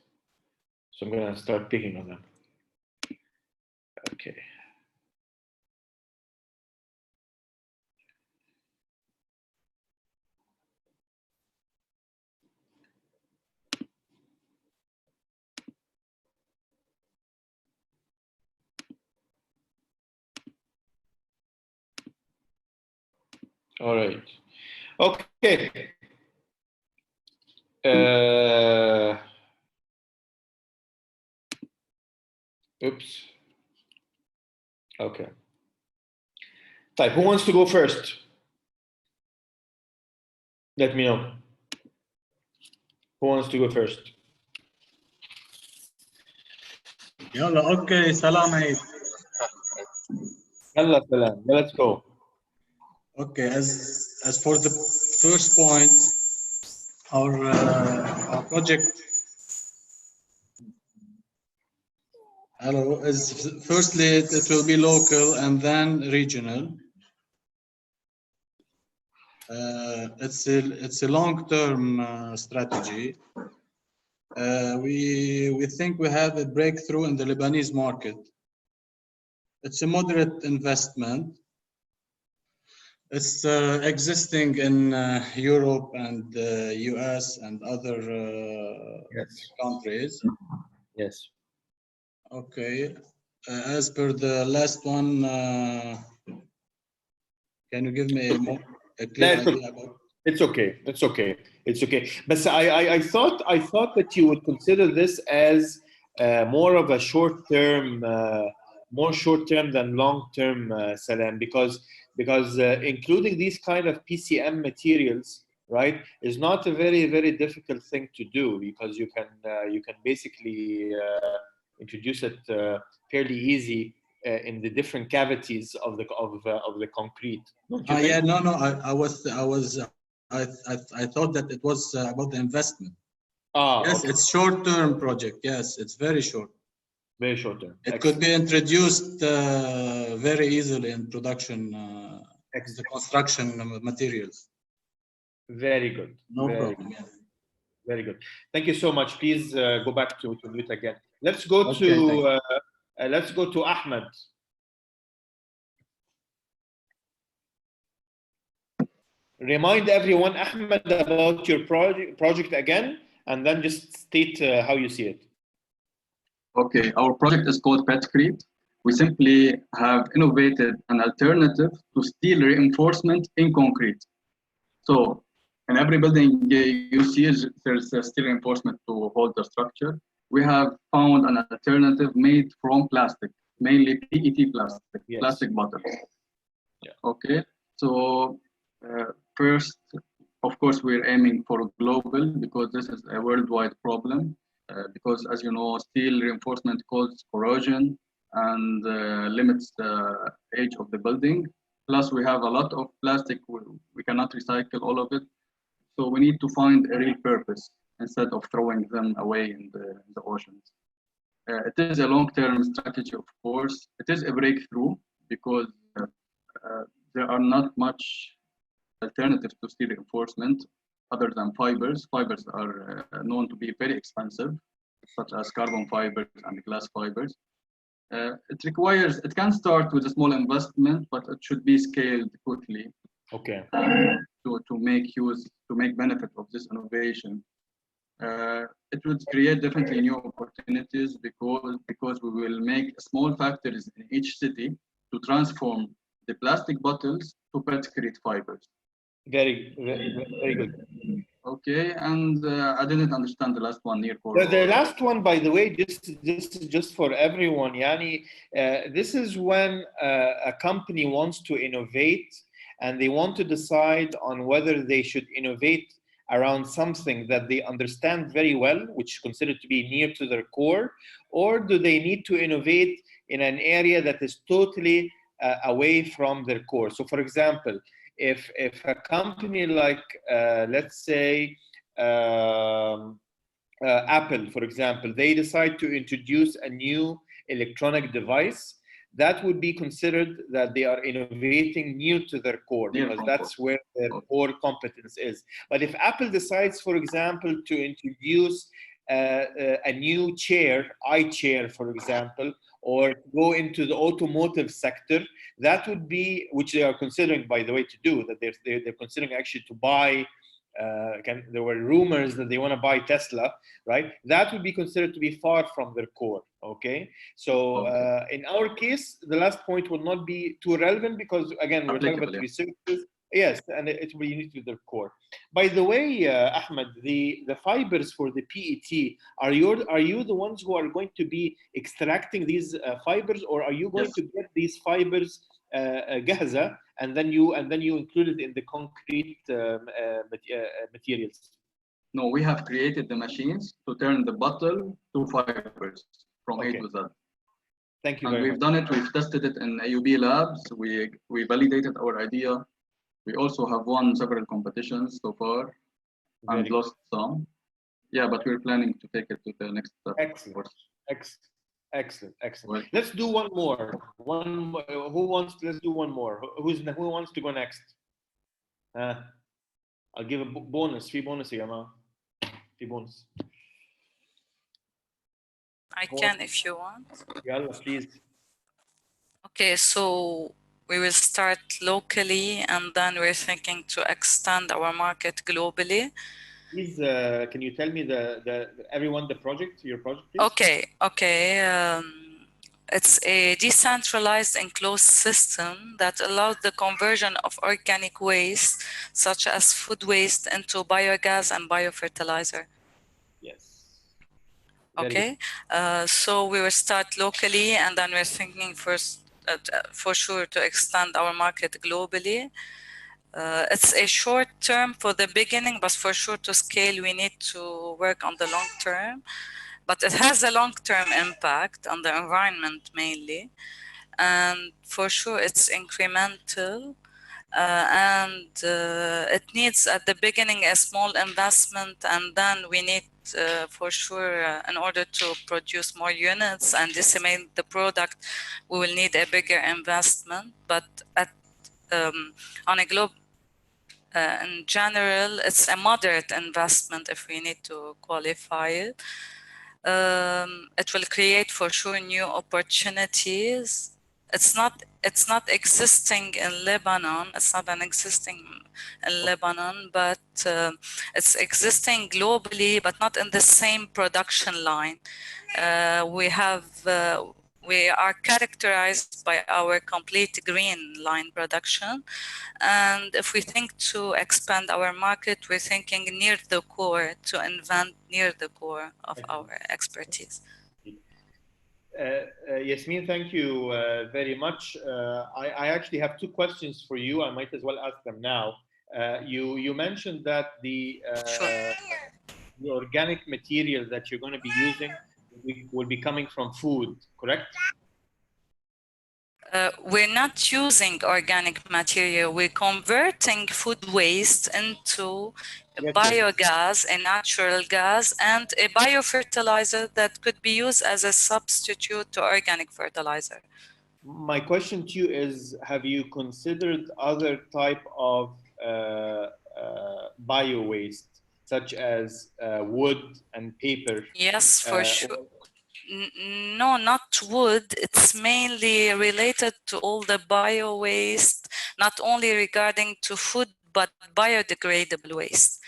So I'm gonna start picking on them. Okay. All right. Okay. Oops. Okay. Type. Who wants to go first? Let me know. Who wants to go first? Yalla, okay, Salam Eid. Yalla, salam. Let's go. Okay, as for the first point, our project, hello, is firstly it will be local and then regional. It's a long-term strategy. We think we have a breakthrough in the Lebanese market. It's a moderate investment. It's existing in Europe and US and other Yes. countries. Yes. Okay. As per the last one, can you give me a clear idea about? It's okay. It's okay. It's okay. But I thought that you would consider this as more of a short-term, more short-term than long-term, Salam, because including these kind of PCM materials, right, is not a very difficult thing to do, because you can basically introduce it fairly easy in the different cavities of the concrete. Don't you think? Yeah, no, I thought that it was about the investment. Yes, Okay. it's short-term project. Yes, it's very short. Very short term. It could be introduced very easily in production, the construction materials. Very good. No Very problem. good. Yeah. Very good. Thank you so much. Please go back to mute again. Let's go to Ahmed. Remind everyone, Ahmed, about your project again, and then just state how you see it. Okay, our project is called Petcrete. We simply have innovated an alternative to steel reinforcement in concrete. So in every building you see there's a steel reinforcement to hold the structure. We have found an alternative made from plastic, mainly PET plastic, yes. Plastic bottles. Yeah. Okay, so first, of course, we're aiming for global, because this is a worldwide problem. Because, as you know, steel reinforcement causes corrosion and limits the age of the building. Plus, we have a lot of plastic. We cannot recycle all of it. So we need to find a real purpose instead of throwing them away in the oceans. It is a long-term strategy, of course. It is a breakthrough because there are not much alternatives to steel reinforcement other than fibers. Fibers are known to be very expensive, such as carbon fibers and glass fibers. It can start with a small investment, but it should be scaled quickly. Okay. To make benefit of this innovation. It would create definitely new opportunities because we will make small factories in each city to transform the plastic bottles to Petcrete fibers. Very good. Okay, and I didn't understand the last one, near core. The last one, by the way, this is just for everyone, Yani. This is when a company wants to innovate and they want to decide on whether they should innovate around something that they understand very well, which is considered to be near to their core, or do they need to innovate in an area that is totally away from their core. So, for example, if a company like, let's say, Apple, for example, they decide to introduce a new electronic device, that would be considered that they are innovating near to their core, because that's where their core competence is. But if Apple decides, for example, to introduce a new chair, iChair, for example, or go into the automotive sector, that would be, which they are considering, by the way, to do, that they're considering actually to buy, there were rumors that they want to buy Tesla, right? That would be considered to be far from their core, okay? So in our case, the last point will not be too relevant because, again, we're talking about researchers. Yes, and it will be unique to their core. By the way, Ahmed, the fibers for the PET, are you the ones who are going to be extracting these fibers, or are you going to get these fibers جاهزة and then you include it in the concrete materials? No, we have created the machines to turn the bottle to fibers from A to Z. Thank you and very we've much. done it. We've tested it in AUB labs. We validated our idea. We also have won several competitions so far and lost some. Yeah, but we're planning to take it to the next step. Excellent. Well, let's do one more. Let's do one more. Who wants to go next? I'll give a bonus. في bonus يا جماعة. في bonus. I can if you want. يلا please. Okay, so we will start locally and then we're thinking to extend our market globally. Please, can you tell me everyone the project, your project, please? Okay. It's a decentralized enclosed system that allows the conversion of organic waste, such as food waste, into biogas and biofertilizer. Yes. Okay, so we will start locally and then we're thinking first for sure to extend our market globally. It's a short term for the beginning, but for sure to scale, we need to work on the long term. But it has a long-term impact on the environment mainly. And for sure it's incremental. It needs at the beginning a small investment, and then we need for sure in order to produce more units and disseminate the product, we will need a bigger investment. But on a globe, in general, it's a moderate investment if we need to qualify it. It will create for sure new opportunities. It's not existing in Lebanon. It's not an existing in Lebanon, but it's existing globally, but not in the same production line. We are characterized by our complete green line production. And if we think to expand our market, we're thinking near the core, to invent near the core of our expertise. Yasmin, thank you very much. I actually have two questions for you. I might as well ask them now. You mentioned that the organic material that you're going to be using will be coming from food, correct? We're not using organic material. We're converting food waste into biogas, a natural gas, and a biofertilizer that could be used as a substitute to organic fertilizer. My question to you is, have you considered other type of bio waste, such as wood and paper? Yes, for sure. No, not wood. It's mainly related to all the bio waste, not only regarding to food, but biodegradable waste.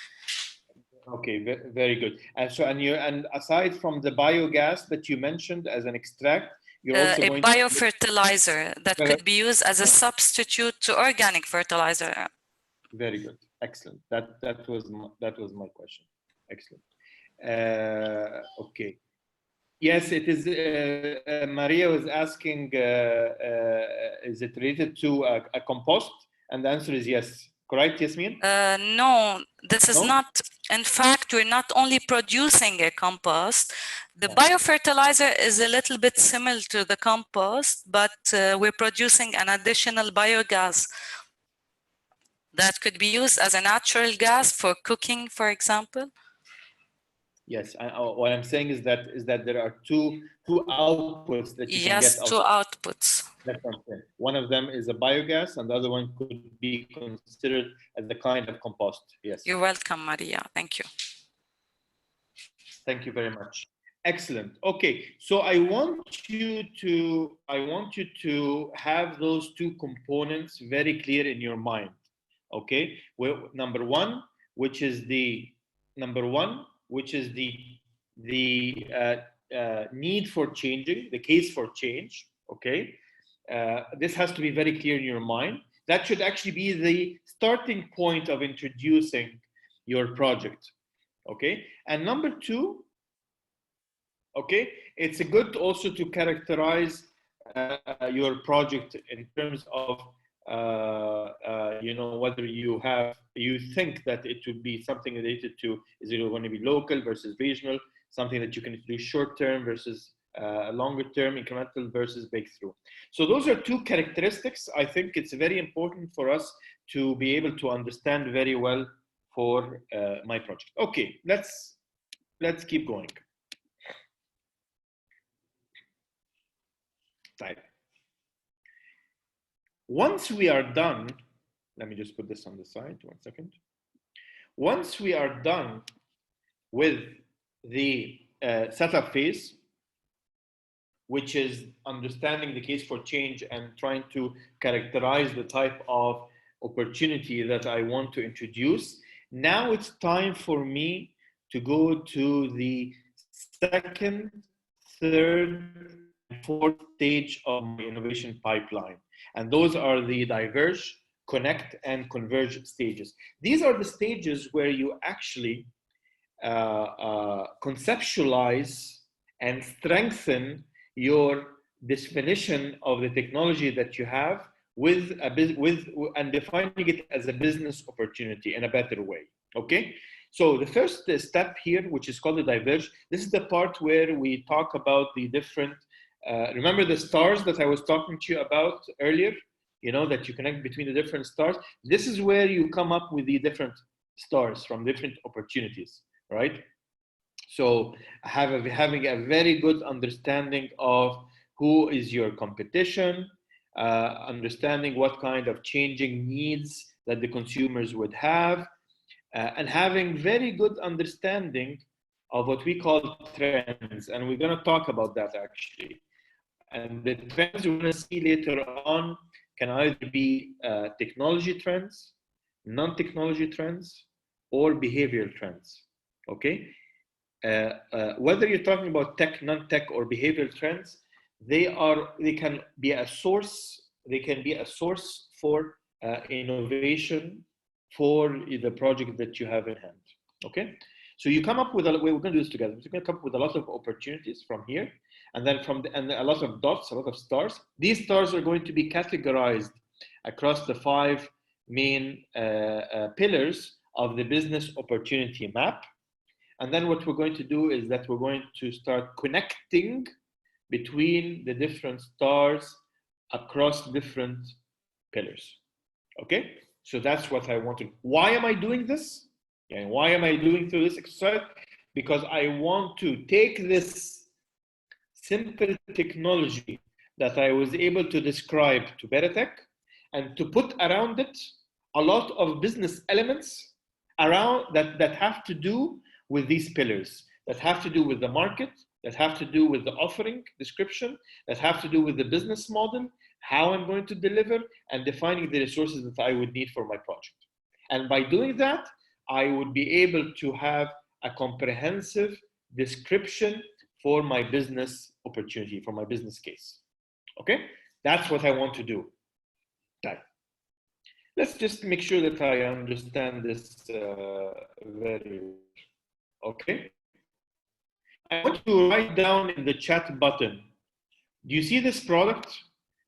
Okay, very good. And aside from the biogas that you mentioned as an extract, you're also a going biofertilizer that could be used as a substitute to organic fertilizer. Very good, excellent. That was my question. Excellent. Okay. Yes, it is. Maria was asking, is it related to a compost? And the answer is yes. Correct, Yasmin? No, this is not. In fact, we're not only producing a compost. The biofertilizer is a little bit similar to the compost, but we're producing an additional biogas that could be used as a natural gas for cooking, for example. Yes, what I'm saying is that there are two outputs that you can get. Yes, two outputs. That's what I'm saying. One of them is a biogas, and the other one could be considered as a kind of compost. Yes. You're welcome, Maria. Thank you. Thank you very much. Excellent. Okay, so I want you to have those two components very clear in your mind. Okay, well, number one, which is the need for changing, the case for change. Okay, this has to be very clear in your mind. That should actually be the starting point of introducing your project. Okay, and number two, okay, it's good also to characterize your project in terms of whether you think that it would be something related to, is it going to be local versus regional, something that you can do short term versus longer term, incremental versus breakthrough. So those are two characteristics. I think it's very important for us to be able to understand very well for my project. Okay, let's keep going. Right. Once we are done Let me just put this on the side, 1 second. Once we are done with the setup phase, which is understanding the case for change and trying to characterize the type of opportunity that I want to introduce, now it's time for me to go to the second, third, and fourth stage of my innovation pipeline. And those are the diverge, connect, and converge stages. These are the stages where you actually conceptualize and strengthen your definition of the technology that you have and defining it as a business opportunity in a better way. Okay, so the first step here, which is called the diverge, this is the part where we talk about the different remember the stars that I was talking to you about earlier, you know, that you connect between the different stars. This is where you come up with the different stars from different opportunities, right? So having a very good understanding of who is your competition, understanding what kind of changing needs that the consumers would have, and having very good understanding of what we call trends. And we're going to talk about that actually. And the trends we're going to see later on can either be technology trends, non-technology trends, or behavioral trends, okay? Whether you're talking about tech, non-tech, or behavioral trends, they can be a source. They can be a source for innovation for the project that you have in hand. Okay, so you come up with we're going to do this together. We're going to come up with a lot of opportunities from here, and then and a lot of dots, a lot of stars. These stars are going to be categorized across the 5 main pillars of the business opportunity map. And then what we're going to do is that we're going to start connecting between the different stars across different pillars. Okay, so that's what I want to. Why am I doing this? And why am I doing through this exercise? Because I want to take this simple technology that I was able to describe to Beratech and to put around it a lot of business elements around that have to do with these pillars, that have to do with the market, that have to do with the offering description, that have to do with the business model, how I'm going to deliver, and defining the resources that I would need for my project. And by doing that, I would be able to have a comprehensive description for my business opportunity, for my business case. Okay, that's what I want to do. Okay. Let's just make sure that I understand this very well. Okay. I want to write down in the chat button. Do you see this product?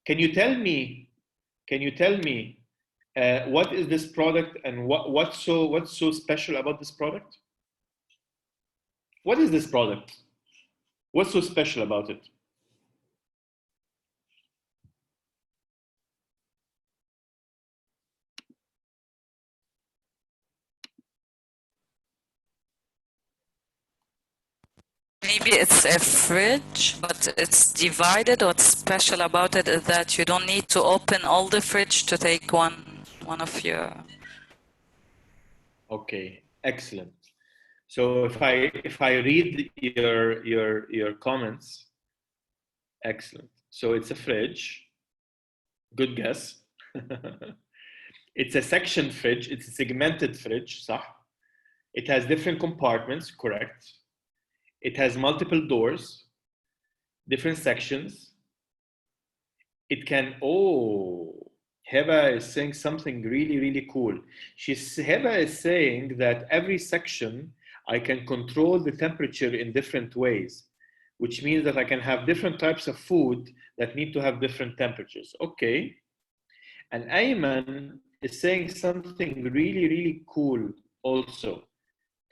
Can you tell me what is this product and what's so special about this product? What is this product? What's so special about it? Maybe it's a fridge, but it's divided. What's special about it is that you don't need to open all the fridge to take one of your. Okay, excellent. So if I read your comments, excellent. So it's a fridge. Good guess. It's a section fridge. It's a segmented fridge. صح? It has different compartments. Correct. It has multiple doors, different sections. It can, Heba is saying something really, really cool. Heba is saying that every section, I can control the temperature in different ways, which means that I can have different types of food that need to have different temperatures. Okay. And Ayman is saying something really, really cool also.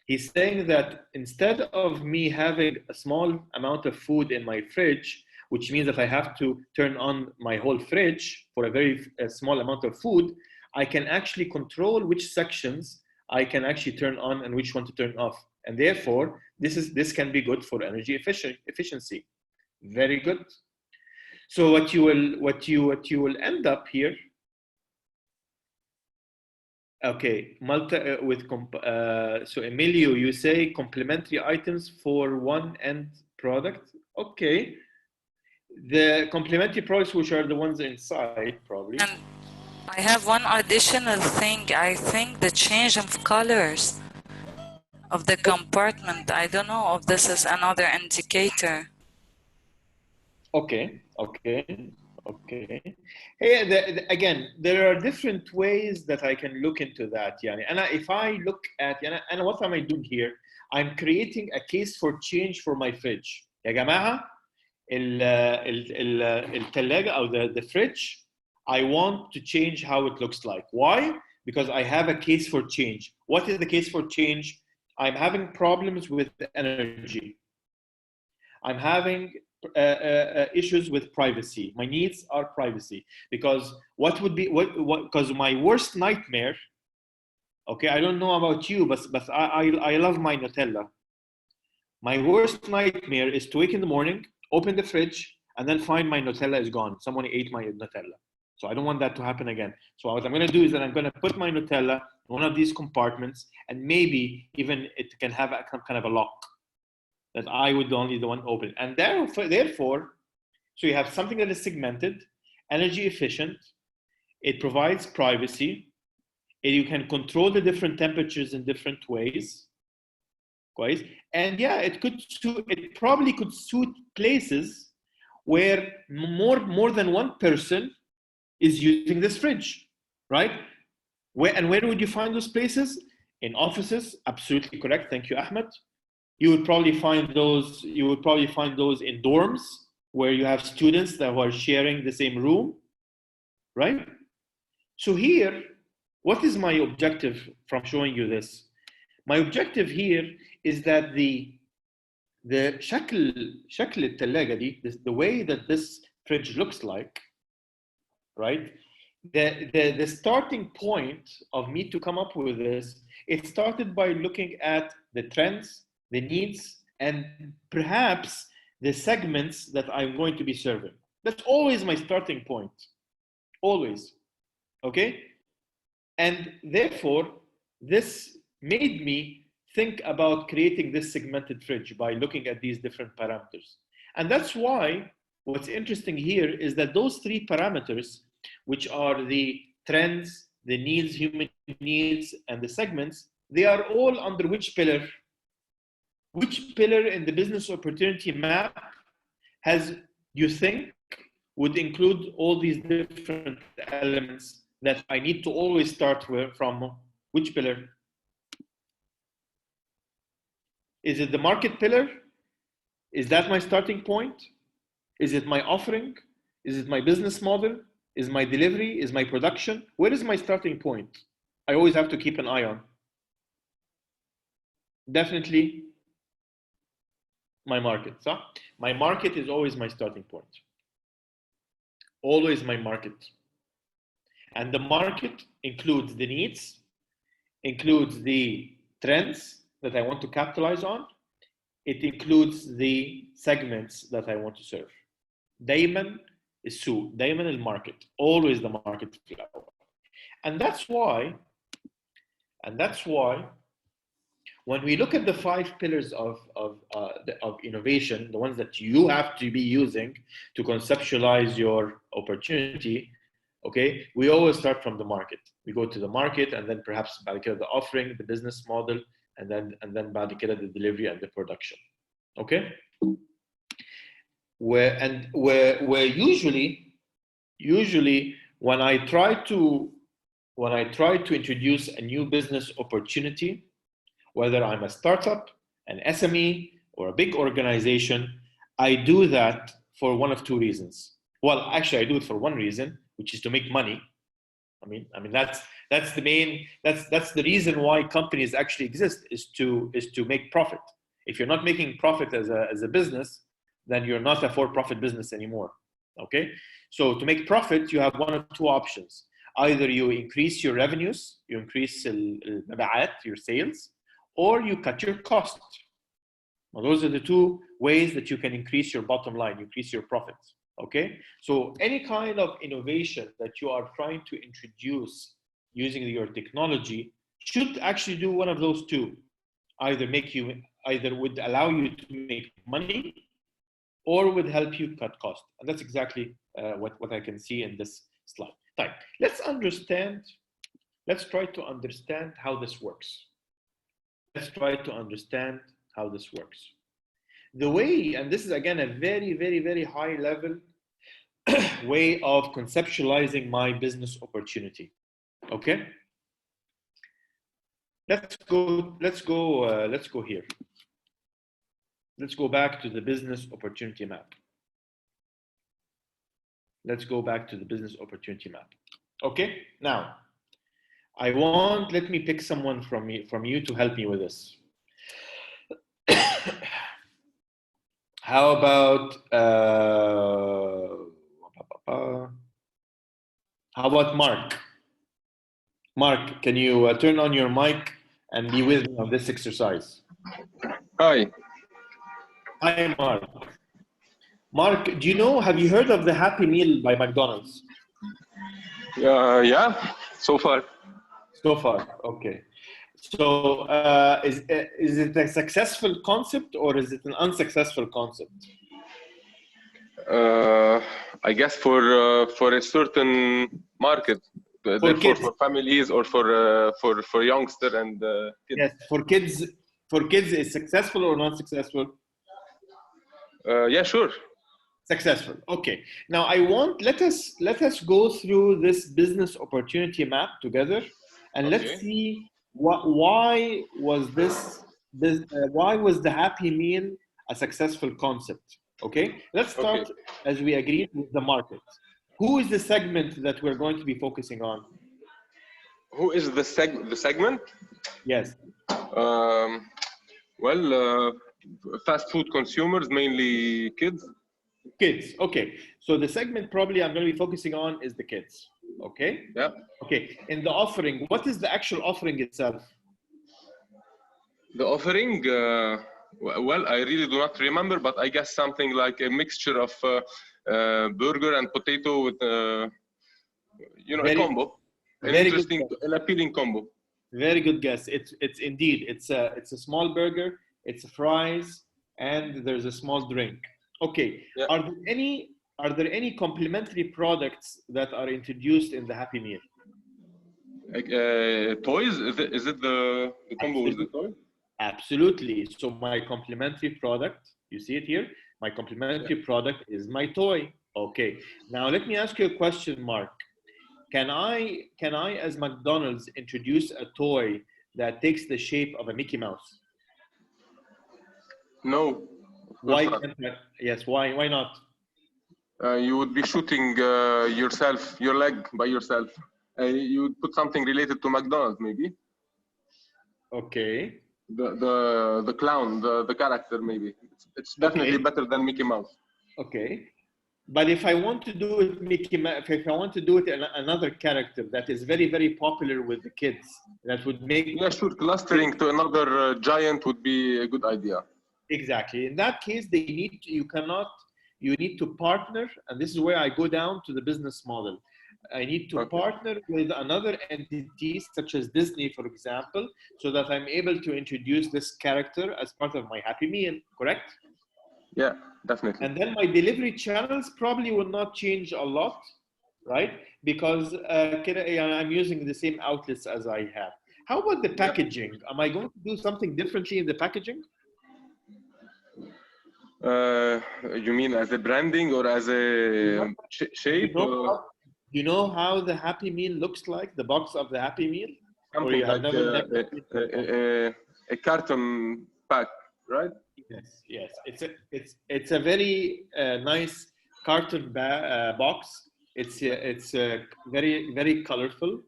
He's saying that instead of me having a small amount of food in my fridge, which means that I have to turn on my whole fridge for a very small amount of food, I can actually control which sections I can actually turn on and which one to turn off. And therefore, this can be good for energy efficiency. Very good. So what you will end up here Okay, so Emilio, you say complementary items for one end product. Okay, the complementary products, which are the ones inside, probably. And I have one additional thing. I think the change of colors of the compartment. I don't know if this is another indicator. Okay. Hey, again, there are different ways that I can look into that. Yani. And if I look at, and what am I doing here? I'm creating a case for change for my fridge. يا جماعة, الثلاجة أو the fridge, I want to change how it looks like. Why? Because I have a case for change. What is the case for change? I'm having problems with energy. I'm having issues with privacy. My needs are privacy, because because my worst nightmare, okay, I don't know about you, but I love my Nutella. My worst nightmare is to wake in the morning, open the fridge, and then find my Nutella is gone. Someone ate my Nutella. So I don't want that to happen again. So what I'm going to do is that I'm going to put my Nutella in one of these compartments, and maybe even it can have some kind of a lock that I would only the one open. And therefore, so you have something that is segmented, energy efficient, it provides privacy, and you can control the different temperatures in different ways. And yeah, it probably could suit places where more than one person is using this fridge, right? Where would you find those places? In offices, absolutely correct. Thank you, Ahmed. You would probably find those in dorms where you have students that are sharing the same room, right? So here, what is my objective from showing you this? My objective here is that the شكل الثلاجة دي, the way that this fridge looks like, right? The starting point of me to come up with this, it started by looking at the trends, the needs, and perhaps the segments that I'm going to be serving. That's always my starting point, always, okay? And therefore, this made me think about creating this segmented fridge by looking at these different parameters. And that's why what's interesting here is that those three parameters, which are the trends, the needs, human needs, and the segments, they are all under which pillar? Which pillar in the business opportunity map you think would include all these different elements that I need to always start from? Which pillar? Is it the market pillar? Is that my starting point? Is it my offering? Is it my business model? Is my delivery? Is my production? Where is my starting point? I always have to keep an eye on. Definitely my market. So my market is always my starting point. Always my market. And the market includes the needs, includes the trends that I want to capitalize on. It includes the segments that I want to serve. دايما السوق, دايما المارket, always the market. And that's why when we look at the 5 pillars of innovation, the ones that you have to be using to conceptualize your opportunity, okay, we always start from the market. We go to the market, and then perhaps the offering, the business model, and then the delivery and the production. Okay, where usually when I try to introduce a new business opportunity, whether I'm a startup, an SME, or a big organization, I do that for one of 2 reasons. Well, actually, I do it for one reason, which is to make money. I mean that's the reason why companies actually exist, is to make profit. If you're not making profit as a business, then you're not a for-profit business anymore. Okay, so to make profit, you have one of 2 options. Either you increase your revenues, you increase your sales, or you cut your cost. Well, those are the 2 ways that you can increase your bottom line, increase your profits. Okay, so any kind of innovation that you are trying to introduce using your technology should actually do one of those two. Either would allow you to make money or would help you cut costs. And that's exactly what I can see in this slide. Right. Let's try to understand how this works. Let's try to understand how this works. The way, and this is again a very, very, very high level way of conceptualizing my business opportunity. Okay. Let's go here. Let's go back to the business opportunity map. Let's go back to the business opportunity map. Okay. Now, let me pick someone from you to help me with this. How about Mark? Mark, can you turn on your mic and be with me on this exercise? Hi. Hi, Mark. Mark, have you heard of the Happy Meal by McDonald's? Yeah, so far. So far, okay. So is it a successful concept or is it an unsuccessful concept? I guess for a certain market, for families or for youngster and kids. Yes, for kids is successful or not successful? Yeah, sure. Successful. Okay. Now let us go through this business opportunity map together, and let's see why was the Happy Meal a successful concept. Okay. Let's start as we agreed with the market. Who is the segment that we're going to be focusing on? Who is the segment? Yes. Fast food consumers, mainly kids. Kids, okay. So the segment probably I'm going to be focusing on is the kids, okay? Yeah. Okay, in the offering, what is the actual offering itself? The offering, well, I really do not remember, but I guess something like a mixture of burger and potato with, a combo. An interesting, an appealing combo. Very good guess. It's indeed, it's a small burger, it's fries, and there's a small drink. Okay. Yeah. Are there any complementary products that are introduced in the Happy Meal? Toys? Is it the combo with the toy? Absolutely. So my complementary product, you see it here. My complementary product is my toy. Okay. Now let me ask you a question, Mark. Can I, as McDonald's, introduce a toy that takes the shape of a Mickey Mouse? No. Why? Yes. Why not? You would be shooting your leg by yourself. You would put something related to McDonald's, maybe. Okay. The clown, the character, maybe. It's definitely better than Mickey Mouse. Okay. But if I want to do it if I want to do it another character that is very, very popular with the kids, that would make... Yeah, sure. Clustering to another giant would be a good idea. Exactly. In that case, you need to partner, and this is where I go down to the business model. I need to partner with another entity, such as Disney, for example, so that I'm able to introduce this character as part of my Happy Meal, correct? Yeah, definitely. And then my delivery channels probably will not change a lot, right? Because I'm using the same outlets as I have. How about the packaging? Am I going to do something differently in the packaging? You mean as a branding or as a shape? You know how the Happy Meal looks like, the box of the Happy Meal? Something like a carton pack, right? Yes. It's a very nice carton box. It's very, very colorful.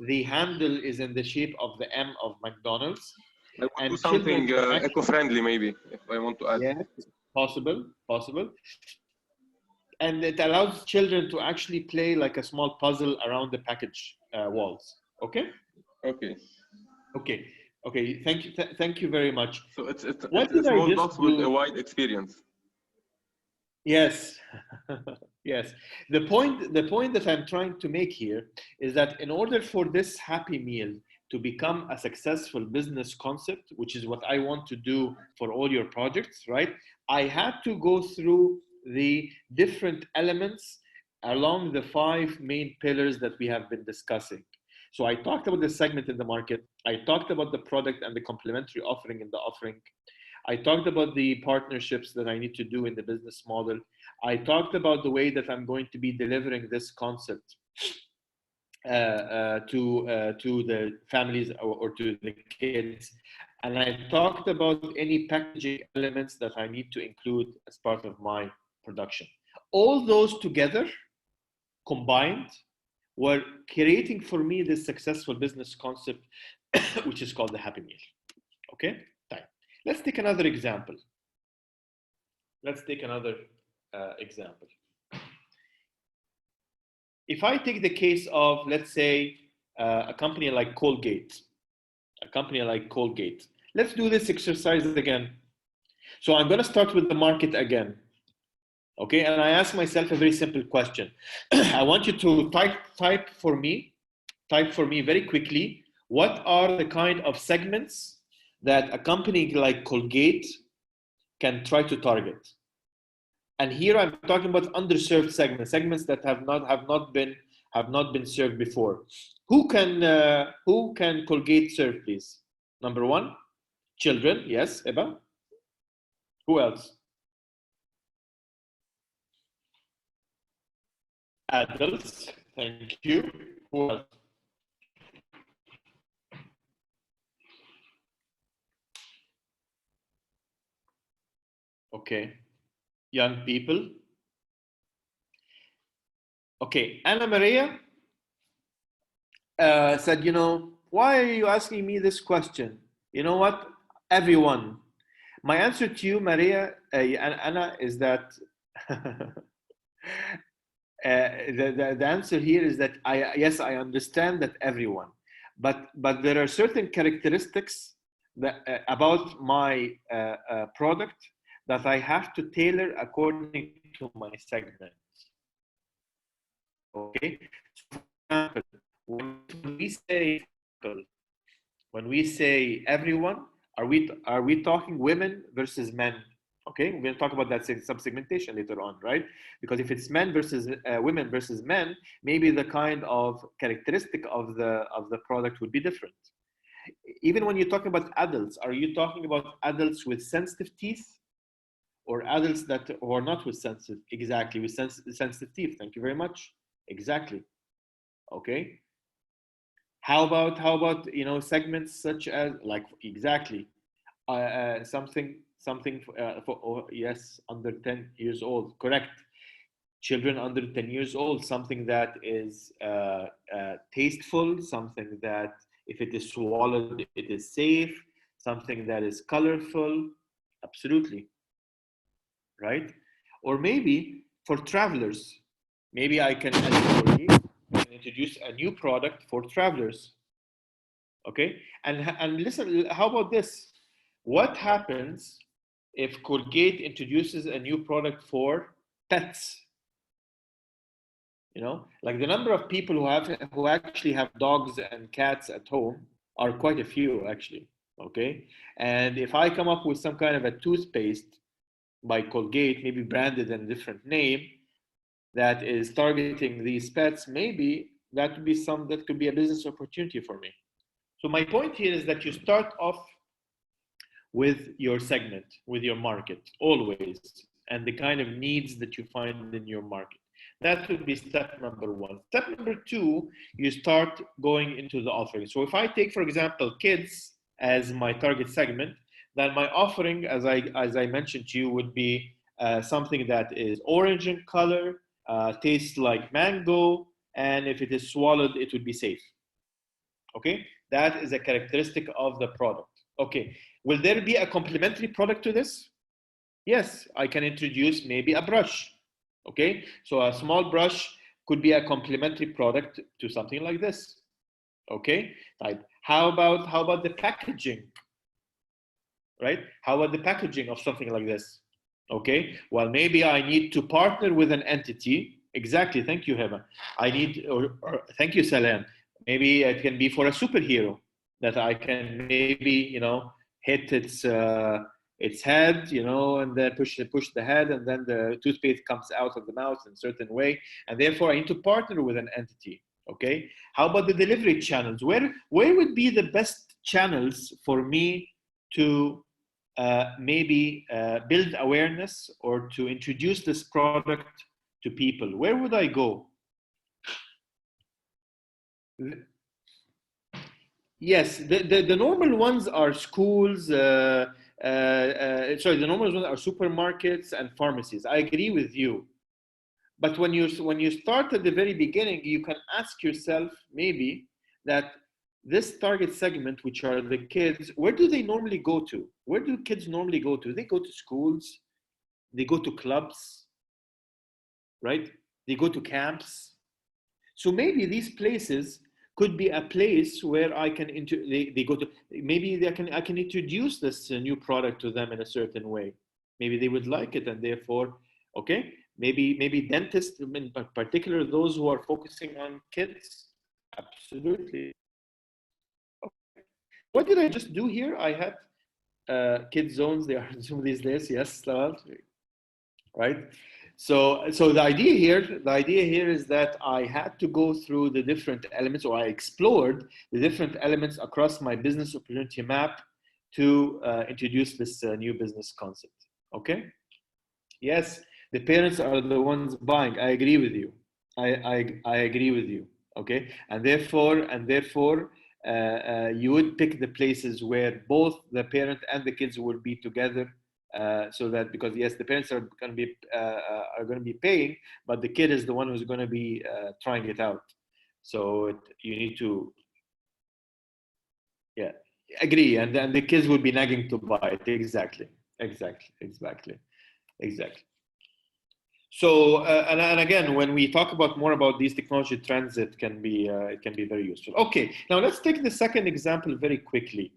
The handle is in the shape of the M of McDonald's. I would do something eco-friendly, maybe, if I want to add. Yes, possible. And it allows children to actually play like a small puzzle around the package walls. Okay. Thank you very much. So it's a small box with a wide experience. Yes. Yes. The point that I'm trying to make here is that in order for this Happy Meal to become a successful business concept, which is what I want to do for all your projects, right? I had to go through the different elements along the 5 main pillars that we have been discussing. So I talked about the segment in the market. I talked about the product and the complementary offering in the offering. I talked about the partnerships that I need to do in the business model. I talked about the way that I'm going to be delivering this concept to the families or to the kids. And I talked about any packaging elements that I need to include as part of my production. All those together, combined, were creating for me this successful business concept, which is called the Happy Meal. Okay, time. Let's take another example. Let's take another example. If I take the case of, let's say, a company like Colgate, let's do this exercise again. So I'm going to start with the market again. Okay, and I ask myself a very simple question. I want you to type for me very quickly, what are the kind of segments that a company like Colgate can try to target? And here I'm talking about underserved segments that have not been served before. Who can Colgate serve, please? Number 1, children. Yes, Eba. Who else? Adults. Thank you. Who else? Okay. Young people. Okay. Anna Maria said, why are you asking me this question? You know what? Everyone. My answer to you, Maria and Anna, is that the answer here is that yes, I understand that everyone, but there are certain characteristics that about my product that I have to tailor according to my segment. Okay. For example, when we say everyone, are we talking women versus men? Okay, we're going to talk about that subsegmentation later on, right? Because if it's men versus women versus men, maybe the kind of characteristic of the product would be different. Even when you're talking about adults, are you talking about adults with sensitive teeth, or adults that are not with sensitive? Exactly, with sensitive teeth. Thank you very much. Exactly. Okay. How about segments such as, like, exactly, something for yes, under 10 years old, correct. Children under 10 years old, something that is tasteful, something that if it is swallowed, it is safe, something that is colorful, absolutely, right? Or maybe for travelers, maybe I can introduce a new product for travelers. Okay, and listen, how about this? What happens if Colgate introduces a new product for pets? Like the number of people who actually have dogs and cats at home are quite a few, actually. Okay, and if I come up with some kind of a toothpaste by Colgate, maybe branded in a different name, that is targeting these pets, maybe that could be a business opportunity for me. So my point here is that you start off with your segment, with your market, always, and the kind of needs that you find in your market. That would be step number 1. Step number 2, you start going into the offering. So if I take, for example, kids as my target segment, then my offering, as I mentioned to you, would be something that is orange in color, tastes like mango, and if it is swallowed, it would be safe. Okay, that is a characteristic of the product. Okay, will there be a complementary product to this? Yes, I can introduce maybe a brush. Okay, so a small brush could be a complementary product to something like this. Okay, right. How about the packaging? Right? How about the packaging of something like this? Okay, well, maybe I need to partner with an entity. Exactly, thank you, Heba. I need, or thank you, Salam. Maybe it can be for a superhero that I can maybe, you know, hit its head, you know, and then push the head, and then the toothpaste comes out of the mouth in a certain way, and therefore I need to partner with an entity. Okay, how about the delivery channels? Where would be the best channels for me to maybe build awareness or to introduce this product to people? Where would I go? Yes, the normal ones are schools. Sorry, the normal ones are supermarkets and pharmacies. I agree with you. But when you start at the very beginning, you can ask yourself maybe that this target segment, which are the kids, where do they normally go to? Where do kids normally go to? They go to schools, they go to clubs, right? They go to camps. So maybe these places could be a place where I can they go to, maybe I can introduce this new product to them in a certain way. Maybe they would like it, and therefore, okay, maybe dentists in particular, those who are focusing on kids. Absolutely. Okay. What did I just do here? I had kid zones. They are in Zoom these days. Yes, right. So the idea here is that I had to go through the different elements, or I explored the different elements across my business opportunity map to introduce this new business concept. Okay. Yes, the parents are the ones buying. I agree with you. I agree with you. Okay, and therefore you would pick the places where both the parent and the kids will be together. So that, because yes, the parents are going to be paying, but the kid is the one who's going to be trying it out. So you need to, yeah, agree, and the kids will be nagging to buy it. Exactly. So and again, when we talk about more about these technology trends, it can be very useful. Okay, now let's take the second example very quickly.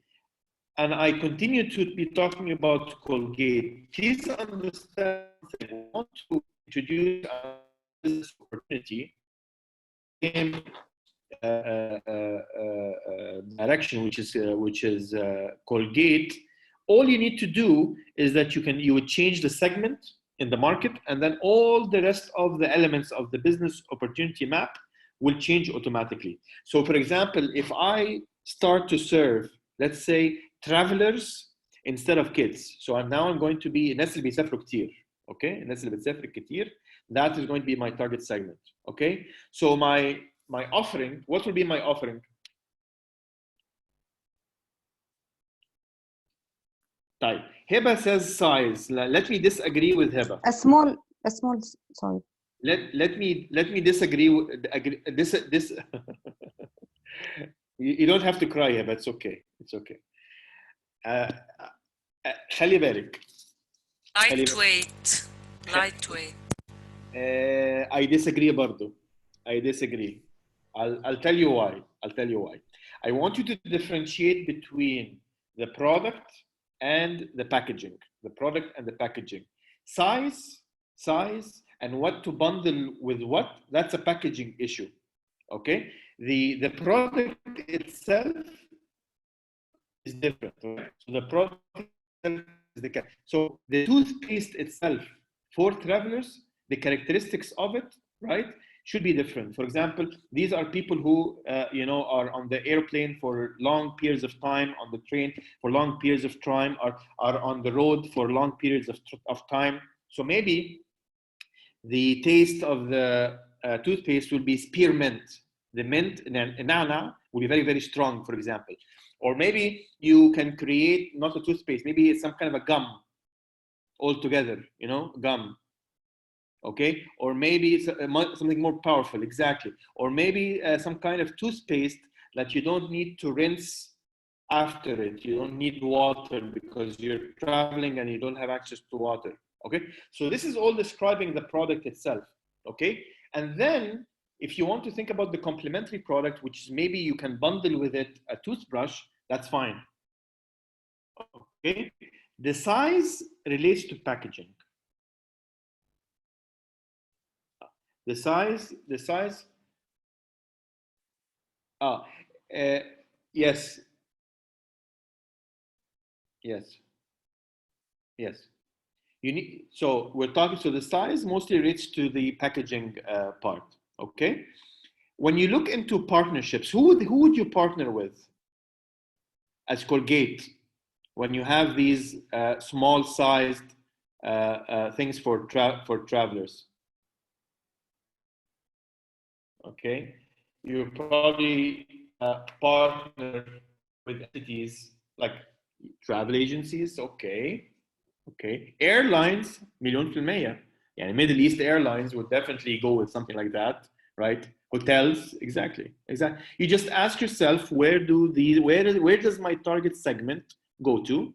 And I continue to be talking about Colgate. Please understand, I want to introduce a business opportunity in direction, which is Colgate. All you need to do is that you would change the segment in the market, and then all the rest of the elements of the business opportunity map will change automatically. So, for example, if I start to serve, let's say, travelers instead of kids. So I'm going to be الناس اللي بيسافروا كتير. Okay, الناس اللي بتسافر كتير. That is going to be my target segment. Okay, so my offering, what will be my offering? Type. Heba says size. Let me disagree with Heba. A small. Sorry. Let me disagree with this. You don't have to cry, Heba. It's okay. It's okay. خلي بالك. Lightweight. I disagree برضو. I disagree. I'll tell you why. I want you to differentiate between the product and the packaging. The product and the packaging. Size and what to bundle with what, that's a packaging issue. Okay? The product itself is different. Right? So the product itself is so the toothpaste itself for travelers, the characteristics of it, right, should be different. For example, these are people who are on the airplane for long periods of time, on the train for long periods of time, are on the road for long periods of time. So maybe the taste of the toothpaste will be spearmint. The mint, nana, will be very, very strong, for example. Or maybe you can create not a toothpaste, maybe it's some kind of a gum altogether, gum. Okay, or maybe it's something more powerful, exactly. Or maybe some kind of toothpaste that you don't need to rinse after it. You don't need water because you're traveling and you don't have access to water. Okay, so this is all describing the product itself. Okay, and then if you want to think about the complementary product, which maybe you can bundle with it a toothbrush, that's fine. Okay, the size relates to packaging. The size. Ah, yes, yes, yes. You need, so we're talking, so the size mostly relates to the packaging part, okay? When you look into partnerships, who would you partner with as Colgate when you have these small sized things for travelers? Okay, you probably partner with entities like travel agencies. Okay, airlines مليون في المية. يعني Middle East Airlines would definitely go with something like that, right? Hotels, exactly. You just ask yourself, where does my target segment go to,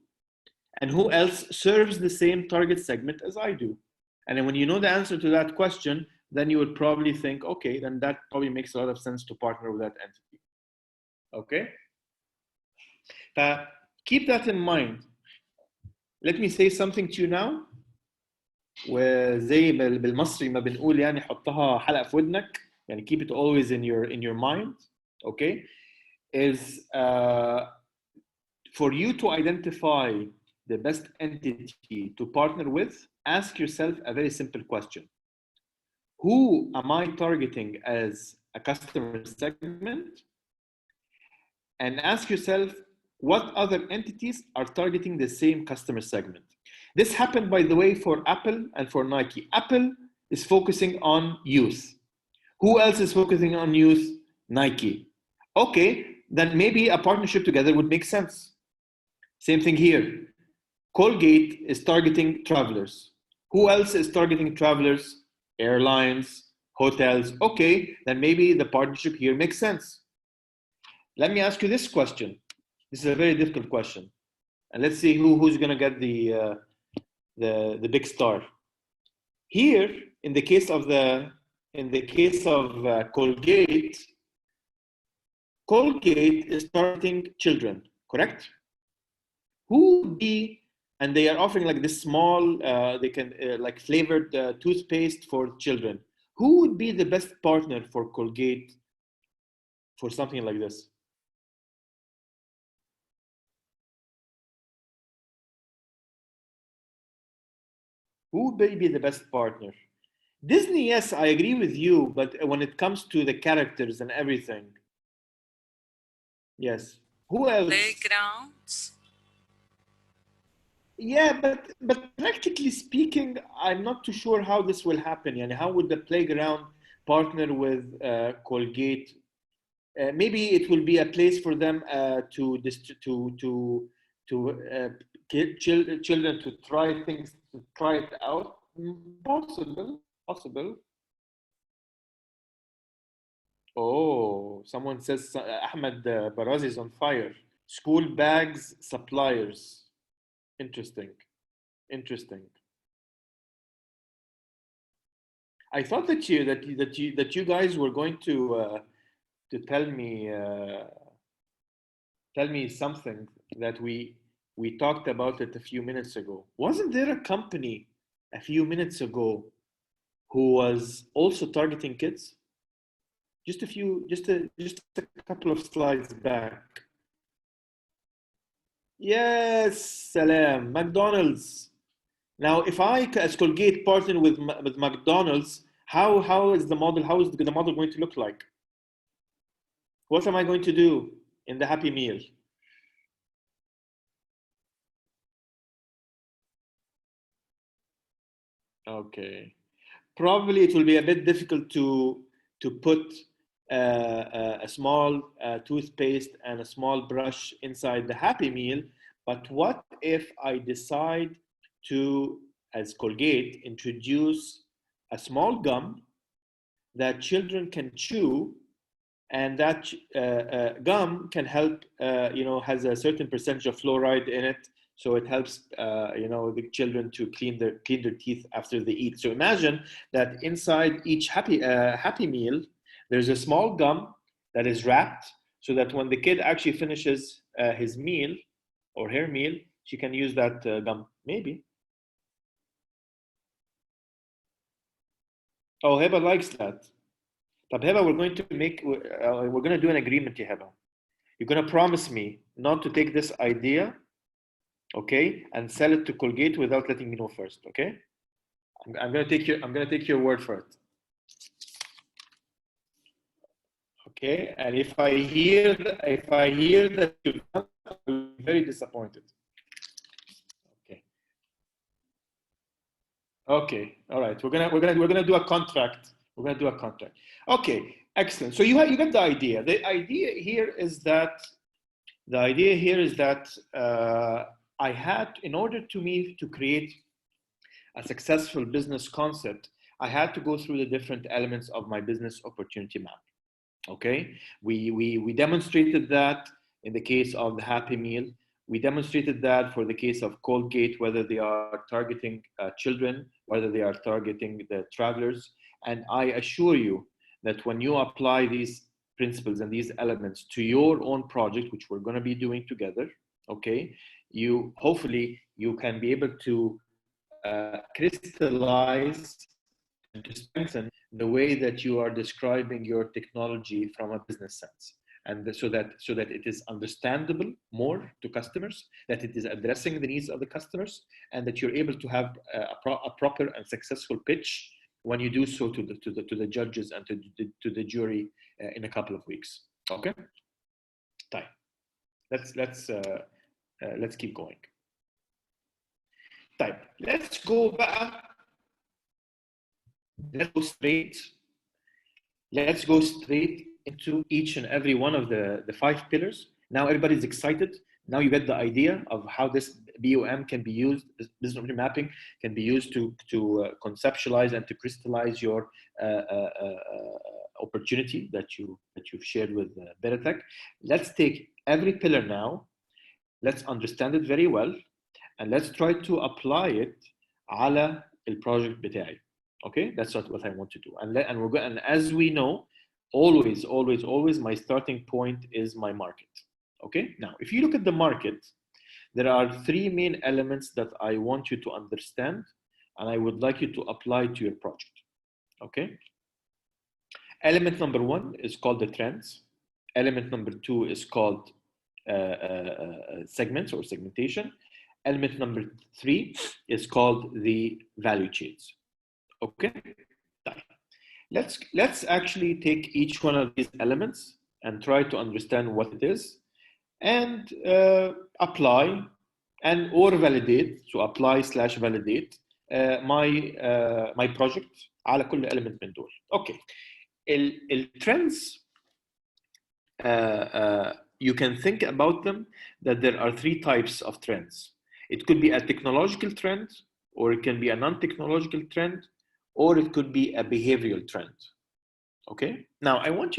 and who else serves the same target segment as I do? And then when you know the answer to that question, then you would probably think, okay, then that probably makes a lot of sense to partner with that entity. Okay? Keep that in mind. Let me say something to you now. وزي بالمصري ما بنقول يعني حطها حلقة في ودنك, يعني keep it always in your mind, okay? Is for you to identify the best entity to partner with, ask yourself a very simple question. Who am I targeting as a customer segment? And ask yourself, what other entities are targeting the same customer segment? This happened, by the way, for Apple and for Nike. Apple is focusing on youth. Who else is focusing on youth? Nike. Okay, then maybe a partnership together would make sense. Same thing here. Colgate is targeting travelers. Who else is targeting travelers? Airlines, hotels. Okay, then maybe the partnership here makes sense. Let me ask you this question. This is a very difficult question, and let's see who's going to get the big star. Here, in the case of Colgate, Colgate is targeting children, correct? Who would be, and they are offering like this small, they can like flavored toothpaste for children. Who would be the best partner for Colgate for something like this? Who would be the best partner? Disney, yes, I agree with you, but when it comes to the characters and everything, yes. Who else? Playgrounds. Yeah, but practically speaking, I'm not too sure how this will happen. And how would the playground partner with Colgate? Maybe it will be a place for them to get children to try things, to try it out. Possible. Oh, someone says Ahmed Barazi is on fire. School bags suppliers. Interesting. I thought that you guys were going to tell me something that we talked about it a few minutes ago. Wasn't there a company a few minutes ago who was also targeting kids? Just a couple of slides back. Yes, Salam, McDonald's. Now, if I, as Colgate, partner with McDonald's, how is the model? How is the model going to look like? What am I going to do in the Happy Meal? Okay, probably it will be a bit difficult to put a small toothpaste and a small brush inside the Happy Meal. But what if I decide to, as Colgate, introduce a small gum that children can chew, and that gum can help, has a certain percentage of fluoride in it, so it helps, the children to clean their teeth after they eat. So imagine that inside each Happy Meal, there's a small gum that is wrapped, so that when the kid actually finishes his meal or her meal, she can use that gum. Maybe. Oh, Heba likes that. But Heba, we're going to do an agreement, Heba. You're going to promise me not to take this idea, okay, and sell it to Colgate without letting me know first, okay? I'm going to take your word for it. Okay, and if I hear that you've done, I'll be very disappointed. Okay. Okay. All right. We're gonna do a contract. We're gonna do a contract. Okay. Excellent. So you get the idea. The idea here is that I had, in order to create a successful business concept, I had to go through the different elements of my business opportunity map. Okay, we demonstrated that in the case of the Happy Meal. We demonstrated that for the case of Colgate, whether they are targeting children, whether they are targeting the travelers. And I assure you that when you apply these principles and these elements to your own project, which we're going to be doing together, okay, hopefully you can be able to crystallize and to strengthen the way that you are describing your technology from a business sense, and so that it is understandable more to customers, that it is addressing the needs of the customers, and that you're able to have a proper and successful pitch when you do so to the judges and to the jury in a couple of weeks. Okay, let's keep going. Let's go back. Let's go straight into each and every one of the 5 pillars. Now everybody's excited. Now you get the idea of how this BOM can be used, this business mapping can be used to conceptualize and to crystallize your opportunity that you've shared with Beratech. Let's take every pillar now. Let's understand it very well, and let's try to apply it على البروجكت بتاعي. Okay, that's what I want to do. And as we know, always my starting point is my market. Okay, now if you look at the market, there are 3 main elements that I want you to understand, and I would like you to apply to your project. Okay, element number 1 is called the trends. Element number 2 is called segments or segmentation. Element number 3 is called the value chains. Okay, let's actually take each one of these elements and try to understand what it is, and apply and or validate. So apply/validate my project على كل element من دول. Okay, trends. You can think about them that there are 3 types of trends. It could be a technological trend, or it can be a non-technological trend, or it could be a behavioral trend. Okay. Now I want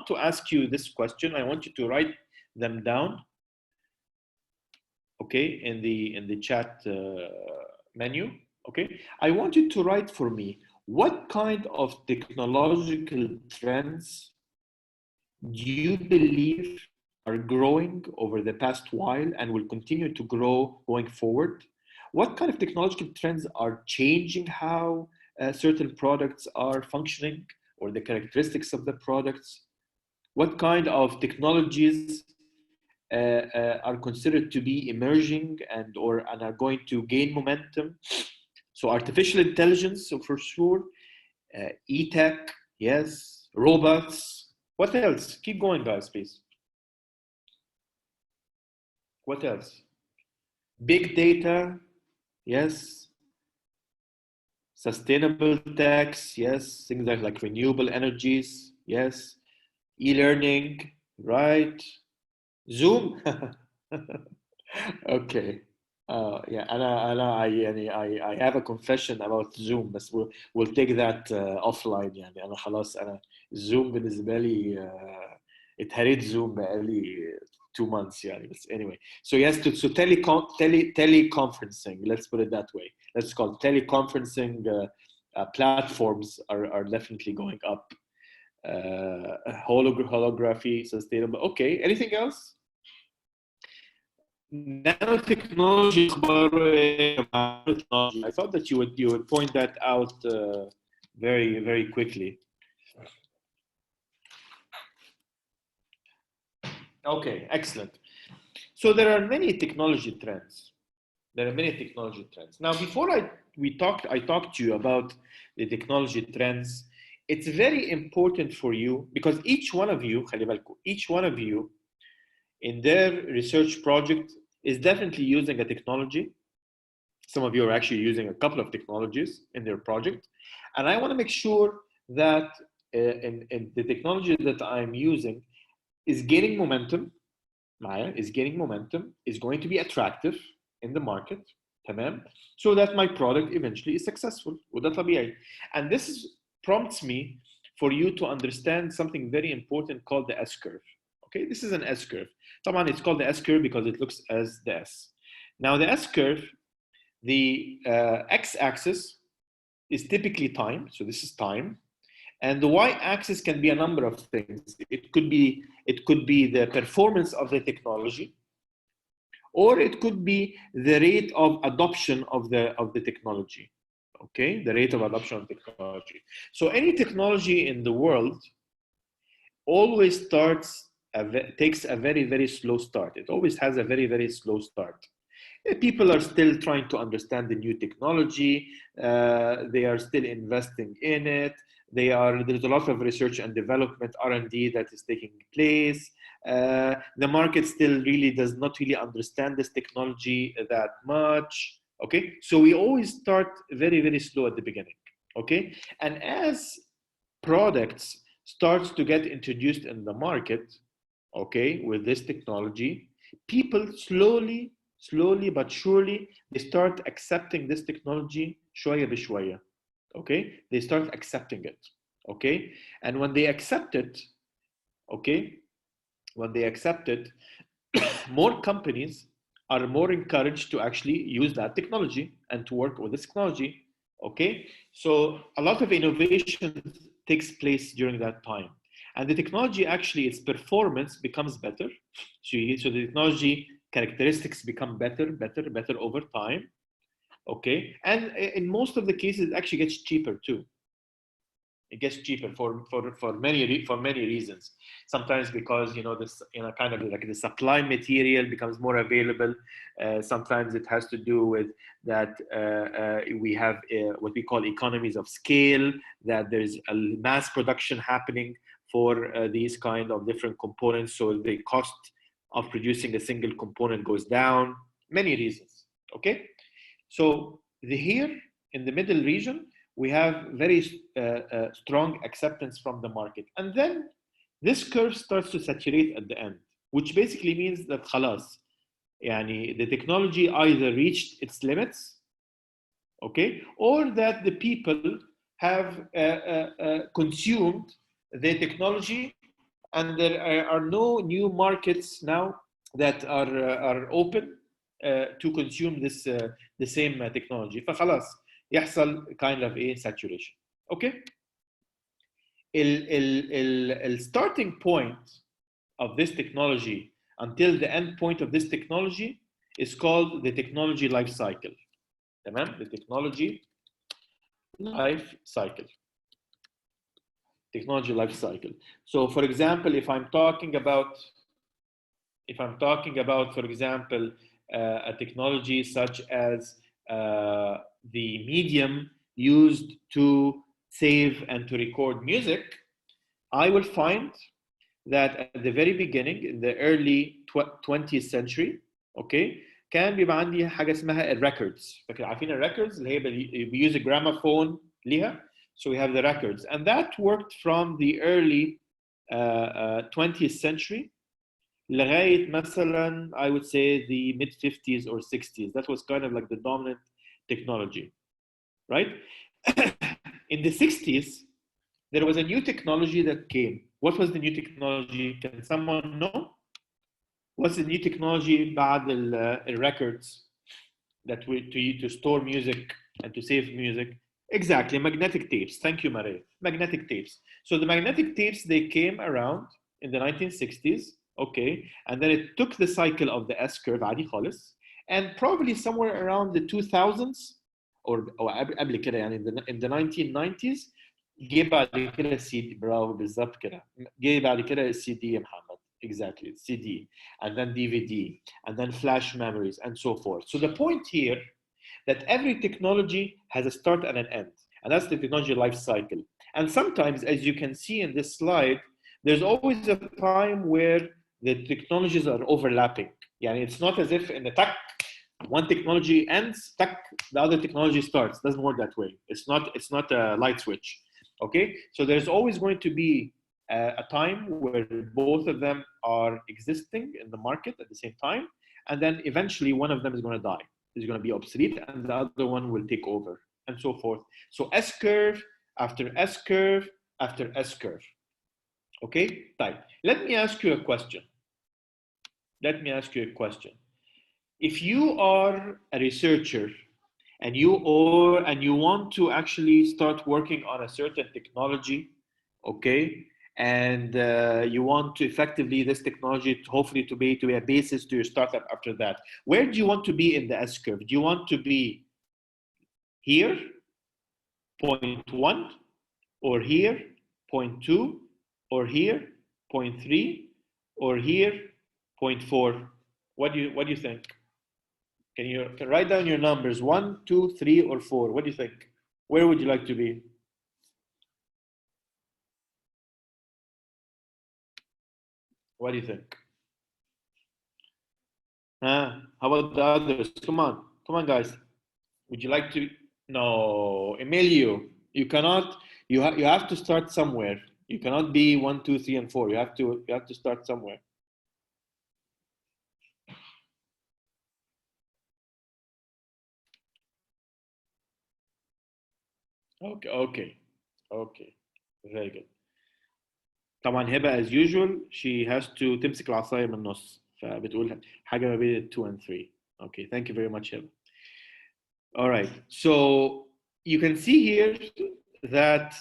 to ask you this question. I want you to write them down. Okay, in the chat menu. Okay, I want you to write for me what kind of technological trends do you believe are growing over the past while and will continue to grow going forward? What kind of technological trends are changing how certain products are functioning, or the characteristics of the products? What kind of technologies are considered to be emerging and are going to gain momentum? So artificial intelligence, so for sure, e-tech, yes, robots. What else? Keep going, guys, please. What else? Big data, yes. Sustainable tax, yes. Things like renewable energies, yes. E-learning, right? Zoom. Okay. Yeah, I have a confession about Zoom, but we'll take that offline. يعني أنا خلاص أنا Zoom بالنسبة لي اتهريت Zoom بقالي 2 months يعني. But anyway, so yes, so teleconferencing, let's put it that way. Let's call it teleconferencing platforms are definitely going up. Holography, sustainable. Okay, anything else? Nanotechnology. I thought that you would point that out, very, very quickly. Okay, excellent. So there are many technology trends. There are many technology trends. Now, before I talked to you about the technology trends. It's very important for you because each one of you, in their research project is definitely using a technology. Some of you are actually using a couple of technologies in their project. And I want to make sure that in the technology that I'm using is gaining momentum, is going to be attractive in the market, تمام? So that my product eventually is successful. وده طبيعي. And this prompts me for you to understand something very important called the S-curve. Okay, this is an S-curve. طبعا it's called the S-curve because it looks as the S. Now the S-curve, the x-axis is typically time, so this is time, and the y-axis can be a number of things. It could be the performance of the technology, or it could be the rate of adoption of the technology. Okay, the rate of adoption of technology. So any technology in the world always takes a very, very slow start. It always has a very, very slow start. People are still trying to understand the new technology. They are still investing in it. There's a lot of research and development, R&D that is taking place. The market still really does not really understand this technology that much. Okay, so we always start very, very slow at the beginning. Okay, and as products starts to get introduced in the market, okay, with this technology, people slowly but surely, they start accepting this technology شوية بشوية. Okay, they start accepting it. Okay, and when they accept it, more companies are more encouraged to actually use that technology and to work with this technology. Okay, so a lot of innovation takes place during that time, and the technology actually, its performance becomes better. So the technology characteristics become better over time. Okay, and in most of the cases, it actually gets cheaper too. It gets cheaper for many reasons. Sometimes because this kind of like the supply material becomes more available. Sometimes it has to do with that we have what we call economies of scale. That there's a mass production happening for these kind of different components, so the cost of producing a single component goes down. Many reasons. Okay, so here in the middle region, we have very strong acceptance from the market. And then this curve starts to saturate at the end, which basically means that خلاص, the technology either reached its limits, okay, or that the people have consumed the technology, and there are no new markets now that are open to consume this the same technology. فخلاص يحصل kind of a saturation. Okay. The starting point of this technology until the end point of this technology is called the technology life cycle. تمام? The technology life cycle. Technology life cycle. So, for example, if I'm talking about, for example, a technology such as the medium used to save and to record music, I will find that at the very beginning, in the early 20th century, okay, كان بيبقى عندي حاجة اسمها الريكوردز. عارفين الريكوردز اللي هي بيuse a gramophone ليها. So we have the records, and that worked from the early 20th century لغاية مثلا, I would say, the mid 50s or 60s. That was kind of like the dominant technology, right? In the 60s, there was a new technology that came. What was the new technology? Can someone know? What's the new technology بعد the records that to store music and to save music? Exactly, magnetic tapes. Thank you, Maria. Magnetic tapes. So the magnetic tapes, they came around in the 1960s, okay, and then it took the cycle of the S-curve, عادي خالص, and probably somewhere around the 2000s, او قبل كده يعني in the 1990s جه بعد كده السي دي. برافو بالظبط كده. جه بعد كده السي دي يا محمد. Exactly, CD, and then DVD, and then flash memories, and so forth. So the point here that every technology has a start and an end, and that's the technology life cycle. And sometimes, as you can see in this slide, there's always a time where the technologies are overlapping. Yani it's not as if in the tech, one technology ends, tech, the other technology starts. It doesn't work that way. It's not a light switch. Okay, so there's always going to be a time where both of them are existing in the market at the same time, and then eventually one of them is going to die, is going to be obsolete, and the other one will take over, and so forth. So S curve after S curve after S curve. Okay, type. Let me ask you a question. Let me ask you a question. If you are a researcher and you want to actually start working on a certain technology, okay, and you want to effectively this technology to hopefully to be a basis to your startup after that, where do you want to be in the S curve? Do you want to be here, 0.1, or here, 0.2, or here, 0.3, or here, 0.4? What do you think? Can you write down your numbers? 1, 2, 3, or 4? What do you think? Where would you like to be? What do you think? How about the others? Come on, guys. Would you like to? No, Emilio, you cannot. You have to start somewhere. You cannot be 1, 2, 3, and 4. You have to start somewhere. Okay. Very good. طبعا هبه as usual she has to تمسك العصايه من النص فبتقول حاجه ما بين 2 and 3. Okay, thank you very much, Heba. All right, so you can see here that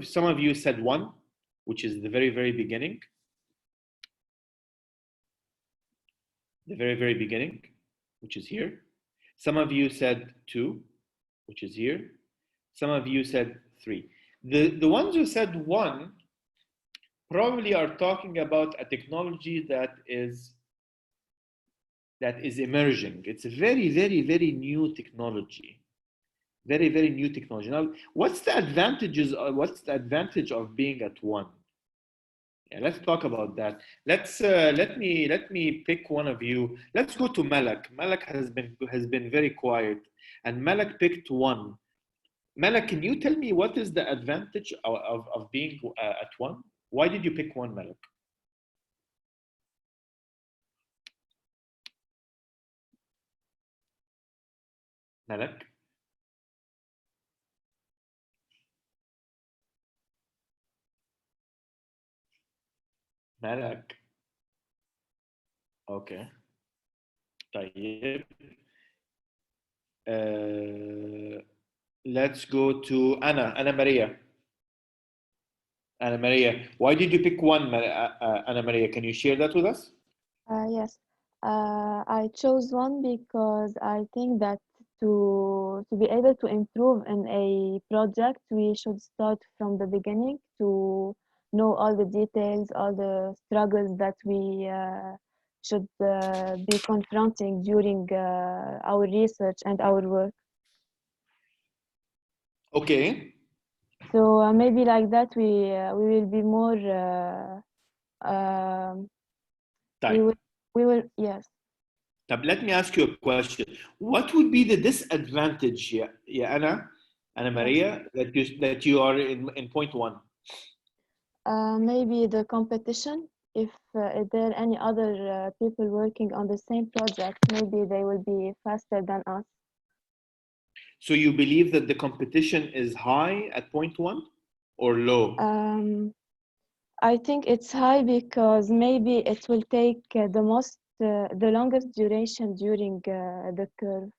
some of you said 1, which is the very beginning. The very beginning, which is here. Some of you said 2, which is here. Some of you said 3. The ones who said 1 probably are talking about a technology that is emerging. It's a very new technology. Very new technology. Now, what's the advantage of being at 1? Yeah, let's talk about that. Let me pick one of you. Let's go to Malak. Malak has been very quiet, and Malak picked 1. Malak, can you tell me what is the advantage of being at 1? Why did you pick 1, Malak? Malak? Malak? Okay. طيب. Let's go to Anna Maria. Anna Maria, why did you pick 1, Anna Maria? Can you share that with us? Yes, I chose 1 because I think that to be able to improve in a project, we should start from the beginning to know all the details, all the struggles that we should be confronting during our research and our work. Okay. So maybe like that we will be more. We will yes. Let me ask you a question. What would be the disadvantage, Anna Maria, that you are in 0.1? Maybe the competition. If there are any other people working on the same project, maybe they will be faster than us. So you believe that the competition is high at 0.1 or low? I think it's high because maybe it will take the longest duration during the curve,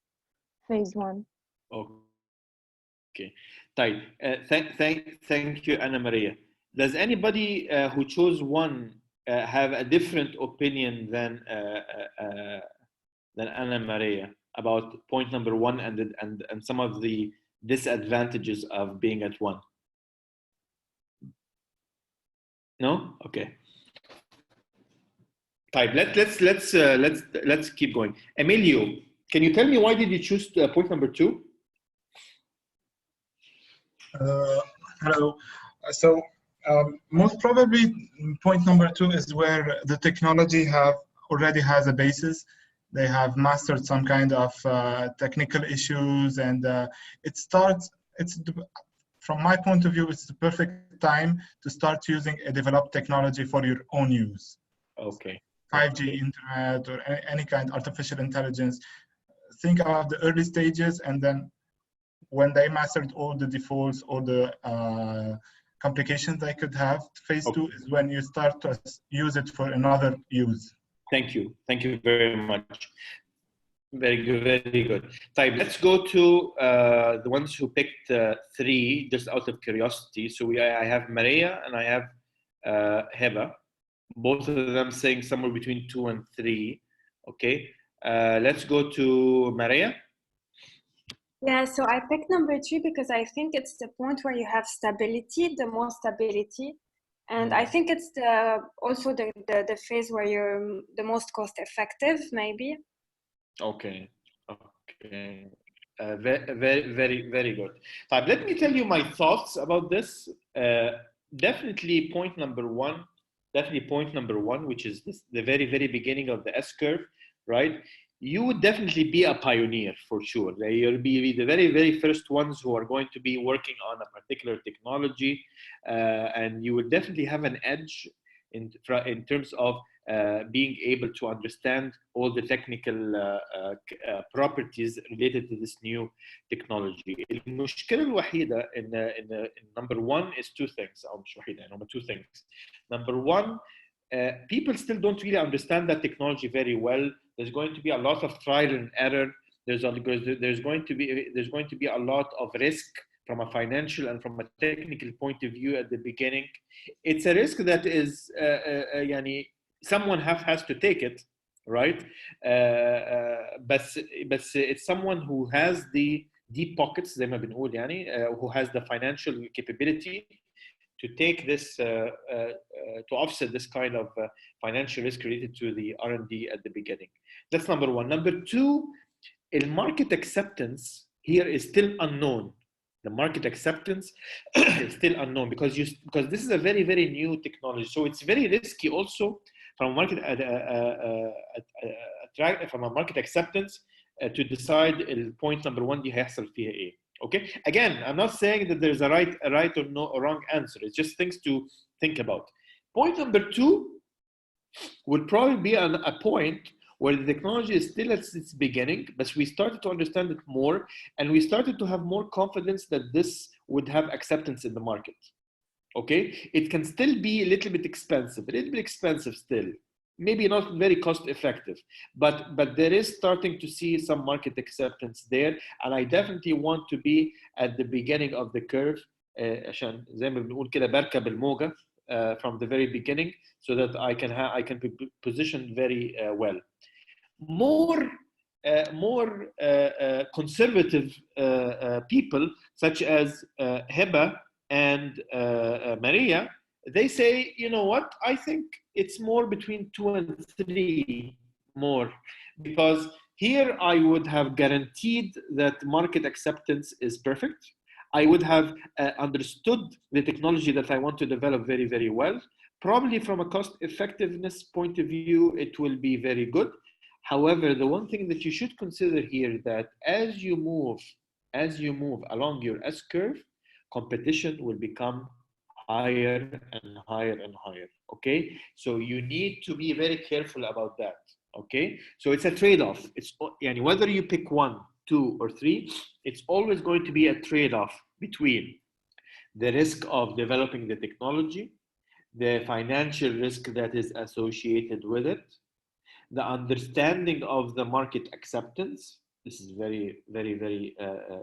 phase 1. Okay. طيب. Thank you, Anna Maria. Does anybody who chose 1 have a different opinion than Anna Maria? about point number one and some of the disadvantages of being at one? No? Okay. Type. Let's keep going. Emilio, can you tell me why did you choose point number two? Hello. So most probably point number two is where the technology already has a basis. They have mastered some kind of technical issues, and from my point of view, it's the perfect time to start using a developed technology for your own use. Okay. 5G, internet, or any kind of artificial intelligence. Think about the early stages, and then when they mastered all the defaults, all the complications they could have, phase two is when you start to use it for another use. Thank you. Thank you very much. Very good, very good. Type. Let's go to the ones who picked three, just out of curiosity. So I have Maria and I have Heba. Both of them saying somewhere between 2 and 3. Okay. Let's go to Maria. Yeah, so I picked number 3 because I think it's the point where you have stability, the most stability. And I think it's also the phase where you're the most cost effective, maybe. Okay. Okay. Very good. Let me tell you my thoughts about this. Definitely point number one, which is the very beginning of the S-curve, right? You would definitely be a pioneer for sure. You'll be the very first ones who are going to be working on a particular technology, and you will definitely have an edge in terms of being able to understand all the technical properties related to this new technology. المشكلة الوحيدة in number one is two things. أو مش وحيدة, number two things. Number one, people still don't really understand that technology very well. There's going to be a lot of trial and error. There's going to be a lot of risk from a financial and from a technical point of view at the beginning. It's a risk that is someone has to take it, right? But it's someone who has the deep pockets, زي ما بنقول who has the financial capability to take this, to offset this kind of financial risk related to the R&D at the beginning. That's number one. Number two, market acceptance here is still unknown. The market acceptance is still unknown because this is a very new technology. So it's very risky also from a market acceptance to decide point number one دي هيحصل فيها ايه. Okay. Again, I'm not saying that there's a right or wrong answer. It's just things to think about. Point number two would probably be a point where the technology is still at its beginning, but we started to understand it more, and we started to have more confidence that this would have acceptance in the market. Okay, it can still be a little bit expensive still. Maybe not very cost effective, but there is starting to see some market acceptance there, and I definitely want to be at the beginning of the curve عشان زي ما بنقول كده بركب الموجة from the very beginning, so that I can be positioned very well. More conservative people such as Heba and Maria, they say, you know what, I think it's more between 2 and 3 more, because here I would have guaranteed that market acceptance is perfect. I would have understood the technology that I want to develop very well. Probably from a cost effectiveness point of view, it will be very good. However, the one thing that you should consider here that as you move along your S-curve, competition will become higher and higher. Okay, so you need to be very careful about that. Okay, so it's a trade-off. It's whether you pick 1, 2, or 3, it's always going to be a trade-off between the risk of developing the technology, the financial risk that is associated with it, the understanding of the market acceptance. This is very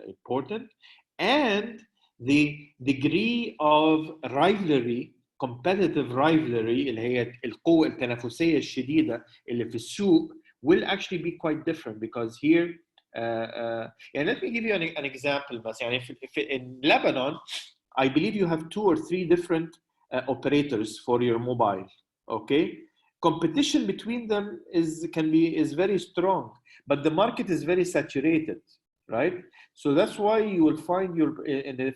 important, and the degree of rivalry, competitive rivalry اللي هي القوة التنافسية الشديدة اللي في السوق will actually be quite different, because here And let me give you an example. If in Lebanon, I believe you have 2 or 3 different operators for your mobile. Okay, competition between them is very strong, but the market is very saturated, right? So that's why you will find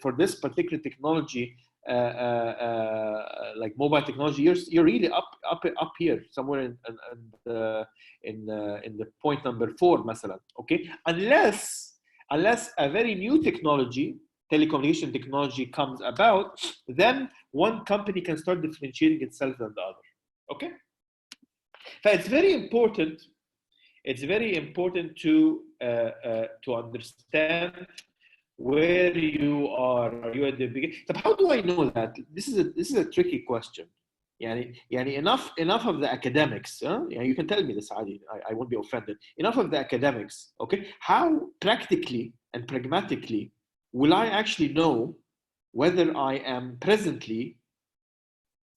for this particular technology, like mobile technology, you're really up here somewhere in the point number 4, مثلا. Okay, unless a very new technology, telecommunication technology, comes about, then one company can start differentiating itself than the other. Okay, so it's very important. It's very important to understand where you are. Are you at the beginning? So how do I know that? This is a tricky question. enough of the academics. You can tell me this, Adi. I won't be offended. Enough of the academics. Okay, how practically and pragmatically will I actually know whether I am presently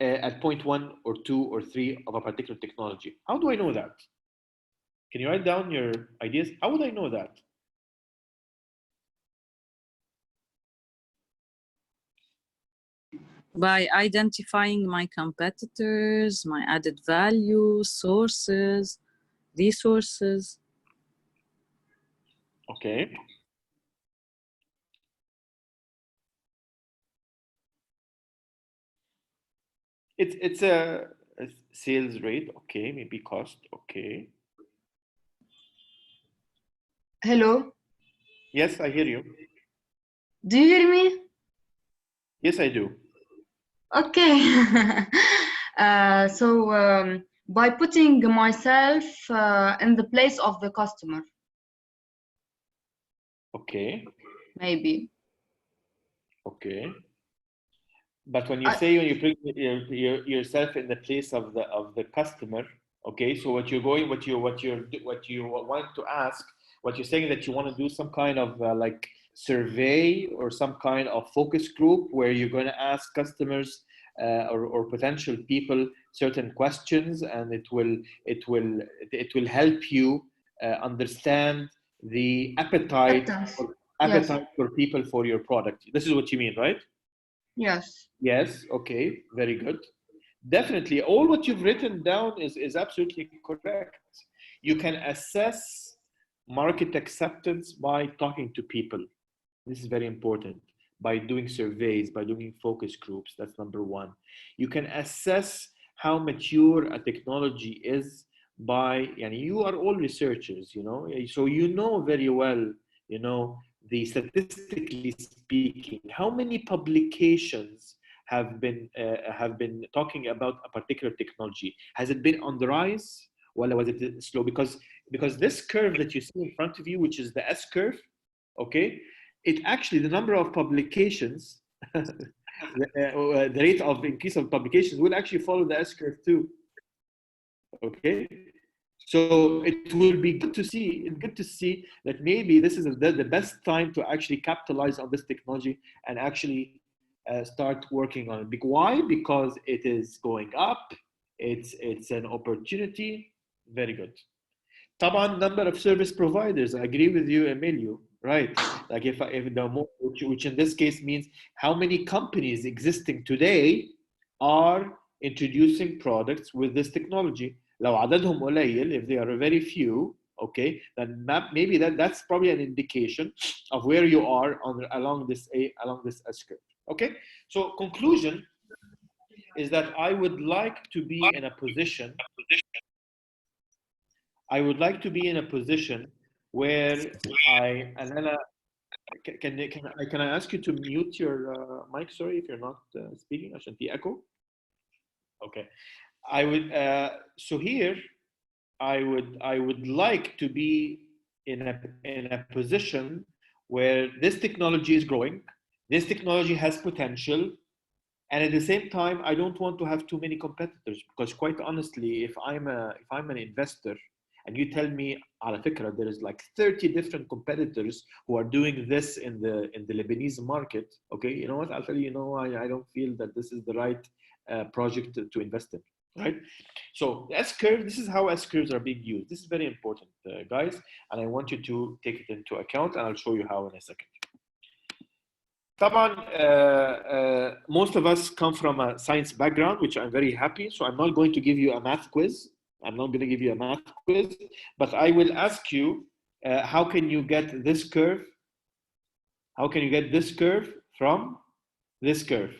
at point 1 or 2 or 3 of a particular technology? How do I know that? Can you write down your ideas? How would I know that? By identifying my competitors, my added value, sources, resources. Okay. It's a sales rate. Okay, maybe cost. Okay. Hello. Yes, I hear you. Do you hear me? Yes, I do. Okay. By putting myself in the place of the customer. Okay. Maybe. Okay. But when you say, when you bring yourself in the place of the customer, okay. So what you want to ask, what you're saying, that you want to do some kind of like survey or some kind of focus group where you're going to ask customers or potential people certain questions, and it will help you understand the appetite for people for your product. This is what you mean, right? Yes. Yes. Okay. Very good. Definitely. All what you've written down is absolutely correct. You can assess market acceptance by talking to people. This is very important. By doing surveys, by doing focus groups. That's number 1. You can assess how mature a technology is by, you are all researchers, so you know very well, the statistically speaking, how many publications have been talking about a particular technology. Has it been on the rise, or was it slow? Because this curve that you see in front of you, which is the S curve, okay, it actually, the number of publications, the rate of increase of publications will actually follow the S curve too. Okay, so it will be good to see that maybe this is the best time to actually capitalize on this technology and actually start working on it. Why? Because it is going up. It's an opportunity. Very good. طبعا number of service providers. I agree with you, Emilio. Right? Like if the more, which in this case means how many companies existing today are introducing products with this technology. لو عددهم قليل, if they are very few, okay, then maybe that's probably an indication of where you are along this S curve. Okay, so conclusion is that I would like to be in a position. I would like to be in a position where can I ask you to mute your mic? Sorry, if you're not speaking. عشان في echo. Okay. I would so here I would like to be in a position where this technology is growing, this technology has potential, and at the same time I don't want to have too many competitors, because quite honestly, if I'm an investor and you tell me, على فكرة, there is like 30 different competitors who are doing this in the Lebanese market, okay, you know what, I'll tell you, I don't feel that this is the right project to invest in. right? So the S curve, this is how S curves are being used. This is very important, guys, and I want you to take it into account, and I'll show you how in a second. طبعا, most of us come from a science background, which I'm very happy. So I'm not going to give you a math quiz. I'm not going to give you a math quiz, but I will ask you, how can you get this curve? How can you get this curve from this curve?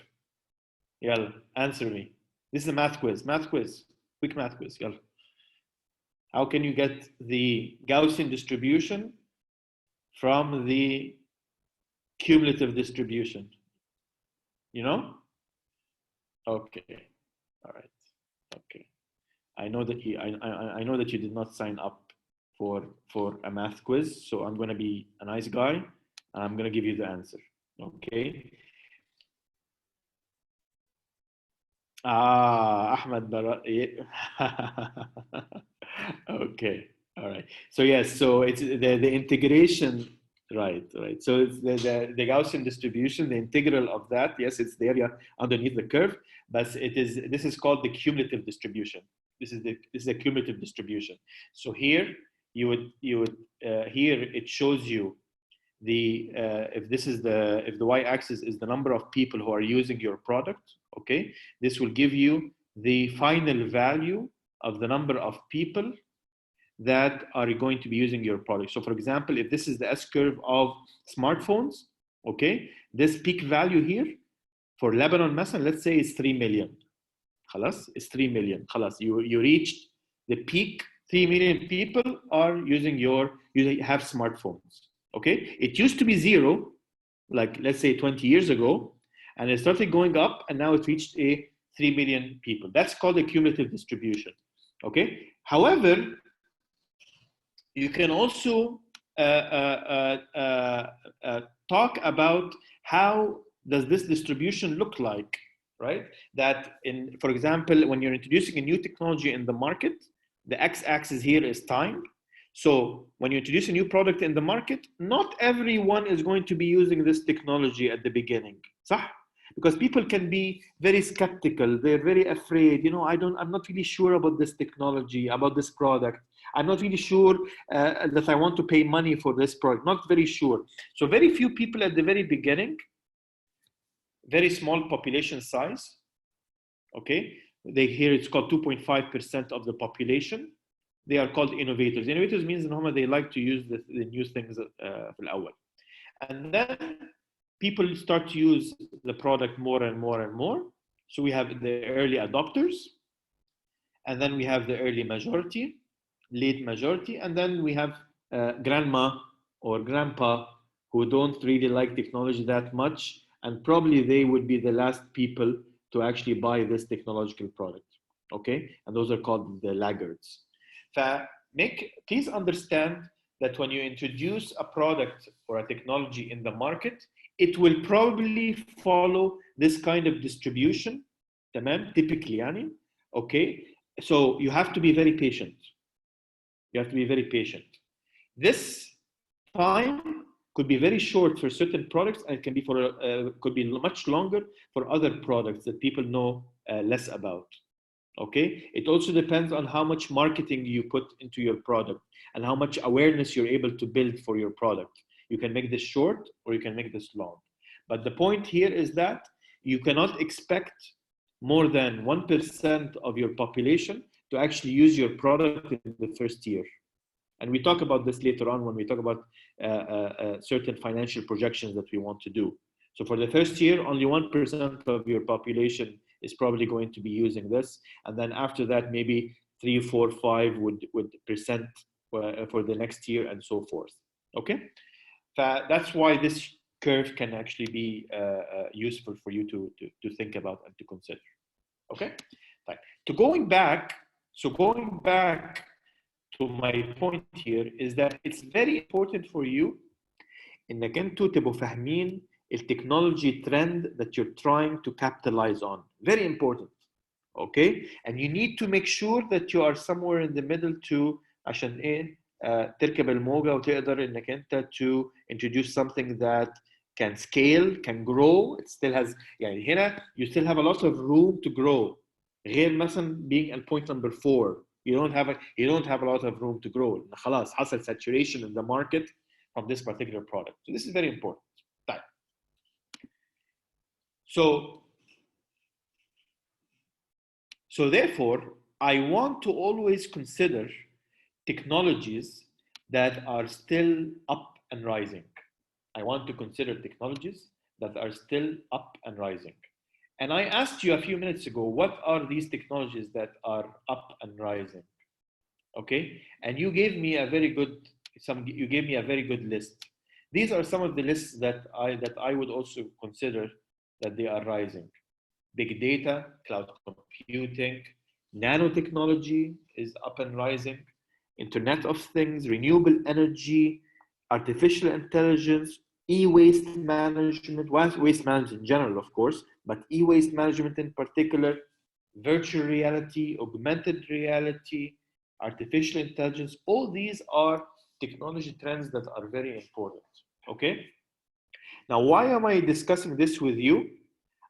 Yalla, answer me. This is a math quiz. Math quiz. Quick math quiz. Yalla. How can you get the Gaussian distribution from the cumulative distribution? You know? Okay. All right. Okay. I know that I know that you did not sign up for a math quiz, so I'm going to be a nice guy and I'm going to give you the answer. Okay. Ahmed Okay. All right. So yes, so it's the integration, right. So it's the Gaussian distribution, the integral of that, yes, it's the area underneath the curve, but this is called the cumulative distribution. This is the cumulative distribution. So here you would here it shows you the if the y-axis is the number of people who are using your product, okay, this will give you the final value of the number of people that are going to be using your product. So for example, if this is the S-curve of smartphones, okay, this peak value here for Lebanon مثلا, let's say it's 3 million. خلاص, it's 3 million. خلاص, you reached the peak. 3 million people are using you have smartphones. Okay, it used to be 0, like let's say 20 years ago, and it started going up, and now it reached 3 million people. That's called a cumulative distribution. Okay, however, you can also talk about how does this distribution look like, right? That for example, when you're introducing a new technology in the market, the x-axis here is time. So when you introduce a new product in the market, not everyone is going to be using this technology at the beginning. صح? Because people can be very skeptical. They're very afraid. You know, I'm not really sure about this technology, about this product. I'm not really sure that I want to pay money for this product. Not very sure. So very few people at the very beginning, very small population size. Okay, here it's called 2.5% of the population. They are called innovators. Innovators means they like to use the new things في الأول. And then people start to use the product more and more and more. So we have the early adopters, and then we have the early majority, late majority, and then we have grandma or grandpa who don't really like technology that much, and probably they would be the last people to actually buy this technological product. Okay, and those are called the laggards. Please understand that when you introduce a product or a technology in the market, it will probably follow this kind of distribution, typically, يعني, okay? So you have to be very patient. You have to be very patient. This time could be very short for certain products, and it can be could be much longer for other products that people know less about. Okay, it also depends on how much marketing you put into your product and how much awareness you're able to build for your product. You can make this short or you can make this long. But the point here is that you cannot expect more than 1% of your population to actually use your product in the first year. And we talk about this later on when we talk about certain financial projections that we want to do. So for the first year, only 1% of your population is probably going to be using this. And then after that, maybe 3, 4, 5 would percent for the next year and so forth. Okay. That's why this curve can actually be useful for you to think about and to consider. Okay. Right. Going back to my point here is that it's very important for you انك انتوا تبقوا فاهمين التكنولوجي trend that you're trying to capitalize on. Very important. Okay? And you need to make sure that you are somewhere in the middle to عشان ايه تركب الموجة وتقدر انك انت to introduce something that can scale, can grow. It still has يعني هنا you still have a lot of room to grow. غير مثلا being at point number 4. You don't have a lot of room to grow. خلاص حصل saturation in the market from this particular product. So this is very important. طيب. So therefore, I want to always consider technologies that are still up and rising. I want to consider technologies that are still up and rising. And I asked you a few minutes ago, what are these technologies that are up and rising? Okay, and you gave me a very good list. These are some of the lists that I would also consider that they are rising. Big data, cloud computing, nanotechnology is up and rising, Internet of Things, renewable energy, artificial intelligence, e-waste management, waste management in general, of course, but e-waste management in particular, virtual reality, augmented reality, artificial intelligence. All these are technology trends that are very important. Okay. Now, why am I discussing this with you?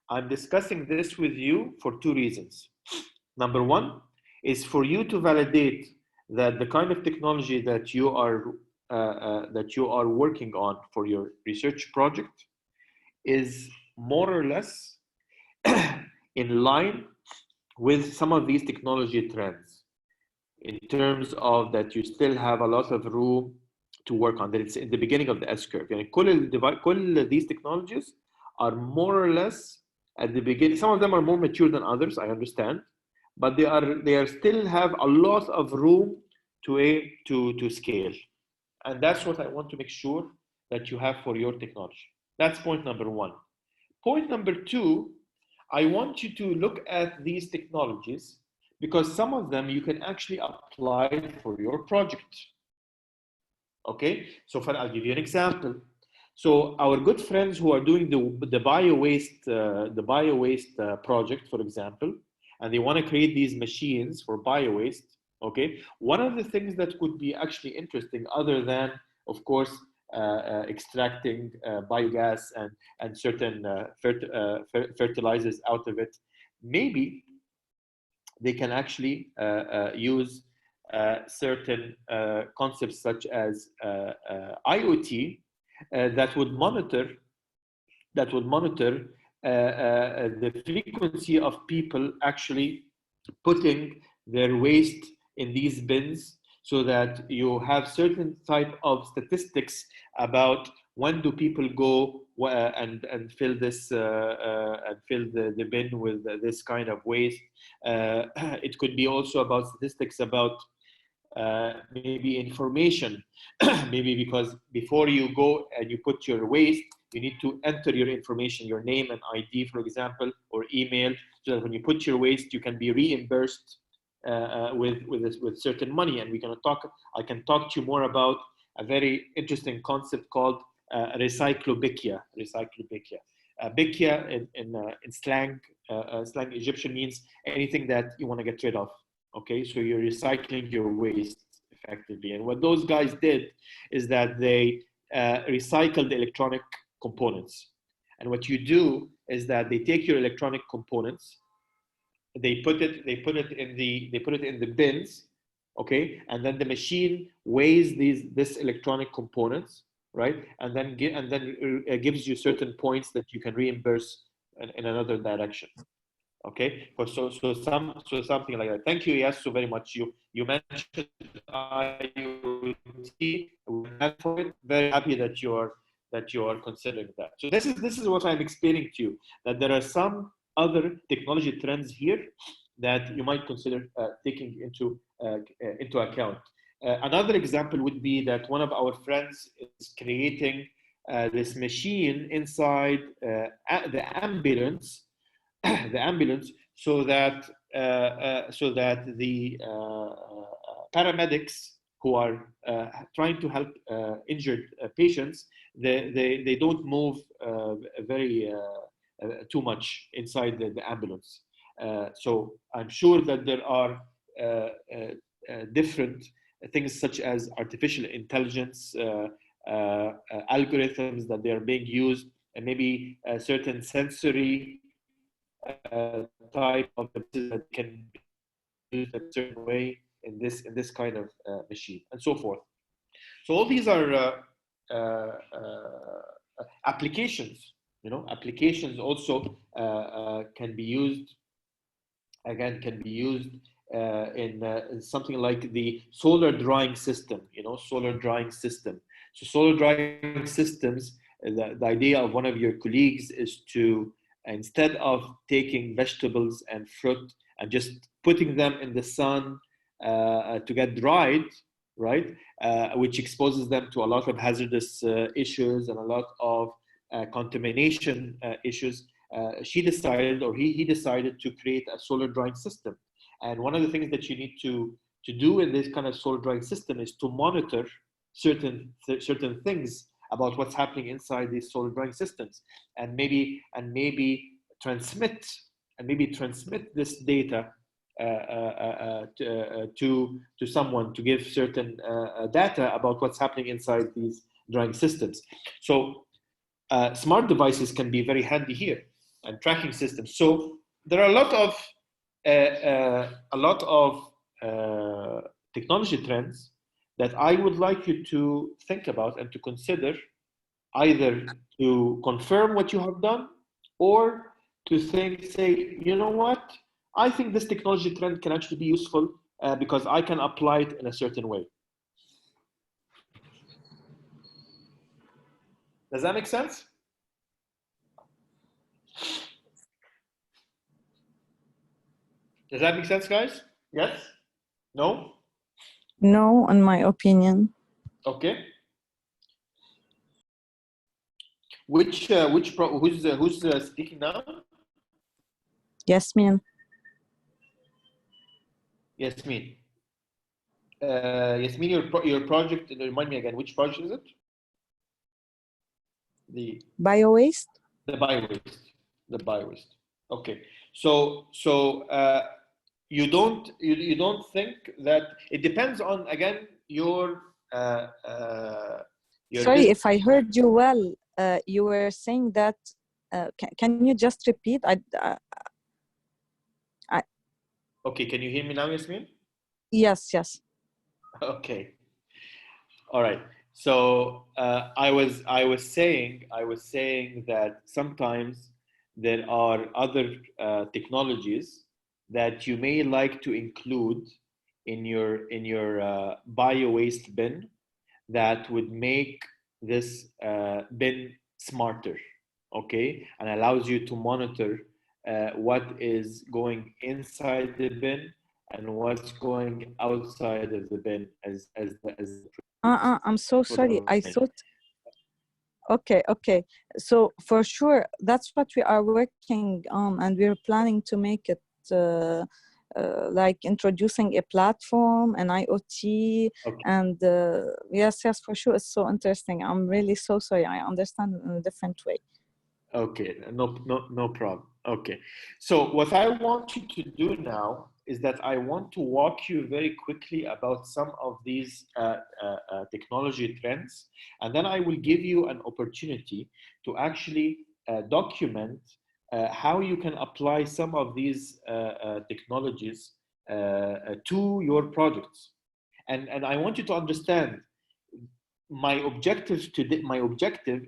I'm discussing this with you for 2 reasons. Number 1 is for you to validate that the kind of technology that you are working on for your research project is more or less in line with some of these technology trends, in terms of that you still have a lot of room to work on, that it's in the beginning of the S-curve. And all these technologies are more or less at the beginning. Some of them are more mature than others, I understand, but they are still have a lot of room to scale. And that's what I want to make sure that you have for your technology. That's point number 1. Point number 2, I want you to look at these technologies because some of them you can actually apply for your project. Okay, so I'll give you an example. So our good friends who are doing the bio-waste project, for example, and they want to create these machines for bio-waste. Okay, one of the things that could be actually interesting, other than, of course, extracting biogas and certain fertilizers out of it, maybe they can actually use certain concepts such as IoT that would monitor the frequency of people actually putting their waste in these bins, so that you have certain type of statistics about when do people go and fill this and fill the bin with this kind of waste. It could be also about statistics about maybe information, maybe because before you go and you put your waste, you need to enter your information, your name and ID, for example, or email, so that when you put your waste, you can be reimbursed with certain money. And I can talk to you more about a very interesting concept called recyclobikia. Bikia in slang Egyptian means anything that you want to get rid of. Okay, so you're recycling your waste effectively. And what those guys did is that they recycle the electronic components. And what you do is that they take your electronic components, they put it in the bins, okay, and then the machine weighs this electronic components, right, and then gives you certain points that you can reimburse in another direction. Okay, something like that. Thank you, yes, so very much. You mentioned IoT. Very happy that you are considering that. So this is what I'm explaining to you, that there are some other technology trends here that you might consider taking into account. Another example would be that one of our friends is creating this machine inside the ambulance. So that the paramedics who are trying to help injured patients, they don't move very too much inside the ambulance. So I'm sure that there are different things such as artificial intelligence algorithms that they are being used, and maybe certain sensory type of devices that can be used a certain way in this kind of machine, and so forth. So all these are applications. Applications also can be used. Again, can be used in something like the solar drying system. Solar drying system. So solar drying systems. The idea of one of your colleagues is to, instead of taking vegetables and fruit and just putting them in the sun to get dried, right, which exposes them to a lot of hazardous issues and a lot of contamination issues, she decided, or he decided, to create a solar drying system. And one of the things that you need to do in this kind of solar drying system is to monitor certain things about what's happening inside these solar drying systems, and maybe transmit this data to someone, to give certain data about what's happening inside these drying systems. So smart devices can be very handy here, and tracking systems. So there are a lot of technology trends that I would like you to think about and to consider, either to confirm what you have done, or to say, you know what, I think this technology trend can actually be useful because I can apply it in a certain way. Does that make sense? Does that make sense, guys? Yes? No? No, in my opinion. Okay. Who's speaking now? Yasmin. Yasmin. Yasmin, your project, remind me again, which project is it? The Bio-waste? The bio-waste. The bio-waste. Okay. So you don't think that it depends on, again, your sorry, if I heard you well, you were saying that can you just repeat? Okay, can you hear me now, Yasmin? Yes. Okay. All right. So I was saying that sometimes there are other technologies that you may like to include in your bio-waste bin that would make this bin smarter, okay, and allows you to monitor what is going inside the bin and what's going outside of the bin as I'm so sorry. I thought. Okay. So for sure, that's what we are working on, and we're planning to make it like introducing a platform, an IoT, okay. And yes, for sure, it's so interesting. I'm really so sorry. I understand it in a different way. Okay, no problem. Okay, so what I want you to do now is that I want to walk you very quickly about some of these technology trends, and then I will give you an opportunity to actually document how you can apply some of these technologies to your projects. And I want you to understand, my objective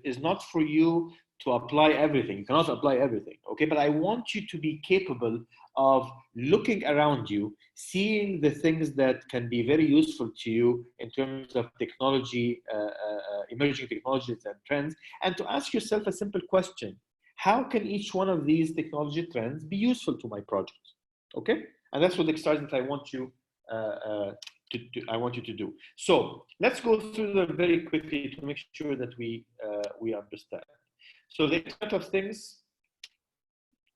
is not for you to apply everything. You cannot apply everything, okay? But I want you to be capable of looking around you, seeing the things that can be very useful to you in terms of technology, emerging technologies and trends, and to ask yourself a simple question: how can each one of these technology trends be useful to my project? Okay, and that's what the exercise that I want you to do. So let's go through them very quickly to make sure that we understand. So the Internet of Things,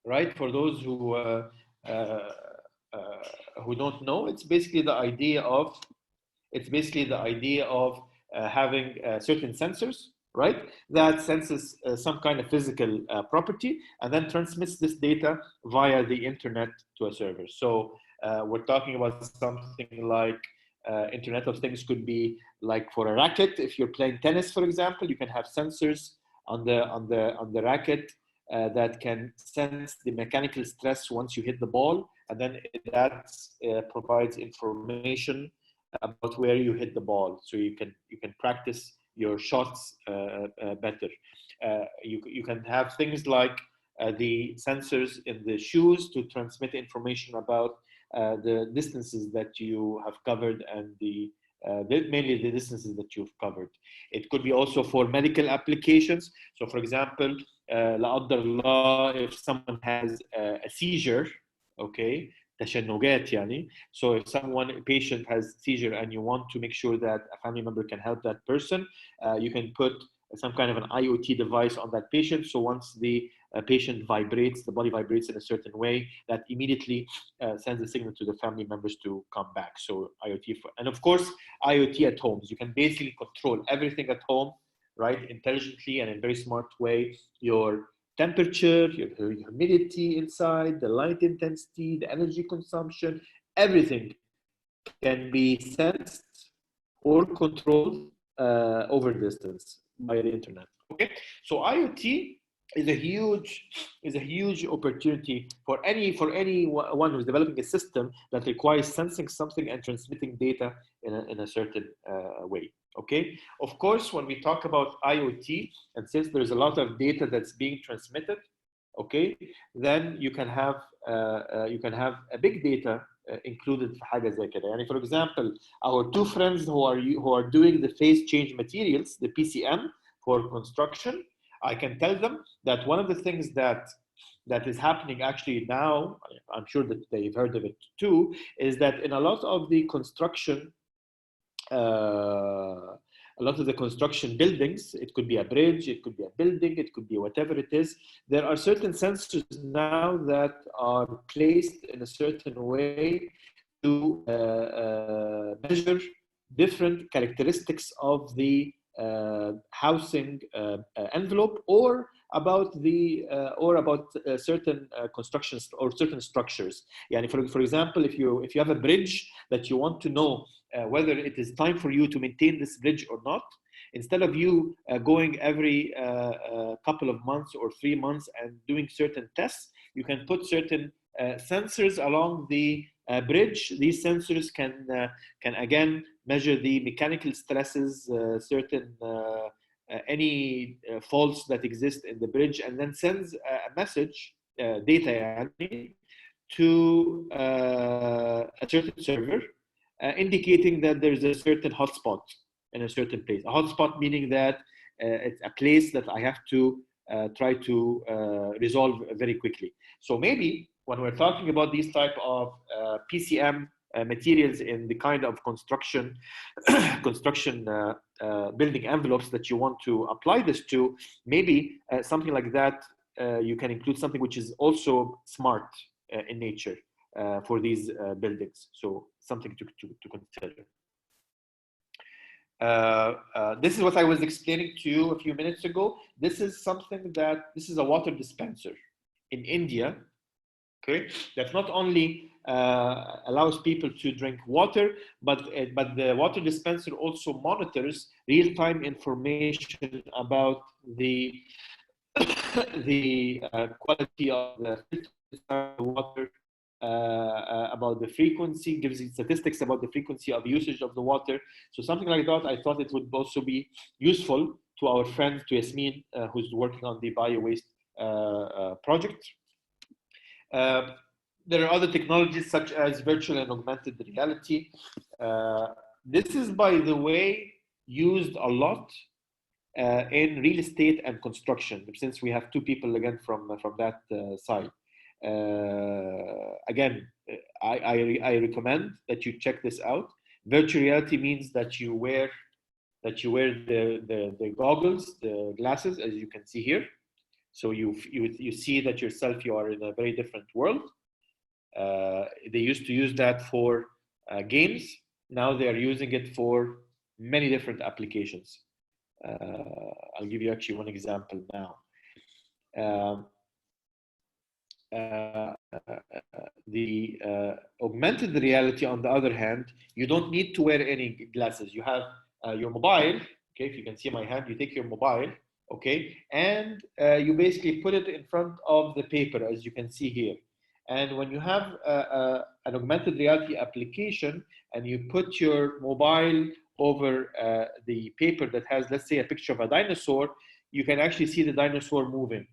right? For those who don't know, it's basically the idea of having certain sensors, right? That senses some kind of physical property and then transmits this data via the internet to a server. So we're talking about something like Internet of Things could be like for a racket. If you're playing tennis, for example, you can have sensors on the racket that can sense the mechanical stress once you hit the ball, and then that provides information about where you hit the ball, so you can practice your shots better. You can have things like the sensors in the shoes to transmit information about the distances that you have covered and mainly the distances that you've covered. It could be also for medical applications. So for example, لا قدر الله, if someone has a seizure, okay, تشنجات يعني. So if a patient has seizure and you want to make sure that a family member can help that person, you can put some kind of an IoT device on that patient. So once the patient vibrates, the body vibrates in a certain way, that immediately sends a signal to the family members to come back. So IoT, and of course, IoT at homes. You can basically control everything at home, right, intelligently and in a very smart way. Your temperature, your humidity inside, the light intensity, the energy consumption, everything can be sensed or controlled over distance by the internet. Okay, so IoT is a huge opportunity for anyone who's developing a system that requires sensing something and transmitting data in a certain way. Okay, of course, when we talk about IoT, and since there's a lot of data that's being transmitted, okay, then you can have a big data included في حاجة زي كده. يعني for example, our two friends who are doing the phase change materials, the PCM for construction, I can tell them that one of the things that is happening actually now, I'm sure that they've heard of it too, is that in a lot of the construction buildings, it could be a bridge, it could be a building, it could be whatever it is, there are certain sensors now that are placed in a certain way to measure different characteristics of the housing envelope, or about certain constructions or certain structures. Yani for example, if you have a bridge that you want to know whether it is time for you to maintain this bridge or not, instead of you going every couple of months or 3 months and doing certain tests, you can put certain sensors along the bridge. These sensors can again measure the mechanical stresses, certain any faults that exist in the bridge, and then sends a message, data to a certain server, indicating that there's a certain hotspot in a certain place. A hotspot meaning that it's a place that I have to try to resolve very quickly. So maybe when we're talking about these type of PCM materials in the kind of construction building envelopes that you want to apply this to, maybe something like that, you can include something which is also smart in nature for these buildings. So something to consider. This is what I was explaining to you a few minutes ago. This is a water dispenser in India, okay, that not only allows people to drink water, but the water dispenser also monitors real-time information about the quality of the water, about the frequency, gives you statistics about the frequency of usage of the water. So something like that, I thought it would also be useful to our friend, to Yasmin, who's working on the bio-waste project. There are other technologies such as virtual and augmented reality. This is, by the way, used a lot in real estate and construction, since we have two people again from that side. Again, I recommend that you check this out. Virtual reality means that you wear the goggles, the glasses, as you can see here. So you see that yourself, you are in a very different world. They used to use that for games. Now they are using it for many different applications. I'll give you actually one example now. The augmented reality, on the other hand, you don't need to wear any glasses. You have your mobile. Okay, if you can see my hand, you take your mobile okay? And you basically put it in front of the paper, as you can see here. And when you have an augmented reality application and you put your mobile over the paper that has, let's say, a picture of a dinosaur, you can actually see the dinosaur moving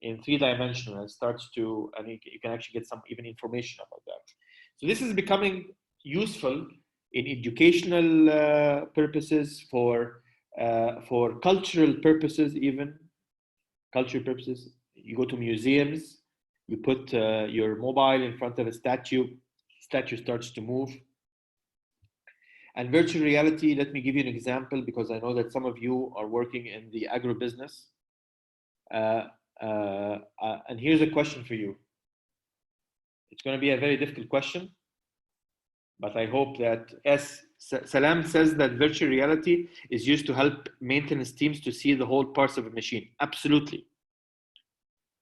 in 3-dimensional, and starts to, and you can actually get some even information about that. So this is becoming useful in educational purposes, for cultural purposes, even cultural purposes. You go to museums, you put your mobile in front of a statue starts to move. And virtual reality, let me give you an example, because I know that some of you are working in the agribusiness. And here's a question for you. It's going to be a very difficult question, but I hope that, as Salam says, that virtual reality is used to help maintenance teams to see the whole parts of a machine. Absolutely.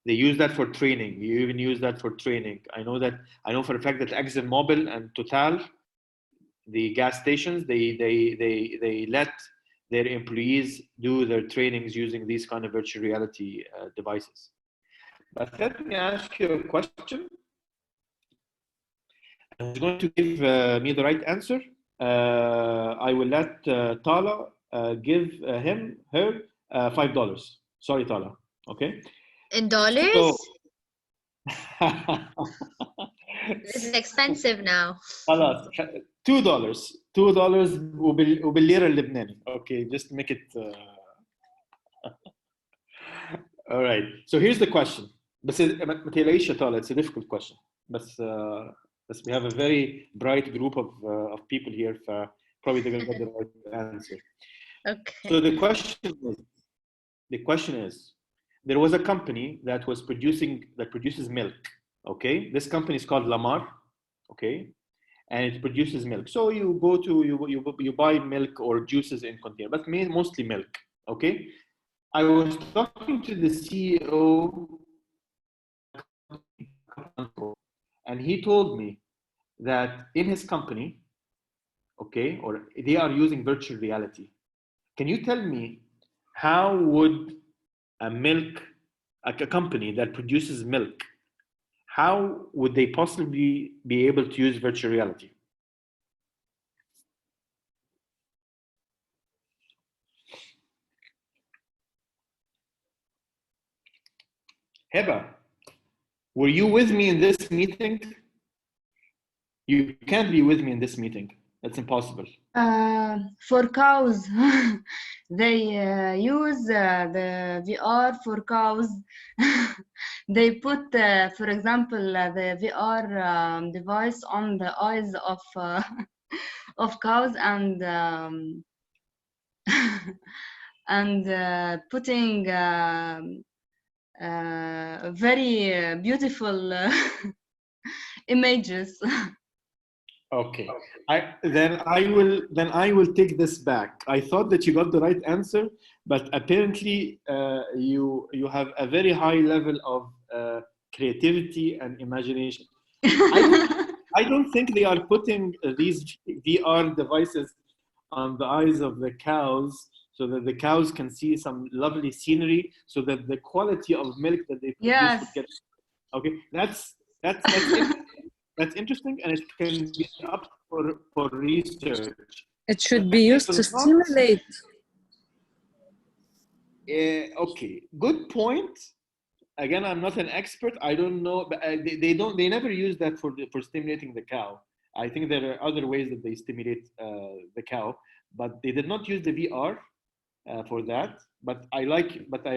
They use that for training. You even use that for training. I know for a fact that ExxonMobil and Total, the gas stations, they let their employees do their trainings using these kind of virtual reality devices. But let me ask you a question. Who's going to give me the right answer? I will let Tala give her $5. Sorry, Tala. Okay. In dollars? So, this is expensive now. خلاص $2 وبالليرة اللبناني. Okay, just make it. All right. So here's the question. بس ما تقلقيش يا طارق, it's a difficult question. بس we have a very bright group of people here, probably they're going to get the right answer. Okay. So the question is, there was a company that produces milk. Okay, this company is called Lamar. Okay, and it produces milk. So you go to you buy milk or juices in container, but mostly milk. Okay, I was talking to the CEO, and he told me that in his company, okay, or they are using virtual reality. Can you tell me how would a company that produces milk, how would they possibly be able to use virtual reality? Heba, were you with me in this meeting? You can't be with me in this meeting. That's impossible. For cows, they use the VR for cows. They put, for example, the VR device on the eyes of cows and putting very beautiful images. Okay, then I will take this back. I thought that you got the right answer, but apparently you have a very high level of creativity and imagination. I don't think they are putting these VR devices on the eyes of the cows so that the cows can see some lovely scenery, so that the quality of milk that they produce would get. Okay, that's interesting, and it can be up for research. It should be used to stimulate. Okay, good point. Again, I'm not an expert. I don't know, but they never use that for stimulating the cow. I think there are other ways that they stimulate the cow, but they did not use the VR for that. But I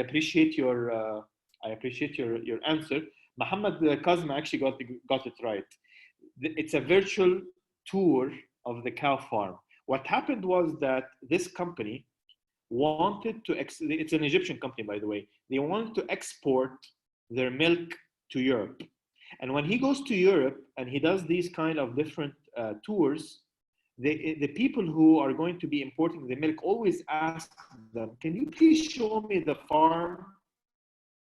appreciate your answer. Muhammad Kazma actually got it right. It's a virtual tour of the cow farm. What happened was that this company wanted to, it's an Egyptian company, by the way, they wanted to export their milk to Europe. And when he goes to Europe and he does these kind of different tours, the people who are going to be importing the milk always ask them, can you please show me the farm?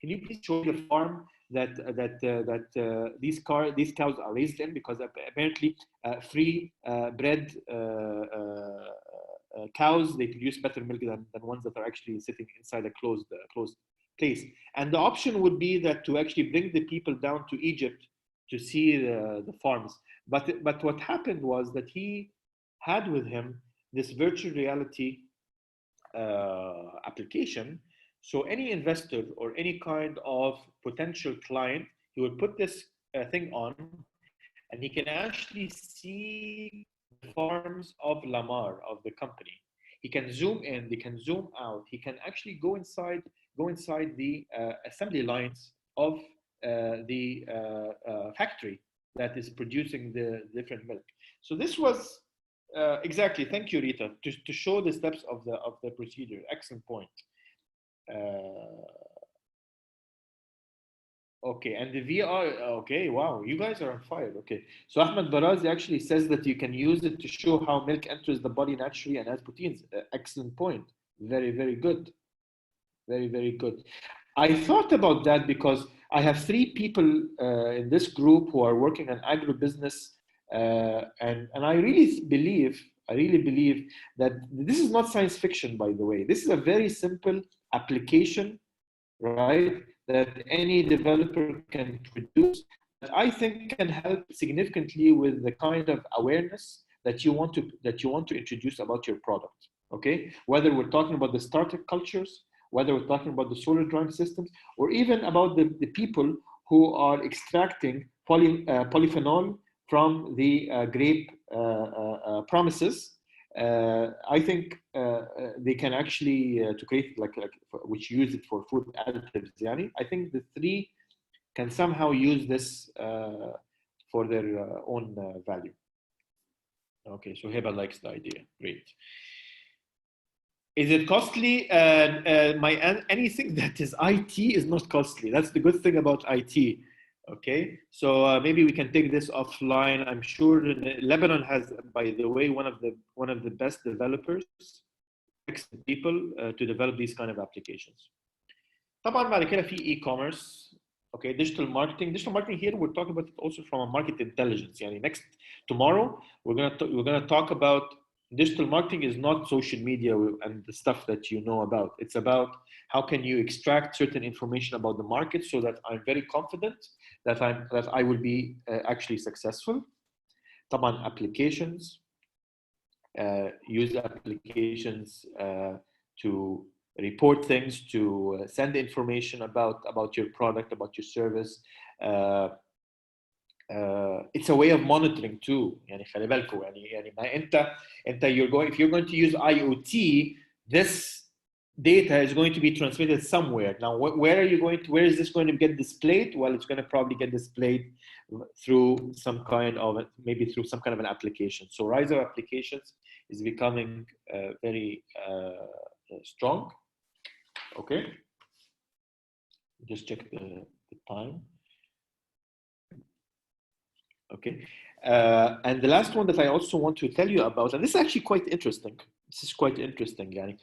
Can you please show me the farm that these cows are raised in? Because apparently free bred cows, they produce better milk than ones that are actually sitting inside a closed place. And the option would be that to actually bring the people down to Egypt to see the farms. But what happened was that he had with him this virtual reality application. So any investor or any kind of potential client, he would put this thing on, and he can actually see the farms of Lamar, of the company. He can zoom in, he can zoom out, he can actually go inside the assembly lines of the factory that is producing the different milk. So this was exactly, thank you, Rita, to show the steps of the procedure. Excellent point. Okay, and the VR, okay, wow, you guys are on fire. Okay, so Ahmed Barazi actually says that you can use it to show how milk enters the body naturally and has proteins. Excellent point. Very, very good. Very, very good. I thought about that because I have 3 people in this group who are working on agribusiness, and I really believe that this is not science fiction, by the way. This is a very simple application, right, that any developer can produce, that I think can help significantly with the kind of awareness that you want to introduce about your product. Okay, whether we're talking about the startup cultures, whether we're talking about the solar drying systems, or even about the people who are extracting polyphenol from the grape promises. I think they can actually to create which use it for food additives. Yani, I think the 3 can somehow use this for their own value. Okay, so Heba likes the idea. Great. Is it costly? Anything that is IT is not costly. That's the good thing about IT. Okay, so maybe we can take this offline. I'm sure Lebanon has, by the way, one of the best developers, excellent people to develop these kind of applications. طبعا بعد كده في e-commerce. Okay, digital marketing. Digital marketing here we're talking about it also from a market intelligence. Yani tomorrow we're gonna talk about digital marketing is not social media and the stuff that you know about. It's about how can you extract certain information about the market so that I'm very confident that I will be actually successful. طبعا applications, use applications to report things, to send information about your product, about your service. It's a way of monitoring too. يعني خلي بالكم يعني ما انت if you're going to use IoT, this data is going to be transmitted somewhere. Now, where is this going to get displayed? Well, it's going to probably get displayed through some kind of an application. So Riser applications is becoming very strong. Okay, just check the time. Okay, and the last one that I also want to tell you about, and this is actually quite interesting. This is quite interesting, Yani.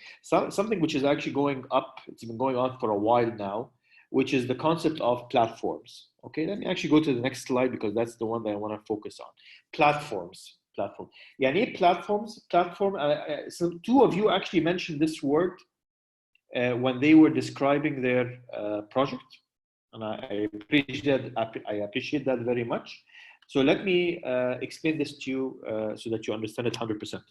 Something which is actually going up, it's been going on for a while now, which is the concept of platforms. Okay, let me actually go to the next slide because that's the one that I want to focus on. Platforms. Yani platforms. So 2 of you actually mentioned this word when they were describing their project, and I appreciate that very much. So let me explain this to you so that you understand it 100%.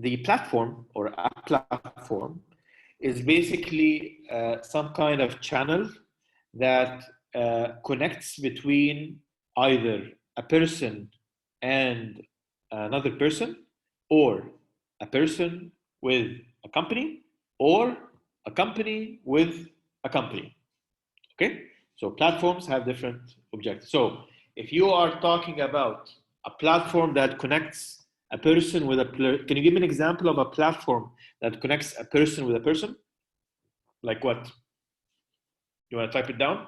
The platform or a platform is basically some kind of channel that connects between either a person and another person, or a person with a company, or a company with a company. Okay, so platforms have different objectives. So if you are talking about a platform that connects a person with can you give me an example of a platform that connects a person with a person? Like what? You want to type it down?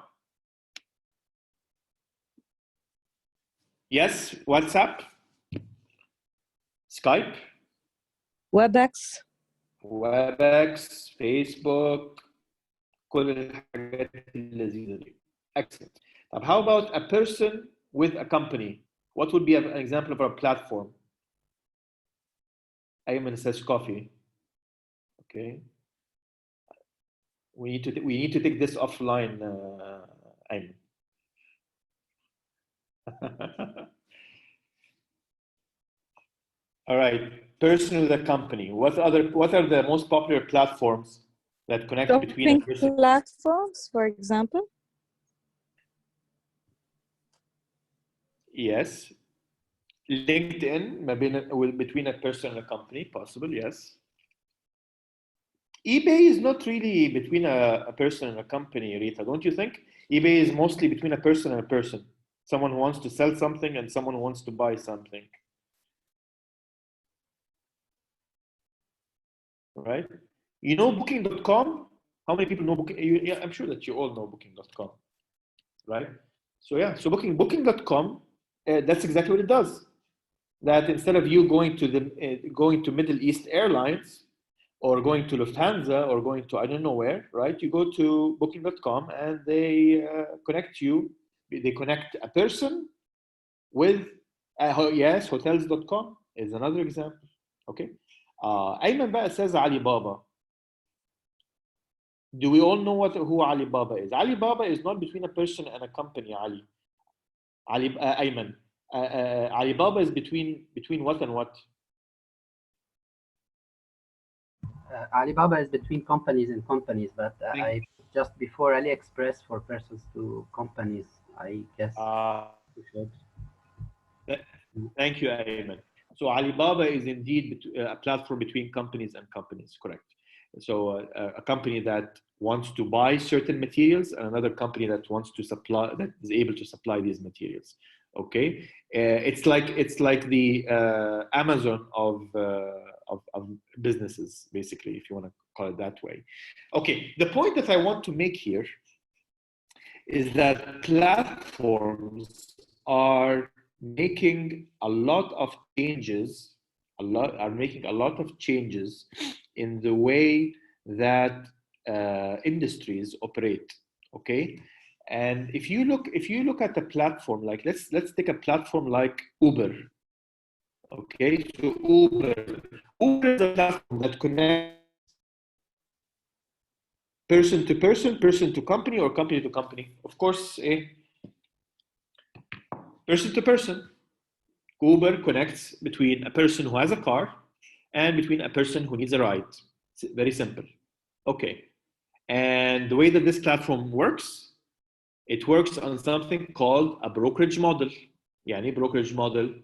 Yes, WhatsApp, Skype, WebEx, Facebook, كل الحاجات اللذيذة دي. Excellent. How about a person with a company? What would be an example of a platform? Ayman says coffee. Okay. We need to take this offline, Ayman. All right. Person with a company. What are the most popular platforms that connect between a person? Platforms, for example. Yes. LinkedIn, between a person and a company, possible, yes. eBay is not really between a person and a company, Rita, don't you think? eBay is mostly between a person and a person. Someone who wants to sell something and someone who wants to buy something. Right? You know Booking.com? How many people know Booking? Yeah, I'm sure that you all know Booking.com, right? So yeah, so Booking.com, that's exactly what it does. That instead of you going to Middle East Airlines or going to Lufthansa or going to I don't know where, right? You go to Booking.com and they connect you. They connect a person with yes, Hotels.com is another example. Okay. Ayman بقى says Alibaba. Do we all know who Alibaba is? Alibaba is not between a person and a company, Ayman. Alibaba is between what and what? Alibaba is between companies and companies, but I just before AliExpress for persons to companies, I guess. Thank you, Ayman. So Alibaba is indeed a platform between companies and companies, correct? So a company that wants to buy certain materials and another company that wants to supply, that is able to supply these materials. Okay, it's like the Amazon of businesses, basically, if you want to call it that way. Okay, the point that I want to make here is that platforms are making a lot of changes, in the way that industries operate. Okay, and if you look at a platform like let's take a platform like Uber. Okay, so Uber is a platform that connects person to person, person to company, or company to company. Of course, person to person. Uber connects between a person who has a car and between a person who needs a ride. It's very simple. Okay. And the way that this platform works, it works on something called a brokerage model. Yani brokerage model.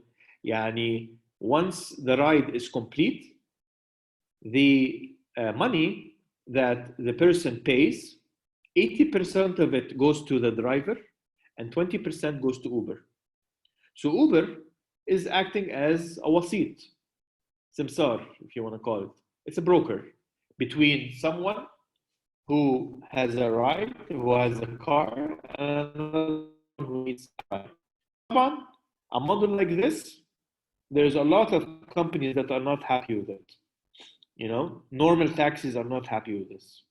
Yani once the ride is complete, the money that the person pays, 80% of it goes to the driver and 20% goes to Uber. So Uber is acting as a wasit, simsar, if you want to call it. It's a broker between someone who has a ride, who has a car, and another who needs a ride. A model like this, there's a lot of companies that are not happy with it. You know, normal taxis are not happy with this.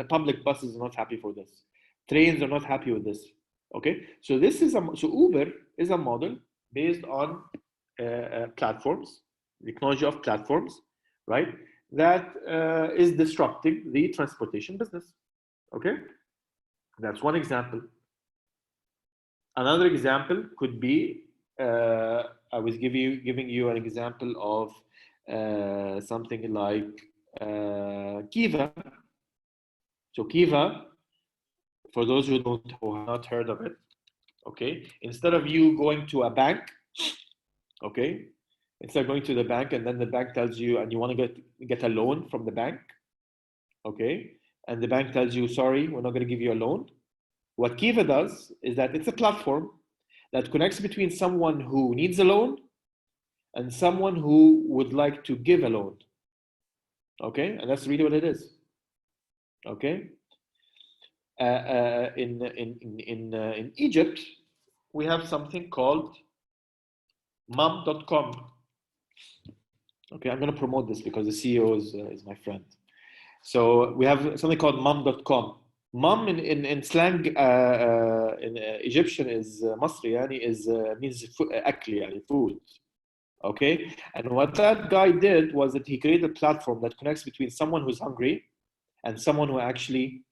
Public buses are not happy for this. Trains are not happy with this. Okay, so Uber is a model based on platforms, technology of platforms, right? That is disrupting the transportation business. Okay, that's one example. Another example could be I was giving you an example of something like Kiva. So Kiva, for those who have not heard of it, okay, instead of you going to a bank, okay, instead of going to the bank and then the bank tells you and you want to get a loan from the bank, okay, and the bank tells you, sorry, we're not going to give you a loan. What Kiva does is that it's a platform that connects between someone who needs a loan and someone who would like to give a loan. Okay, and that's really what it is. Okay. In Egypt, we have something called mom.com. Okay, I'm going to promote this because the CEO is my friend. So we have something called mom.com. Mom in slang in Egyptian is مصري يعني is means أكل يعني food. Okay, and what that guy did was that he created a platform that connects between someone who's hungry and someone who actually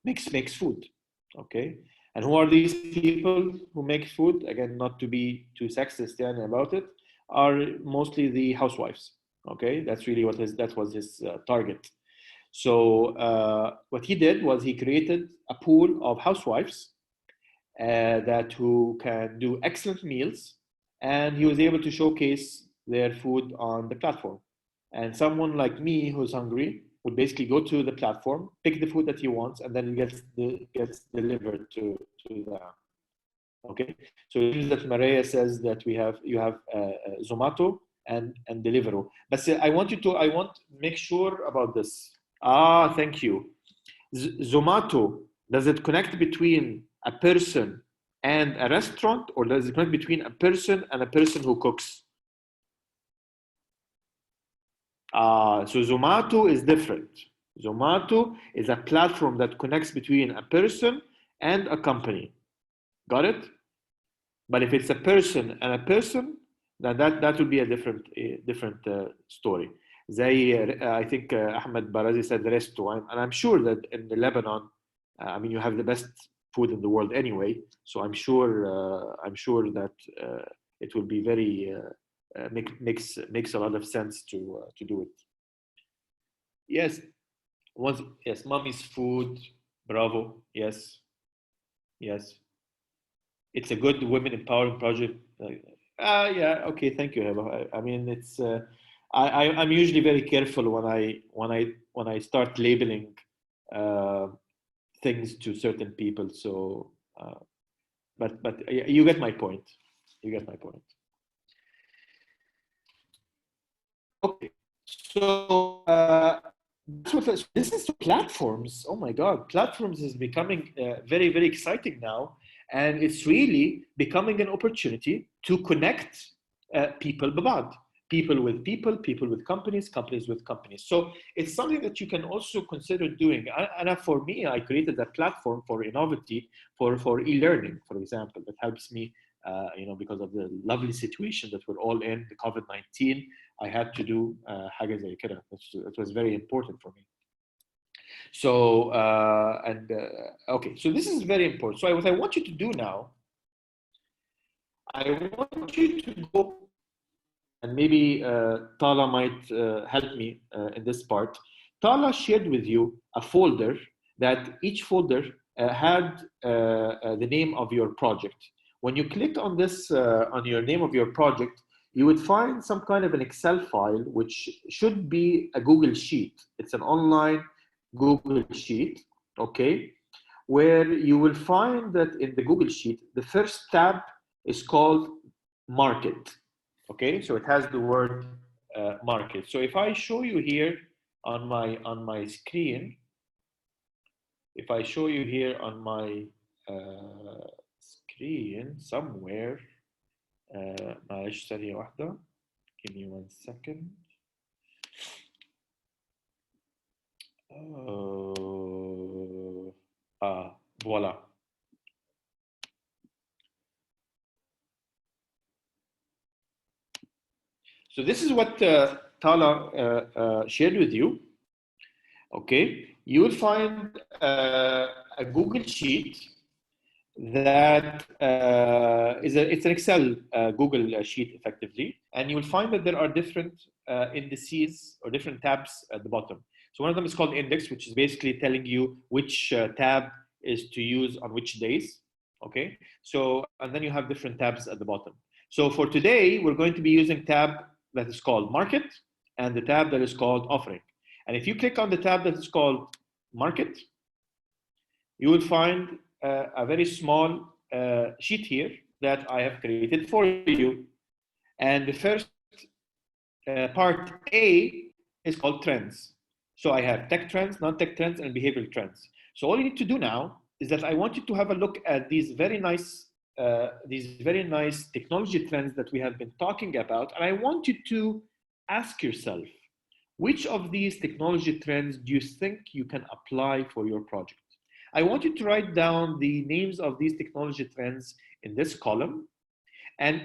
makes food. Okay, and who are these people who make food? Again, not to be too sexist about it, are mostly the housewives. Okay, that's really that was his target. So what he did was he created a pool of housewives that who can do excellent meals, and he was able to showcase their food on the platform. And someone like me who's hungry would basically go to the platform, pick the food that he wants, and then it gets delivered to them. Okay, so it means that Maria says that you have Zomato and Deliveroo. But I want to make sure about this. Thank you. Zomato, does it connect between a person and a restaurant, or does it connect between a person and a person who cooks? So Zomato is different. Zomato is a platform that connects between a person and a company. Got it? But if it's a person and a person, then that would be a different story. I think Ahmed Barazi said resto, and I'm sure that in Lebanon, I mean, you have the best food in the world anyway. So I'm sure that it will be very makes a lot of sense to do it. Yes, yes, mommy's food. Bravo. Yes. It's a good women empowering project. Yeah, okay, thank you, Heba. I mean, it's I'm usually very careful when I start labeling things to certain people. So, but you get my point. You get my point. Okay, so this is platforms. Oh my God, platforms is becoming very, very exciting now. And it's really becoming an opportunity to connect people ببعض. People with people, people with companies, companies with companies. So it's something that you can also consider doing. And for me, I created a platform for Innovity for e-learning, for example, that helps me, because of the lovely situation that we're all in, the COVID-19, I had to do حاجة زي كده. It was very important for me. So, okay, so this is very important. So what I want you to do now, I want you to go, and maybe Tala might help me in this part. Tala shared with you a folder that each folder had the name of your project. When you click on this, on your name of your project, you would find some kind of an Excel file, which should be a Google Sheet. It's an online Google Sheet, okay, where you will find that in the Google Sheet, the first tab is called Market, okay? So it has the word Market. So if I show you here on my screen, if I show you here on my screen somewhere, معلش ثانية واحدة, give me 1 second. Voila. So this is what Tala shared with you. Okay, you will find a Google Sheet that it's an Excel Google Sheet effectively, and you will find that there are different indices or different tabs at the bottom. So one of them is called index, which is basically telling you which tab is to use on which days. Okay, so and then you have different tabs at the bottom. So for today, we're going to be using tab that is called Market and the tab that is called Offering. And if you click on the tab that is called Market, you will find a very small sheet here that I have created for you. And the first part A is called Trends. So I have tech trends, non-tech trends, and behavioral trends. So all you need to do now is that I want you to have a look at these very nice technology trends that we have been talking about. And I want you to ask yourself, which of these technology trends do you think you can apply for your project? I want you to write down the names of these technology trends in this column. And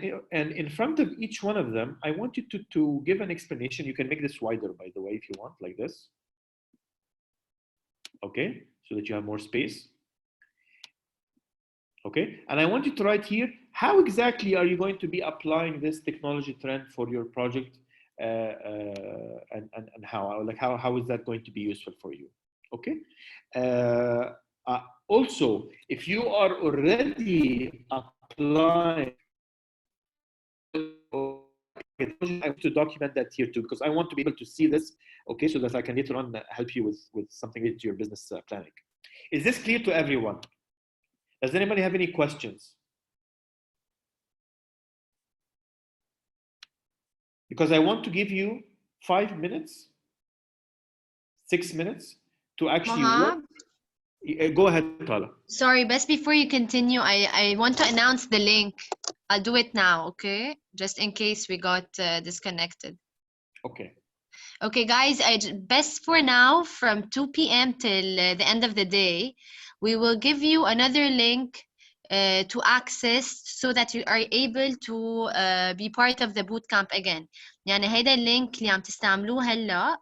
in front of each one of them, I want you to give an explanation. You can make this wider, by the way, if you want, like this. Okay, so that you have more space. Okay, and I want you to write here, how exactly are you going to be applying this technology trend for your project, and how is that going to be useful for you? Okay. Also, if you are already applying, I want to document that here too, because I want to be able to see this, okay, so that I can later on help you with something related to your business planning. Is this clear to everyone? Does anybody have any questions? Because I want to give you 5 minutes, 6 minutes to actually work. Go ahead, Tala. Sorry, best before you continue, I want to announce the link. I'll do it now, okay? Just in case we got disconnected. Okay. Okay, guys, best for now, from 2 p.m. till the end of the day, we will give you another link to access so that you are able to be part of the bootcamp again. يعني هيدا اللينك اللي عم تستعملوه هلا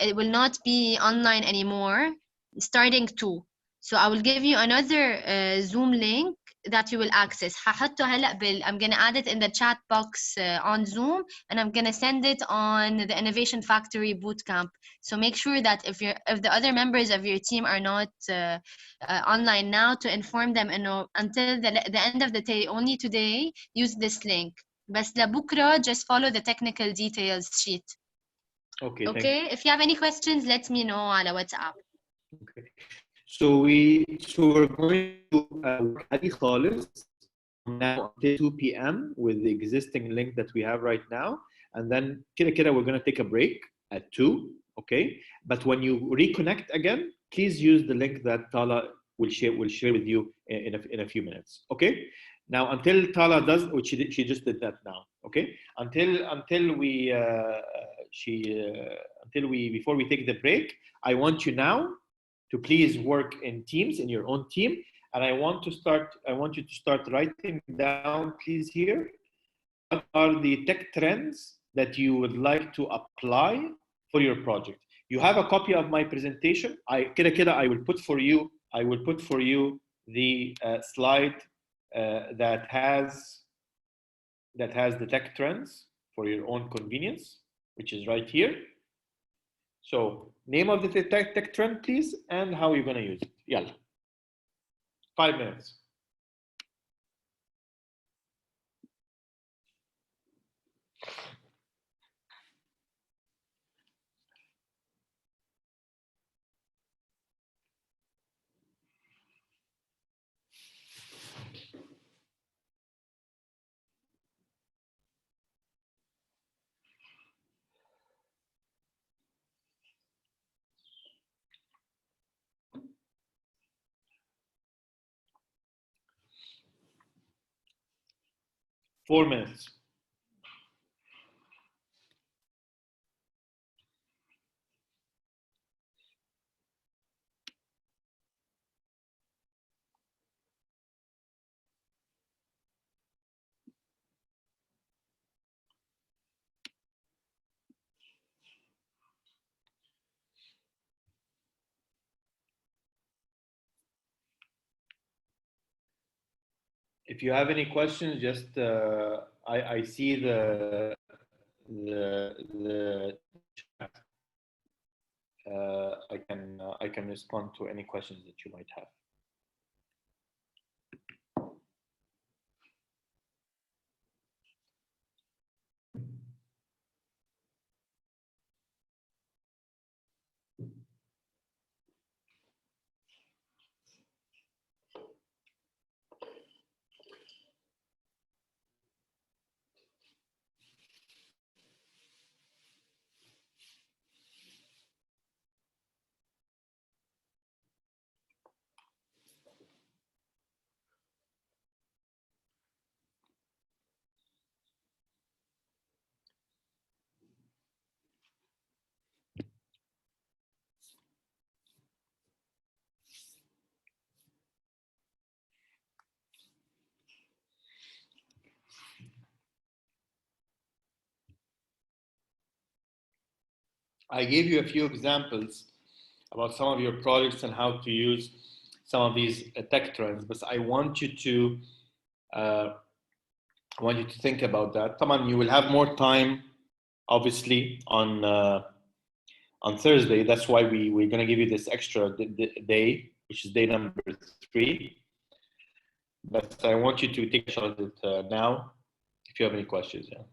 it will not be online anymore starting 2. So I will give you another Zoom link that you will access. هحطه هلا I'm gonna add it in the chat box on Zoom, and I'm gonna send it on the Innovation Factory Bootcamp. So make sure that if the other members of your team are not online now, to inform them until the end of the day, only today, use this link. بس لبكرة just follow the technical details sheet. Okay. Okay. If you have any questions, let me know on WhatsApp. Okay. So we're going to work عليه خالص now until 2 p.m. with the existing link that we have right now, and then كده we're going to take a break at 2. Okay. But when you reconnect again, please use the link that Tala will share with you in a few minutes. Okay. Now, until Tala does, which she just did that now. Okay. Before we take the break, I want you now to please work in teams, in your own team, and I want you to start writing down, please, here, what are the tech trends that you would like to apply for your project. You have a copy of my presentation. I will put for you the slide that has the tech trends for your own convenience, which is right here. So name of the tech trend, please, and how you're going to use it. Yalla. 5 minutes. Four minutes. If you have any questions, just I see the chat. I can respond to any questions that you might have. I gave you a few examples about some of your projects and how to use some of these tech trends, but I want you to think about that. Taman, you will have more time, obviously, on Thursday. That's why we're going to give you this extra day, which is day number 3. But I want you to take a shot at it now, if you have any questions. Yeah.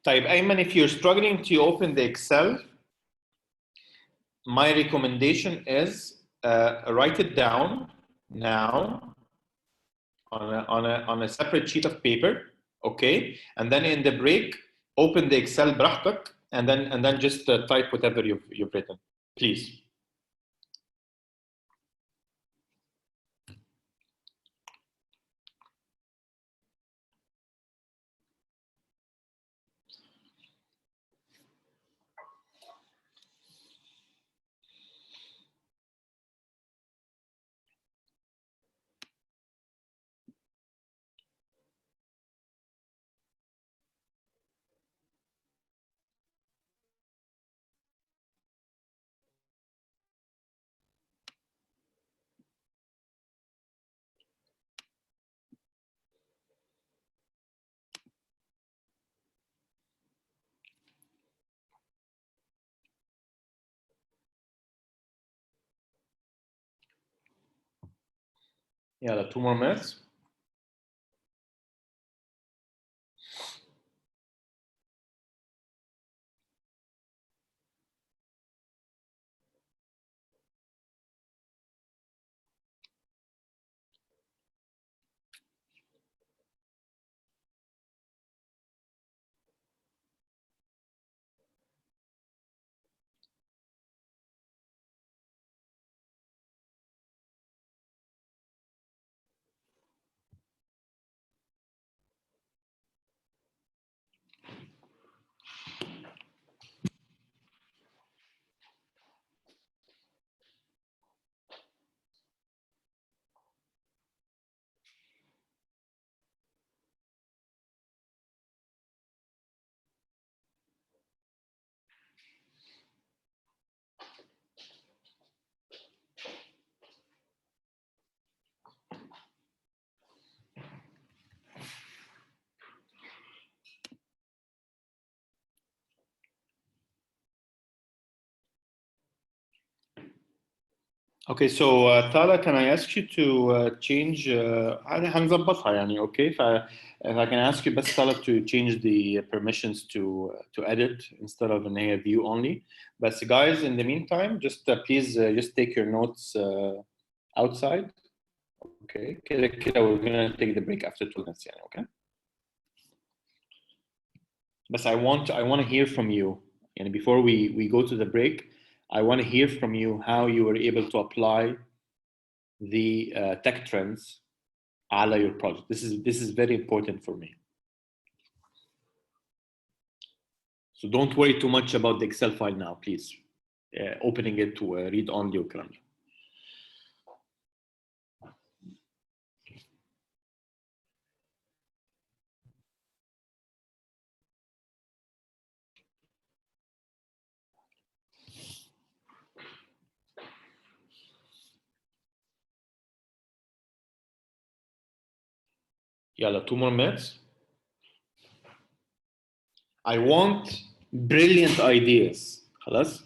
طيب Ayman, if you're struggling to open the Excel, my recommendation is write it down now on a separate sheet of paper, okay? And then in the break, open the Excel براحتك, and then just type whatever you've written, please. Yeah, 2 more minutes. Okay, so Tala, can I ask you to change هنظبطها يعني okay if I can ask you بس Tala to change the permissions to edit instead of in a view only. But guys, in the meantime, just please just take your notes outside. Okay, كده we're gonna take the break after 2 minutes يعني okay. But I want to hear from you and before we go to the break, I want to hear from you how you were able to apply the tech trends على your project. This is very important for me. So don't worry too much about the Excel file now, please. Opening it to read only والكلام ده. يلا 2 more minutes. I want brilliant ideas. خلاص؟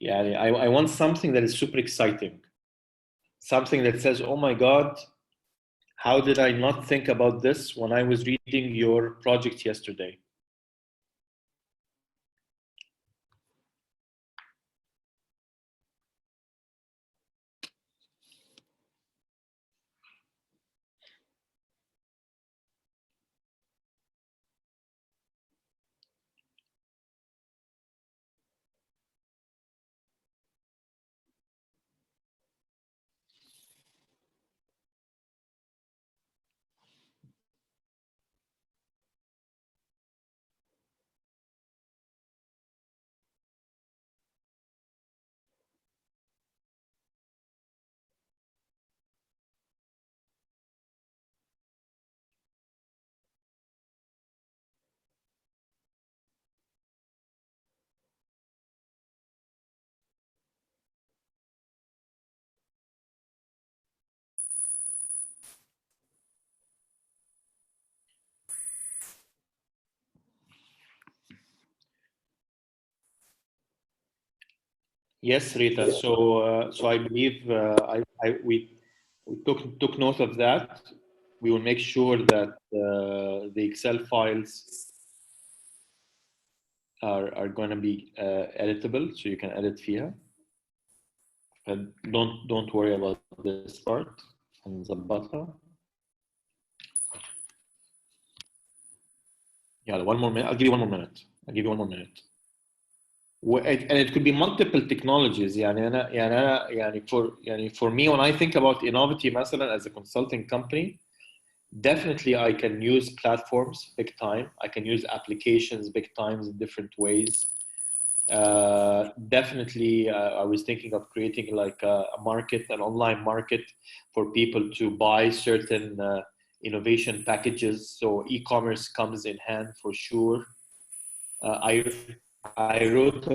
يعني I want something that is super exciting. Something that says, oh my God, how did I not think about this when I was reading your project yesterday? Yes, Rita. So I believe we took note of that. We will make sure that the Excel files are going to be editable, so you can edit فيها. And don't worry about this part. هنظبطها. Yeah, one more minute. I'll give you one more minute. And it could be multiple technologies. For me, when I think about Innovity مثلا as a consulting company, definitely I can use platforms big time. I can use applications big times in different ways. Definitely, I was thinking of creating like a market, an online market for people to buy certain innovation packages. So e-commerce comes in hand for sure. I wrote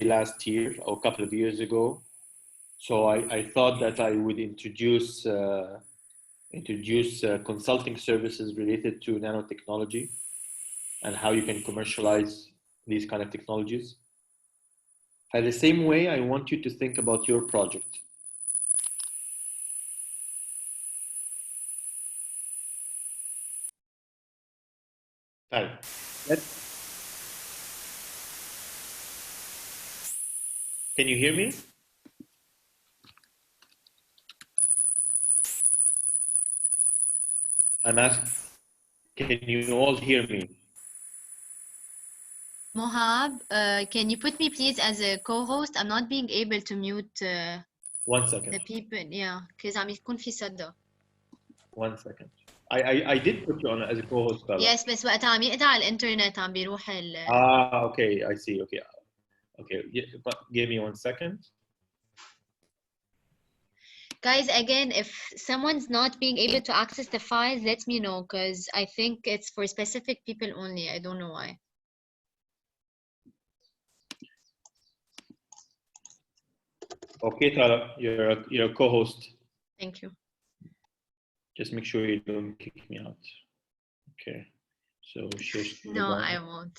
last year or a couple of years ago. So I thought that I would introduce consulting services related to nanotechnology and how you can commercialize these kind of technologies. By the same way, I want you to think about your project. Right. Can you hear me? I'm asking, can you all hear me? Mohab, can you put me please as a co-host? I'm not being able to mute 1 second. the people. Yeah, because عم يكون في صدى. 1 second. I did put you on as a co-host. Yes, بس وقت عم يقطع الانترنت عم بيروح Okay, I see. Okay, give me 1 second. Guys, again, if someone's not being able to access the files, let me know, because I think it's for specific people only. I don't know why. Okay, Tara, you're a co-host. Thank you. Just make sure you don't kick me out. Okay. So share screen. No, I won't.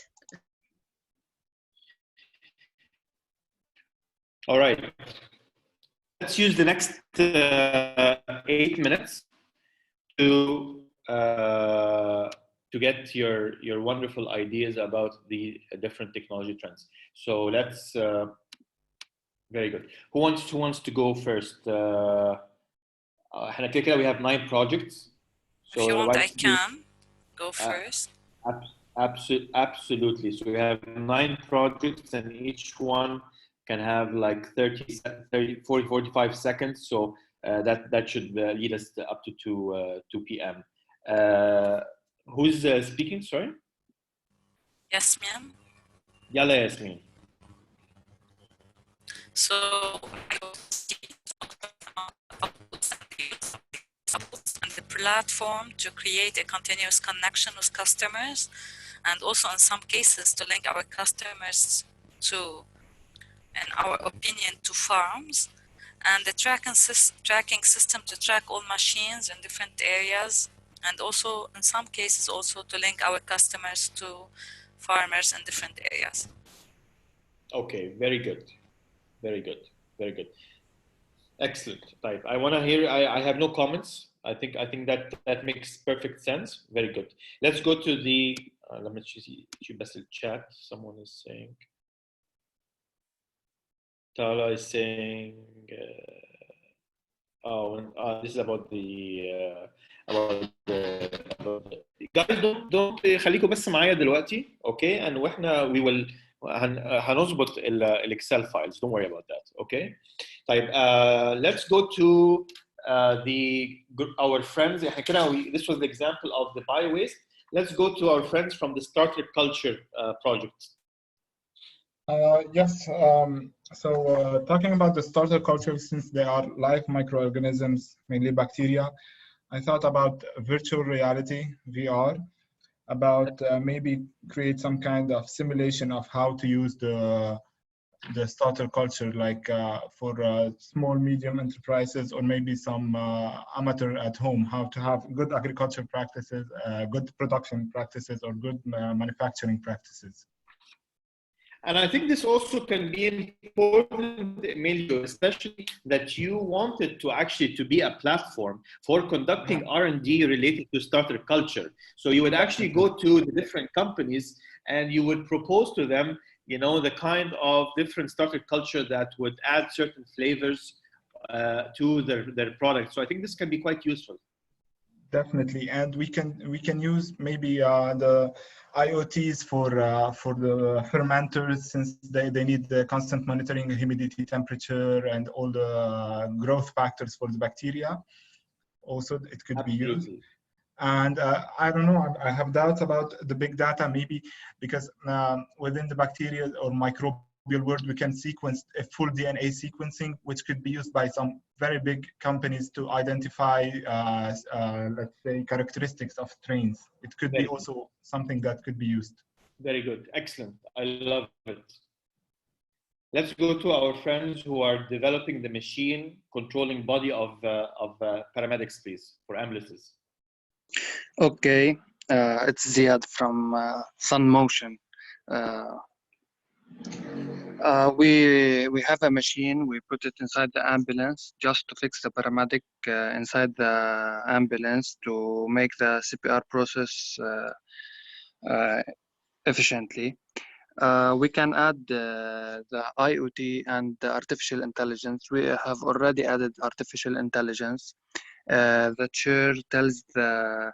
All right. Let's use the next 8 minutes to get your wonderful ideas about the different technology trends. So let's. Very good. Who wants to go first? We have 9 projects. So if you want, I can go first. Absolutely. So we have 9 projects, and each one can have like 30, 40, 45 seconds. So that should lead us up to 2 p.m. Who's speaking? Sorry. Yasmin. Yalla, Yasmin. So and the platform to create a continuous connection with customers, and also in some cases to link our customers to, in our opinion, to farms, and the tracking system to track all machines in different areas, and also in some cases also to link our customers to farmers in different areas. Okay, very good. Very good. Very good. Excellent. Type. I want to hear. I have no comments. I think that makes perfect sense. Very good. Let's go to the. Let me see the chat. Someone is saying. Tala is saying. This is about the. Guys, don't خليكم بس معايا دلوقتي. Okay, and واحنا we will. هنظبط الاكسل files. Don't worry about that. Okay. طيب, let's go to our friends. This was the example of the bio-waste. Let's go to our friends from the starter culture project. Yes. So talking about the starter culture, since they are live microorganisms, mainly bacteria, I thought about virtual reality, VR, about maybe create some kind of simulation of how to use the starter culture, like for small, medium enterprises, or maybe some amateur at home, how to have good agriculture practices, good production practices, or good manufacturing practices. And I think this also can be important, Emilio, especially that you wanted to actually to be a platform for conducting R&D related to starter culture. So you would actually go to the different companies and you would propose to them, you know, the kind of different starter culture that would add certain flavors to their product. So I think this can be quite useful. Definitely, and we can use maybe the IoTs for the fermenters, since they need the constant monitoring, humidity, temperature, and all the growth factors for the bacteria. Also, it could be used. And I don't know, I have doubts about the big data, maybe because within the bacteria or microbial world, we can sequence a full DNA sequencing, which could be used by some very big companies to identify, let's say, characteristics of strains. It could be also something that could be used. Very good. Excellent. I love it. Let's go to our friends who are developing the machine controlling body of paramedics, please, for ambulances. Okay, it's Ziad from Sun Motion. We have a machine. We put it inside the ambulance just to fix the paramedic inside the ambulance to make the CPR process efficiently. We can add the IoT and the artificial intelligence. We have already added artificial intelligence. The chair tells the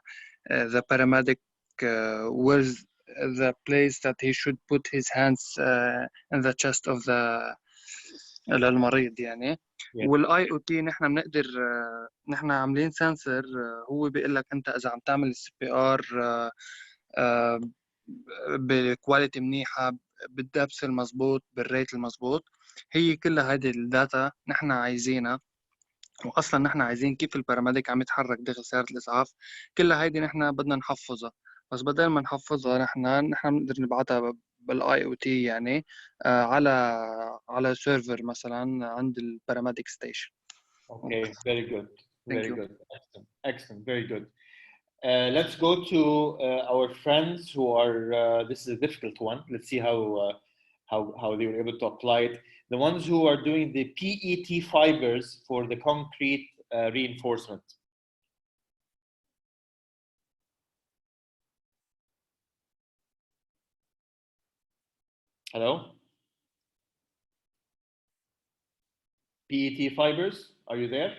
paramedic where's the place that he should put his hands in the chest of للمريض يعني. والاي او تي نحن بنقدر نحن عاملين سنسر هو بيقول لك انت اذا عم تعمل السي بي ار بكواليتي منيحه بالدبس المضبوط بالريت المضبوط. هي كلها هذه الداتا نحن عايزينها، واصلا نحن عايزين كيف الباراميديك عم يتحرك داخل سياره الاسعاف. كلها هيدي نحن بدنا نحفظها، بس بدل ما نحفظها نحن بنقدر نبعتها بالاي او تي يعني على سيرفر مثلا عند الباراميديك ستيشن. Okay, very good. Very good. Excellent. Excellent. Very good. Let's go to our friends who are. This is a difficult one. Let's see how they were able to apply it. The ones who are doing the PET fibers for the concrete reinforcement. Hello? PET fibers, are you there?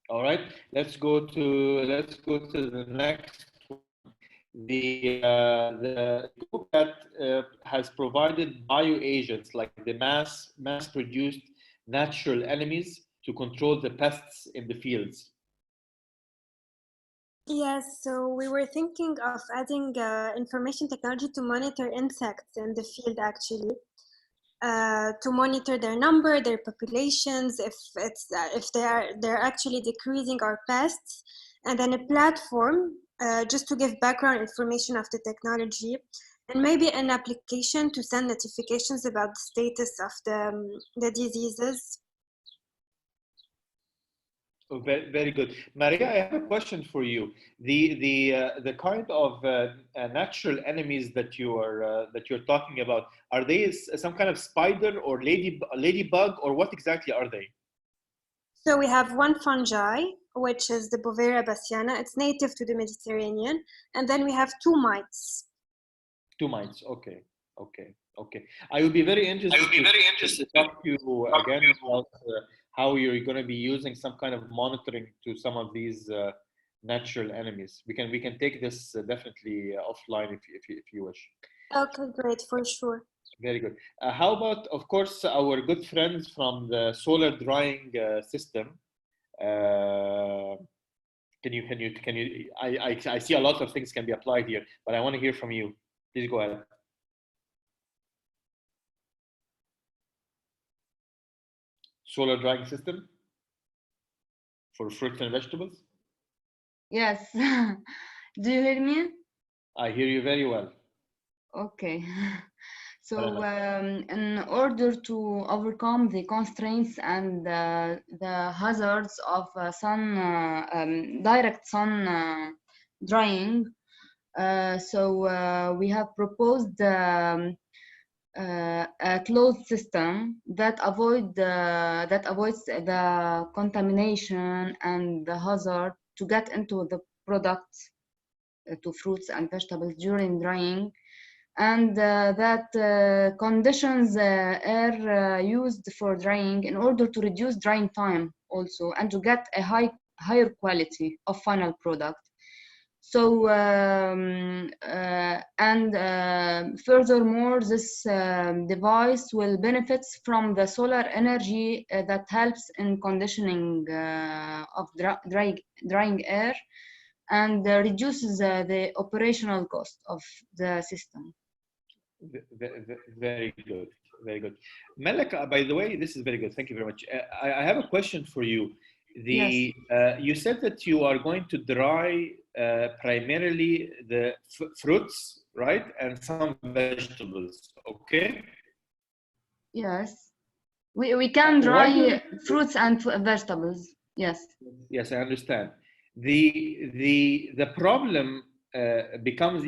All right, let's go to the next one. The group that has provided bioagents like the mass-produced natural enemies to control the pests in the fields. Yes, so we were thinking of adding information technology to monitor insects in the field, actually, to monitor their number, their populations, if they're actually decreasing our pests, and then a platform just to give background information of the technology, and maybe an application to send notifications about the status of the diseases. Oh, very good, Maria. I have a question for you. The kind of natural enemies that you're talking about, are they some kind of spider or ladybug, or what exactly are they? So we have one fungi, which is the Bovera bassiana. It's native to the Mediterranean, and then we have two mites. Two mites. Okay. Okay. I would be very interested to talk to you again about how you're going to be using some kind of monitoring to some of these natural enemies. We can take this definitely offline if you wish. Okay, great, for sure. Very good. How about, of course, our good friends from the solar drying system? Can you? I see a lot of things can be applied here, but I want to hear from you. Please go ahead. Solar drying system for fruits and vegetables? Yes. Do you hear me? I hear you very well. Okay. So in order to overcome the constraints and the hazards of direct sun drying, We have proposed a closed system that avoids the contamination and the hazard to get into the products, to fruits and vegetables during drying, and that conditions are used for drying in order to reduce drying time also, and to get a higher quality of final product. So furthermore, this device will benefit from the solar energy that helps in conditioning of drying air, and reduces the operational cost of the system. Very good, very good. Malaka, by the way, this is very good. Thank you very much. I have a question for you. Yes. You said that you are going to dry primarily the fruits, right, and some vegetables. Okay. Yes, we can dry fruits and vegetables. Yes. Yes, I understand. The problem becomes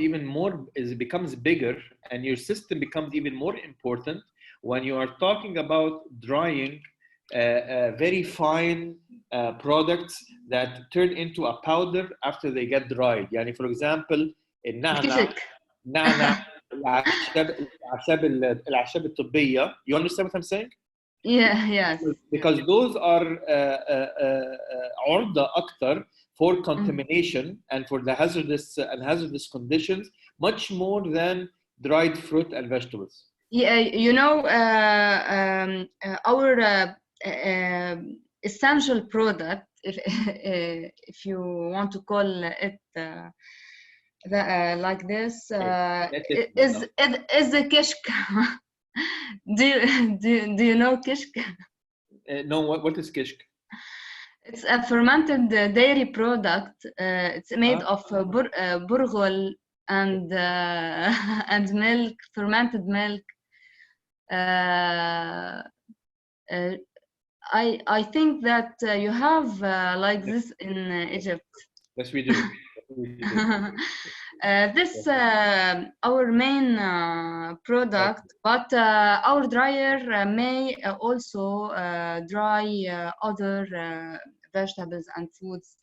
bigger, and your system becomes even more important when you are talking about drying very fine products that turn into a powder after they get dried. يعني for example النعناع الأعشاب الطبية. You understand what I'm saying? Yeah, yes. Because those are عرضة أكتر for contamination and for the hazardous conditions much more than dried fruit and vegetables. Yeah, you know, our essential product, if you want to call it like this, is the kishk. Do you know kishk? No, what is kishk? It's a fermented dairy product. It's made of burghul and and milk, fermented milk. I think that you have like this in Egypt. Yes, we do. This our main product, but our dryer may also dry other vegetables and foods.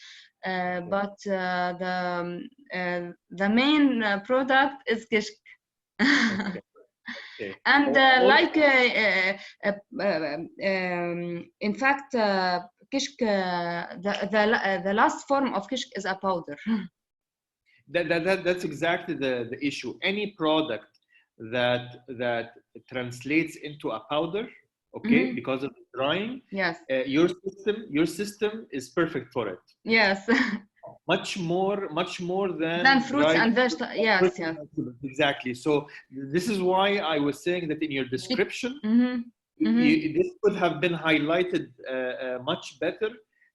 But the main product is kishk. Okay. And in fact, kishk, the last form of kishk is a powder. That's exactly the issue. Any product that translates into a powder, okay, because of drying, yes, your system is perfect for it. Yes. much more than fruits and vegetables. Yes, yes. Exactly. So this is why I was saying that in your description, this could have been highlighted much better,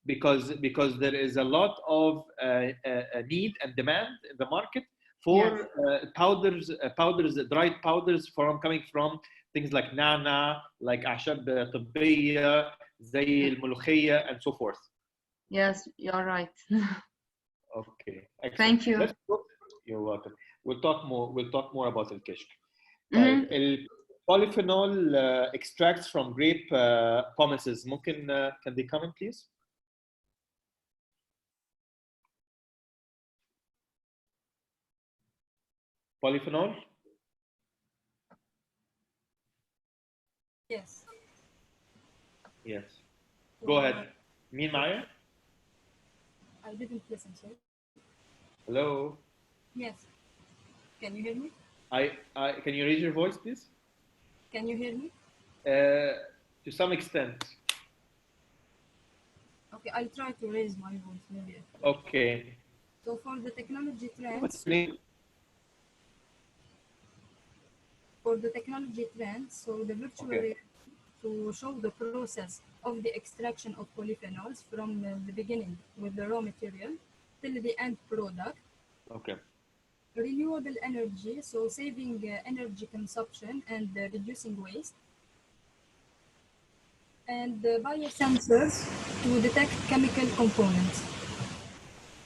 because there is a lot of need and demand in the market for powders, dried powders coming from things like nana, like أعشاب طبية, زي الملوخية, and so forth. Yes, you're right. Okay. Excellent. Thank you. You're welcome. We'll talk more about the kishk. Polyphenol extracts from grape pomaces. ممكن can they come in, please? Polyphenol? Yes. Yes. Go ahead. مين معايا? I didn't listen, sorry. Hello? Yes. Can you hear me? Can you raise your voice, please? Can you hear me? To some extent. Okay, I'll try to raise my voice maybe. Okay. So for the technology trends, What's the name? For the technology trends, so the virtual reality to show the process of the extraction of polyphenols from the beginning with the raw material till the end product. Okay. Renewable energy, so saving energy consumption and reducing waste. And biosensors to detect chemical components.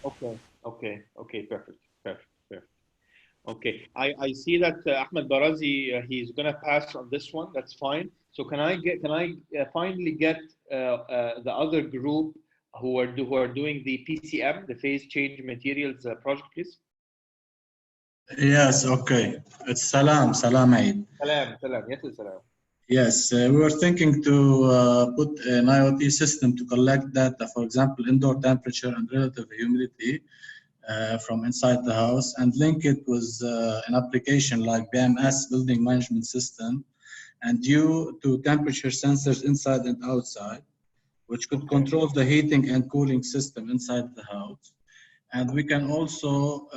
Okay. Perfect. Okay, I see that Ahmed Barazi, he's gonna pass on this one. That's fine. So can I finally get the other group who are doing the PCM, the phase change materials project, please? Yes, okay. It's Salam Eid. Salam. Yes, salam. Yes, we were thinking to put an IoT system to collect data, for example, indoor temperature and relative humidity from inside the house, and link it with an application like BMS, Building Management System, and due to temperature sensors inside and outside, which could control the heating and cooling system inside the house. And we can also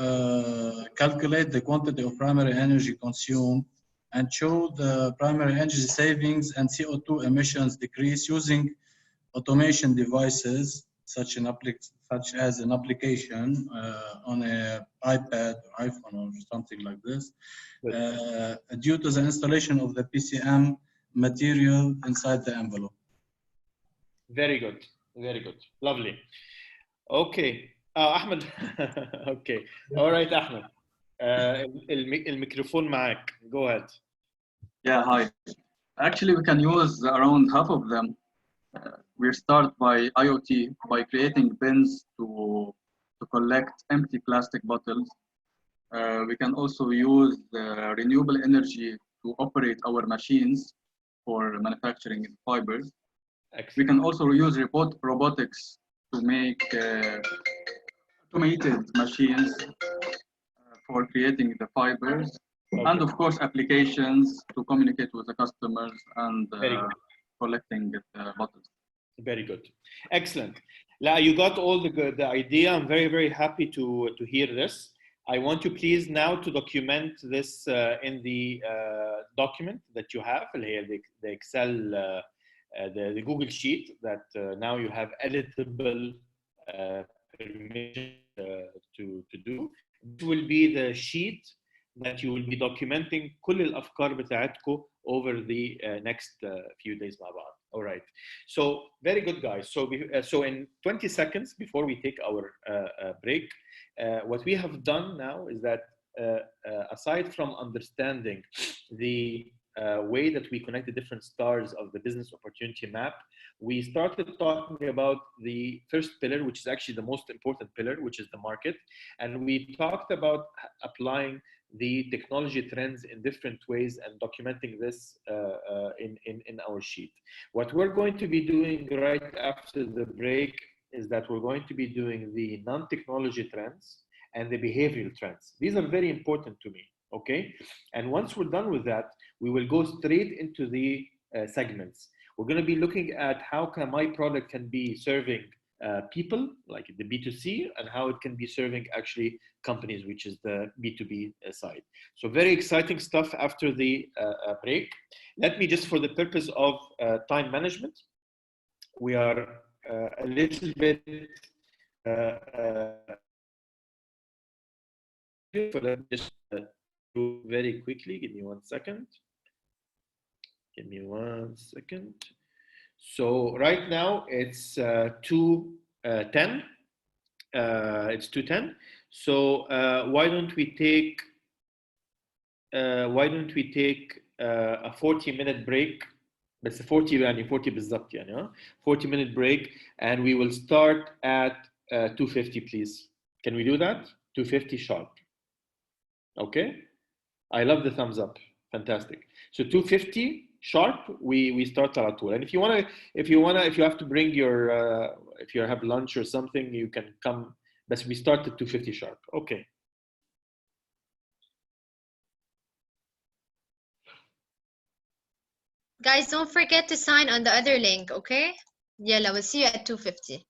calculate the quantity of primary energy consumed and show the primary energy savings and CO2 emissions decrease using automation devices such as an application on an iPad or iPhone or something like this, due to the installation of the PCM material inside the envelope. Very good. Lovely. Okay. Ahmed. Okay. All right, Ahmed. الميكروفون معك. Go ahead. Yeah, hi. Actually, we can use around half of them. We start by IoT by creating bins to collect empty plastic bottles. We can also use renewable energy to operate our machines for manufacturing fibers. Excellent. We can also use robotics to make automated machines for creating the fibers. Okay. And of course, applications to communicate with the customers and collecting the bottles. Very good. Excellent. La, you got all the idea. I'm very, very happy to hear this. I want you please now to document this in the document that you have, the Excel, the Google Sheet that now you have editable permission to do. This will be the sheet that you will be documenting كل الأفكار بتاعتكم over the next few days مع بعض. All right. So very good, guys. So in 20 seconds before we take our break, what we have done now is that aside from understanding the way that we connect the different stars of the business opportunity map, we started talking about the first pillar, which is actually the most important pillar, which is the market. And we talked about applying the technology trends in different ways and documenting this in our sheet. What we're going to be doing right after the break is that we're going to be doing the non-technology trends and the behavioral trends. These are very important to me, okay? And once we're done with that, we will go straight into the segments. We're going to be looking at how can my product can be serving people, like the B2C, and how it can be serving actually companies, which is the B2B side. So very exciting stuff after the break. Let me just, for the purpose of time management, we are a little bit so let me just do very quickly. Give me 1 second. So right now it's 2:10. It's 2:10. So why don't we take a 40-minute break? بس 40 بالضبط يعني 40-minute break, and we will start at 2:50, please. Can we do that? 2:50 sharp. Okay. I love the thumbs up. Fantastic. So 2:50 sharp, we start على طول. And if you have to bring your if you have lunch or something, you can come. But we start at 2:50 sharp. Okay. Guys, don't forget to sign on the other link, okay? Yalla, we'll see you at 2:50.